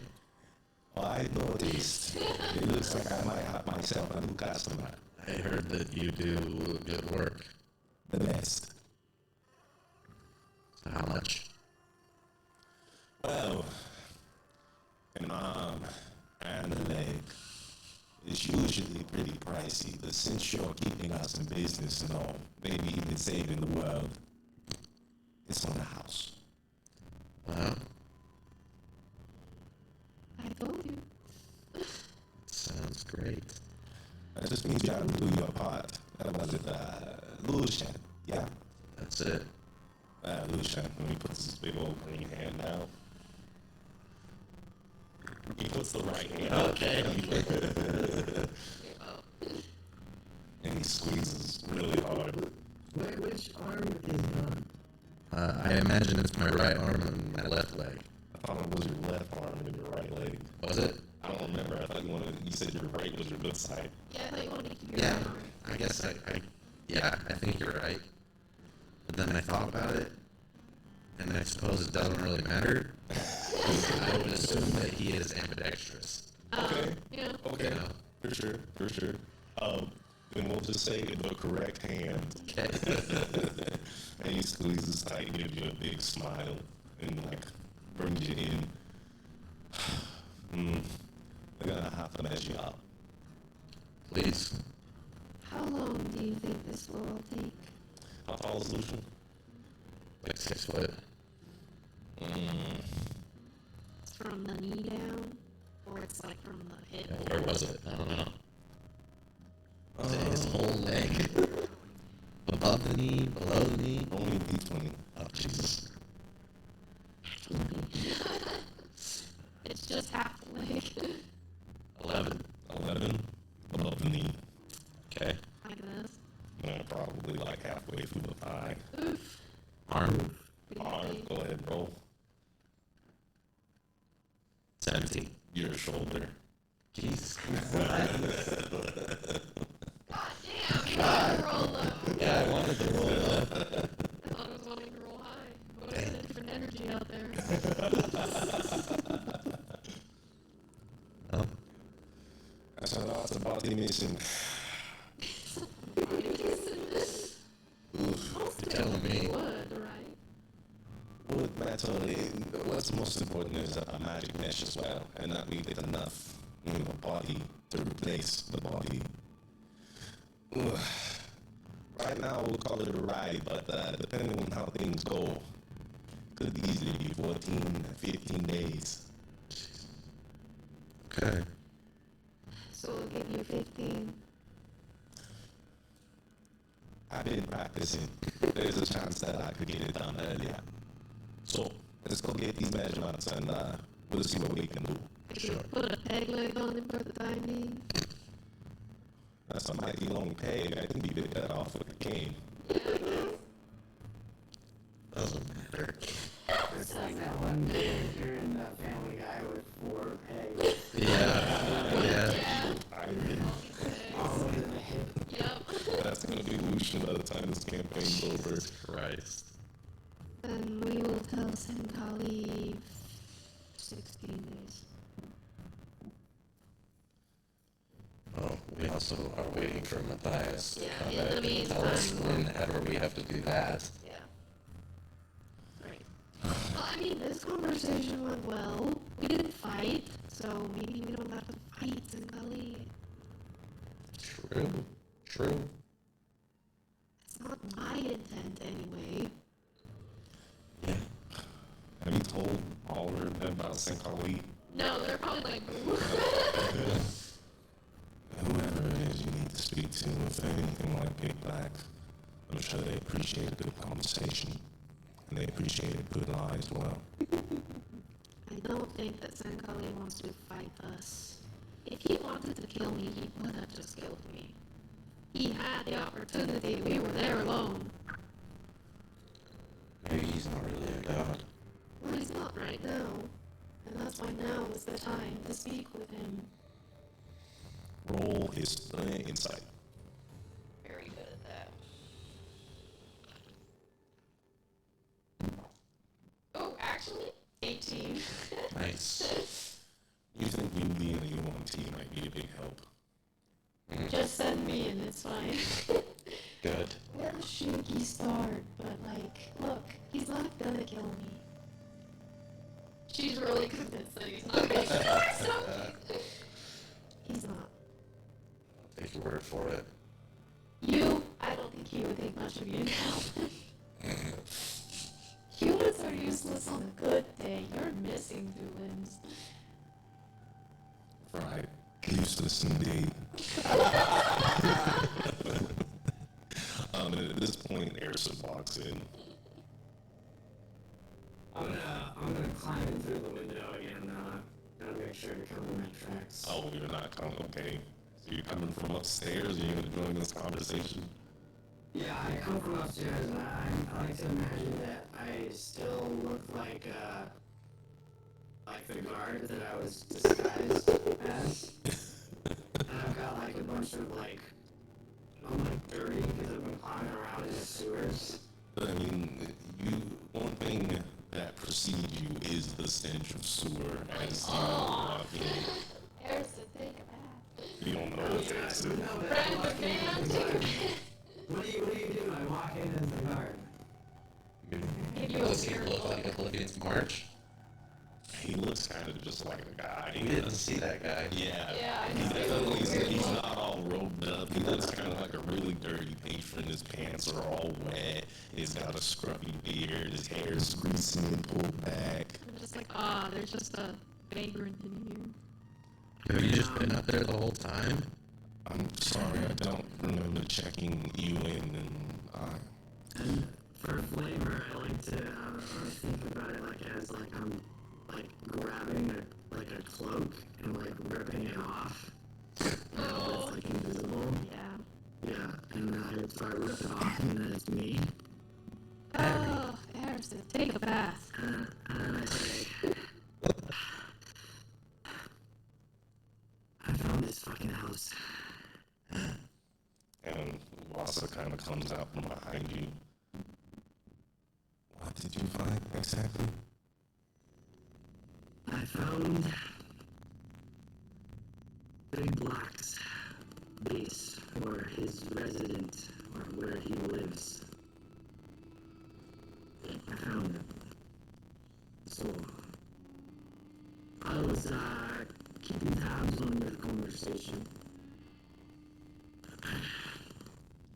Well, I noticed. It looks like I might have myself a new customer. I heard that you do good work. The best. So how much? Well, an arm and a leg. It's usually pretty pricey, but since you're keeping us in business and all, maybe even saving the world, it's on the house. Well, I told you. sounds great. That just means you have to do your part. Was it, Lucian? Yeah. That's it. Lucian, when he puts his big old green hand down. He puts the right hand out. Okay. And he squeezes really hard. Wait, which arm is gone? I imagine it's my right arm and my left leg. I thought it was your left arm and your right leg. Was it? I don't remember. I thought you said your right was your good side. Yeah, I want to keep your Yeah. arm. I guess I think you're right. But then I thought about it, and I suppose it doesn't really matter. I would assume that he is ambidextrous. Okay. Yeah. Okay. You know? For sure. Then we'll just say the correct hand. Okay. And he squeezes tight, gives you a big smile, and brings you in. I got a half an edge up. Please. How long do you think this will all take? How tall is Lucian? Like 6 foot. From the knee down? Or it's like from the hip? Yeah, where was it? I don't know. Was it his whole leg? Above the knee? Below the knee? Only D20. Oh, Jesus. It's just half the leg. 11. 11. Above the knee. Okay. I guess. Probably halfway through the thigh. Arm? Arm, go ahead, roll. 17. Your shoulder. Jesus. God, roll low. Yeah, I wanted to roll up. I thought I was wanting to roll high. But there's a different energy out there. Oh, That's a lot about the mission. you're telling me. Wood, right? Wood metal, what's most important is a magic mesh as well, and that we get enough, body to replace the body. Ugh. Right now, we'll call it a ride, but depending on how things go, could easily be 14, 15 days. Okay. So we'll give you 15. I've been practicing. There's a chance that I could get it done earlier. So, let's go get these measurements and we'll see what we can do. Sure. Put a peg leg on him for the time being. That's a mighty long peg. I think you did that off with a cane. Doesn't matter. It's like that one character in that Family Guy with 4 pegs. Yeah. I mean, All in the hip. Yep. that's going to be Lucian by the time this campaign's over. Christ. Then we will tell Senkali 16 days. Oh, we also are waiting for Matthias to Yeah, come in the back and tell us meantime, whenever we have to do that. Yeah. Right. Well, I mean, this conversation went well. We didn't fight, so maybe we don't have to fight Senkali. True. It's not my intent anyway. Yeah. Have you told all of them about Senkali? No, they're probably like, ooh. Whoever it is you need to speak to, if they're anything like Big Black, I'm sure they appreciate a good conversation. And they appreciate a good lie as well. I don't think that Senkali wants to fight us. If he wanted to kill me, he would have just killed me. He had the opportunity. We were there alone. Maybe he's not really a god. Well, he's not right now. And that's why now is the time to speak with him. Roll his insight. Very good at that. Oh, actually, 18. Nice. You think you IT might be a big help. Just send me and it's fine. Good. We have a shaky start, but look, he's not gonna kill me. She's really convinced that he's not going to. He's not. Take your word for it. I don't think he would think much of you to help him. Humans are useless on a good day. You're missing 2 limbs. Right. Useless indeed. And at this point, Ersa walks in. I'm gonna climb in through the window again. Gotta make sure to cover my tracks. Oh, you're not coming. Okay. So you're coming from upstairs? Are you going to join this conversation? Yeah, I come from upstairs, and I like to imagine that I still look like the guard that I was disguised as. And I've got like a bunch of I'm like dirty because I've been climbing around in the sewers. I mean, one thing that precedes you is the stench of sewer as you walk in. Ersa, take a bath. You don't know what that is. What do you do? I walk in as the guard. Does he look like Oblivion's March? He looks kind of just like a guy. We didn't see that guy. Yeah. He's not all robed up. He looks kind of like a really dirty patron. His pants are all wet. He's got a scruffy beard. His hair is greasy and pulled back. I'm just like, there's just a vagrant in here. Have you just been up there the whole time? I'm sorry, I don't remember checking you in, And for flavor, I like to think about it as I'm grabbing a cloak and ripping it off. It's invisible. Yeah. Yeah, and so I rip it off and then it's me. Oh, Ersa, take a bath. And I say, I found this fucking house. and Wassa kind of comes out from behind you. What did you find exactly? I found Big Black's base, or his residence, or where he lives. I found it. So, I was keeping tabs on your conversation.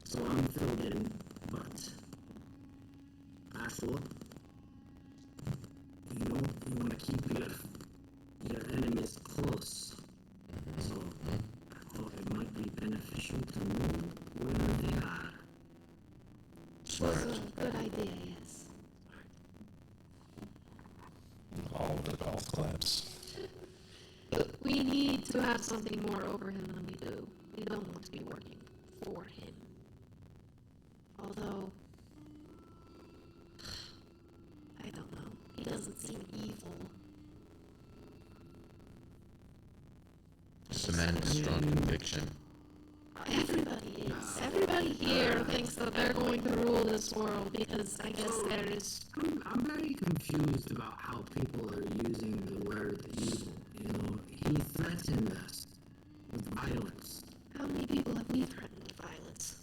So I'm filled in, but actually, you want to keep your enemies close. So I thought it might be beneficial to know where they are. Smart. That's a good idea, yes. All of the golf claps. We need to have something more over him than we do. We don't want to be working for him. Although, I don't know. He doesn't seem evil. Cement strong conviction. Everybody is. Everybody here thinks that they're going to rule this world because I guess there is. I'm very confused about how people are using the word evil. He threatened us with violence. How many people have we threatened with violence?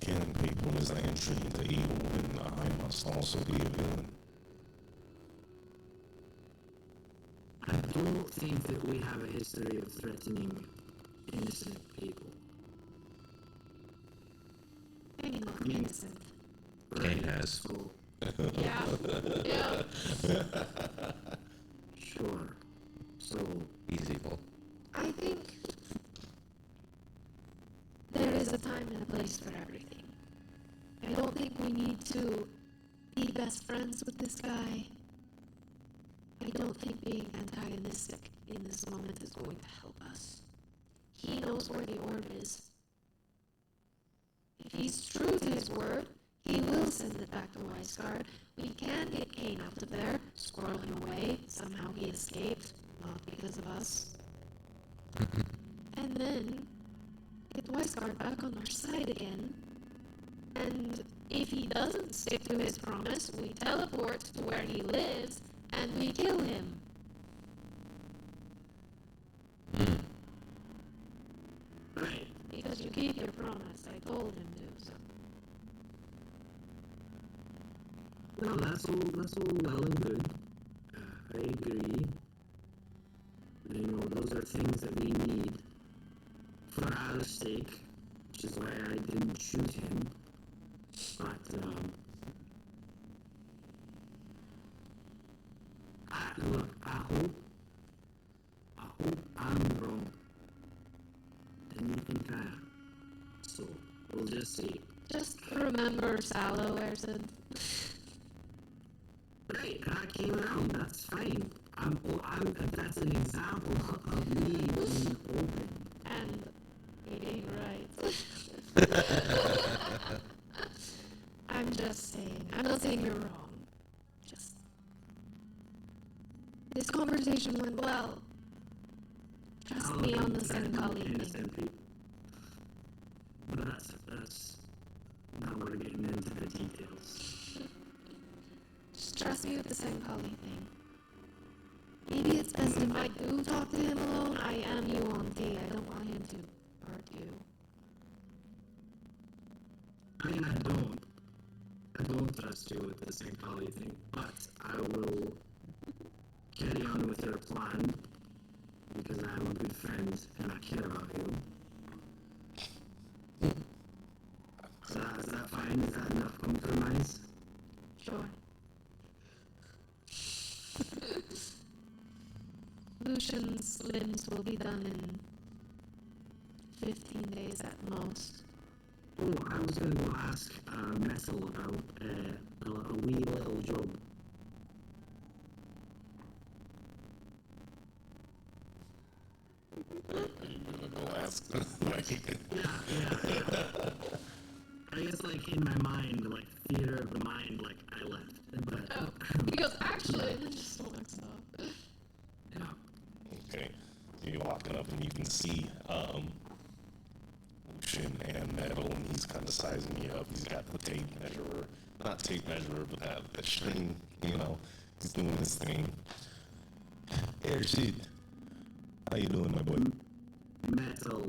Killing people is an entry into evil, and I must also be a villain. I don't think that we have a history of threatening innocent people. Maybe not innocent. Kane has. So, Yeah. Yeah. sure. So, He's evil. I think there is a time and a place for everything. I don't think we need to be best friends with this guy. I don't think being antagonistic in this moment is going to help us. He knows where the orb is. If he's true to his word, he will send it back to Weisgard. We can get Kane out of there, squirrel him away. Somehow he escaped, not because of us. And then get Weisgard back on our side again. And if he doesn't stick to his promise, we teleport to where he lives and we kill him. you keep your promise. I told him to, so. Well, that's all well and good. I agree. You know, those are things that we need for our sake, which is why I didn't shoot him. But, look, I hope I'm wrong. And you think I am. So, we'll just see. Just remember Sallow, Erson. Right, I came around, that's fine. That's an example of me being open. And it ain't right. I'm just saying. I'm not saying you're wrong. Just. This conversation went well. Trust me on the Senkali thing. Innocent people. But that's not what we're getting into the details. Just trust me with the Senkali thing. Maybe it's best if I do talk to him alone. I am Yuan-Ti. I don't want him to hurt you. I mean, I don't trust you with the Senkali thing, but I will carry on with your plan because I am a good friend and I care about you. Is that fine? Is that enough compromise? Sure. Lucian's limbs will be done in 15 days at most. Oh, I was going to go ask Messel about a wee little job. I guess, like, in my mind, like, theater of the mind, like, I left. But, He goes, actually, and then just walks off. yeah. Okay. You're walking up and you can see Lucian and Metal, and he's kind of sizing you up. He's got the tape measurer. Not tape measurer, but that string, you know. He's doing his thing. Hey, shit. How you doing, my boy? Metal,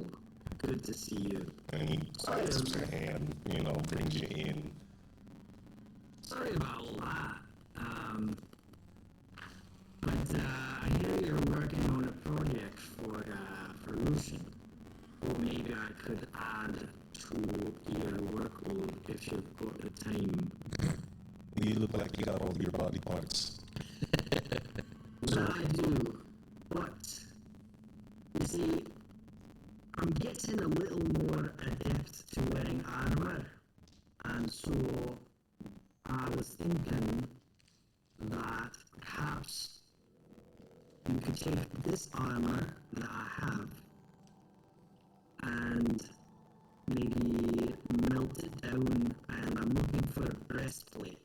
good to see you. And he clasps your hand, you know, brings you in. Sorry about all that. But I hear you're working on a project for Lucian. Or maybe I could add to your workload if you've got the time. You look like you got all your body parts. Well, I do, but you see, I'm getting a little more adept to wearing armor, and so I was thinking that perhaps you could take this armor that I have and maybe melt it down, and I'm looking for a breastplate.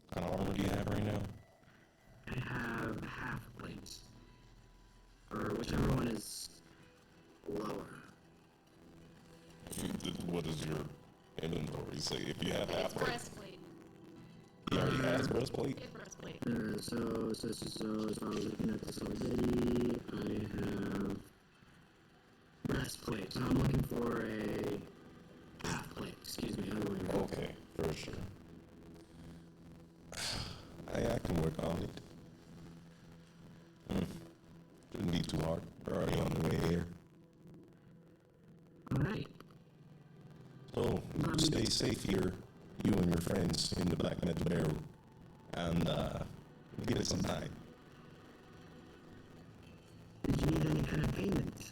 What kind of armor do you have right now? I have half plates, or whichever one is lower. What does your inventory say? If you have half plate, Breastplate. he already has breastplate. Get breastplate. So I was looking at this already. I have breastplate. So I'm looking for a half plate. Excuse me. Other way around. Okay, for sure. I can work on it. Shouldn't be too hard. We're already on the way here. All right. So, stay safe here, you and your friends in the Black Metal Barrel, and give it some time. Did you need any kind of payment?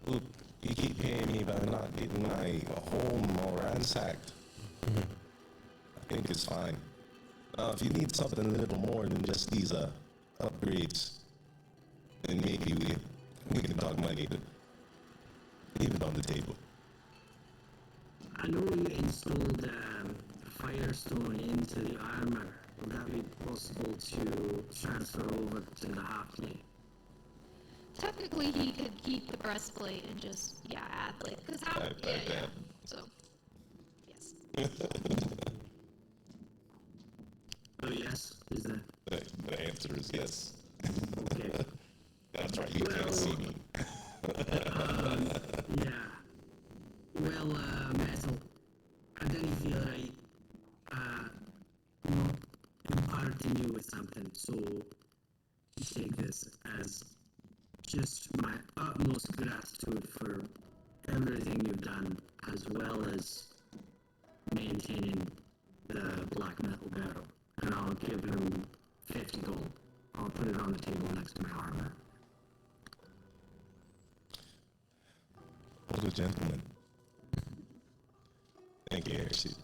Look, you keep paying me by not getting my home all ransacked. I think it's fine. If you need something a little more than just these upgrades, then maybe we can talk money, but leave it on the table. I know you installed Firestone into the armor. Would that be possible to transfer over to the half plate? Technically, he could keep the breastplate and just, add, like, because how, that. So, yes. Oh, yes, is that? The answer is yes. Okay. That's right, you can't see me. Yeah, continue with something, so you take this as just my utmost gratitude for everything you've done, as well as maintaining the black metal barrel. And I'll give him 50 gold. I'll put it on the table next to my armor. What a gentleman. Thank you, Harrison.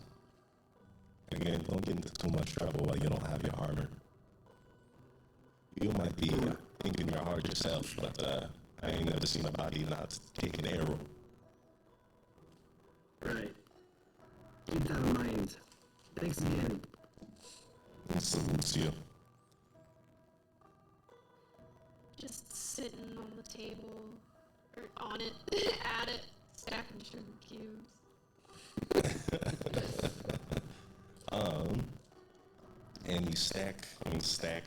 Again, don't get into too much trouble while you don't have your armor. You might be thinking you're hard yourself, but I ain't never seen a body not take an arrow. Right. Keep that in mind. Thanks again. And salutes you. Just sitting on the table, or on it, at it, stacking sugar cubes. And you stack.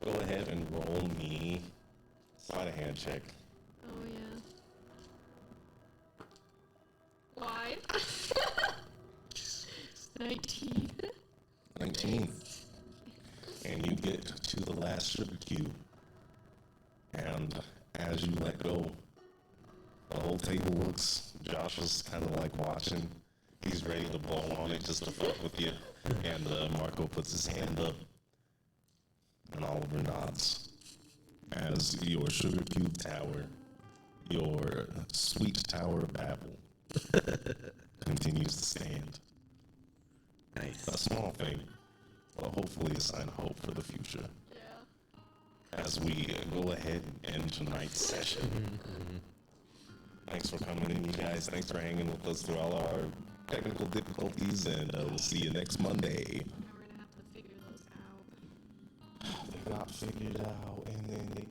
Go ahead and roll me sleight of hand check. Oh yeah. Why? 19. 19. And you get to the last sugar cube. And as you let go, the whole table looks, Josh was kind of like watching. He's ready to blow on it just to fuck with you. And Marco puts his hand up. And Oliver nods. As your sugar cube tower, your sweet tower of Babel, continues to stand. Nice. A small thing, but hopefully a sign of hope for the future. Yeah. As we go ahead and end tonight's session. Thanks for coming in, you guys. Thanks for hanging with us through all our technical difficulties, and we'll see you next Monday. Now we're gonna have to figure those out. They got figured out, and then they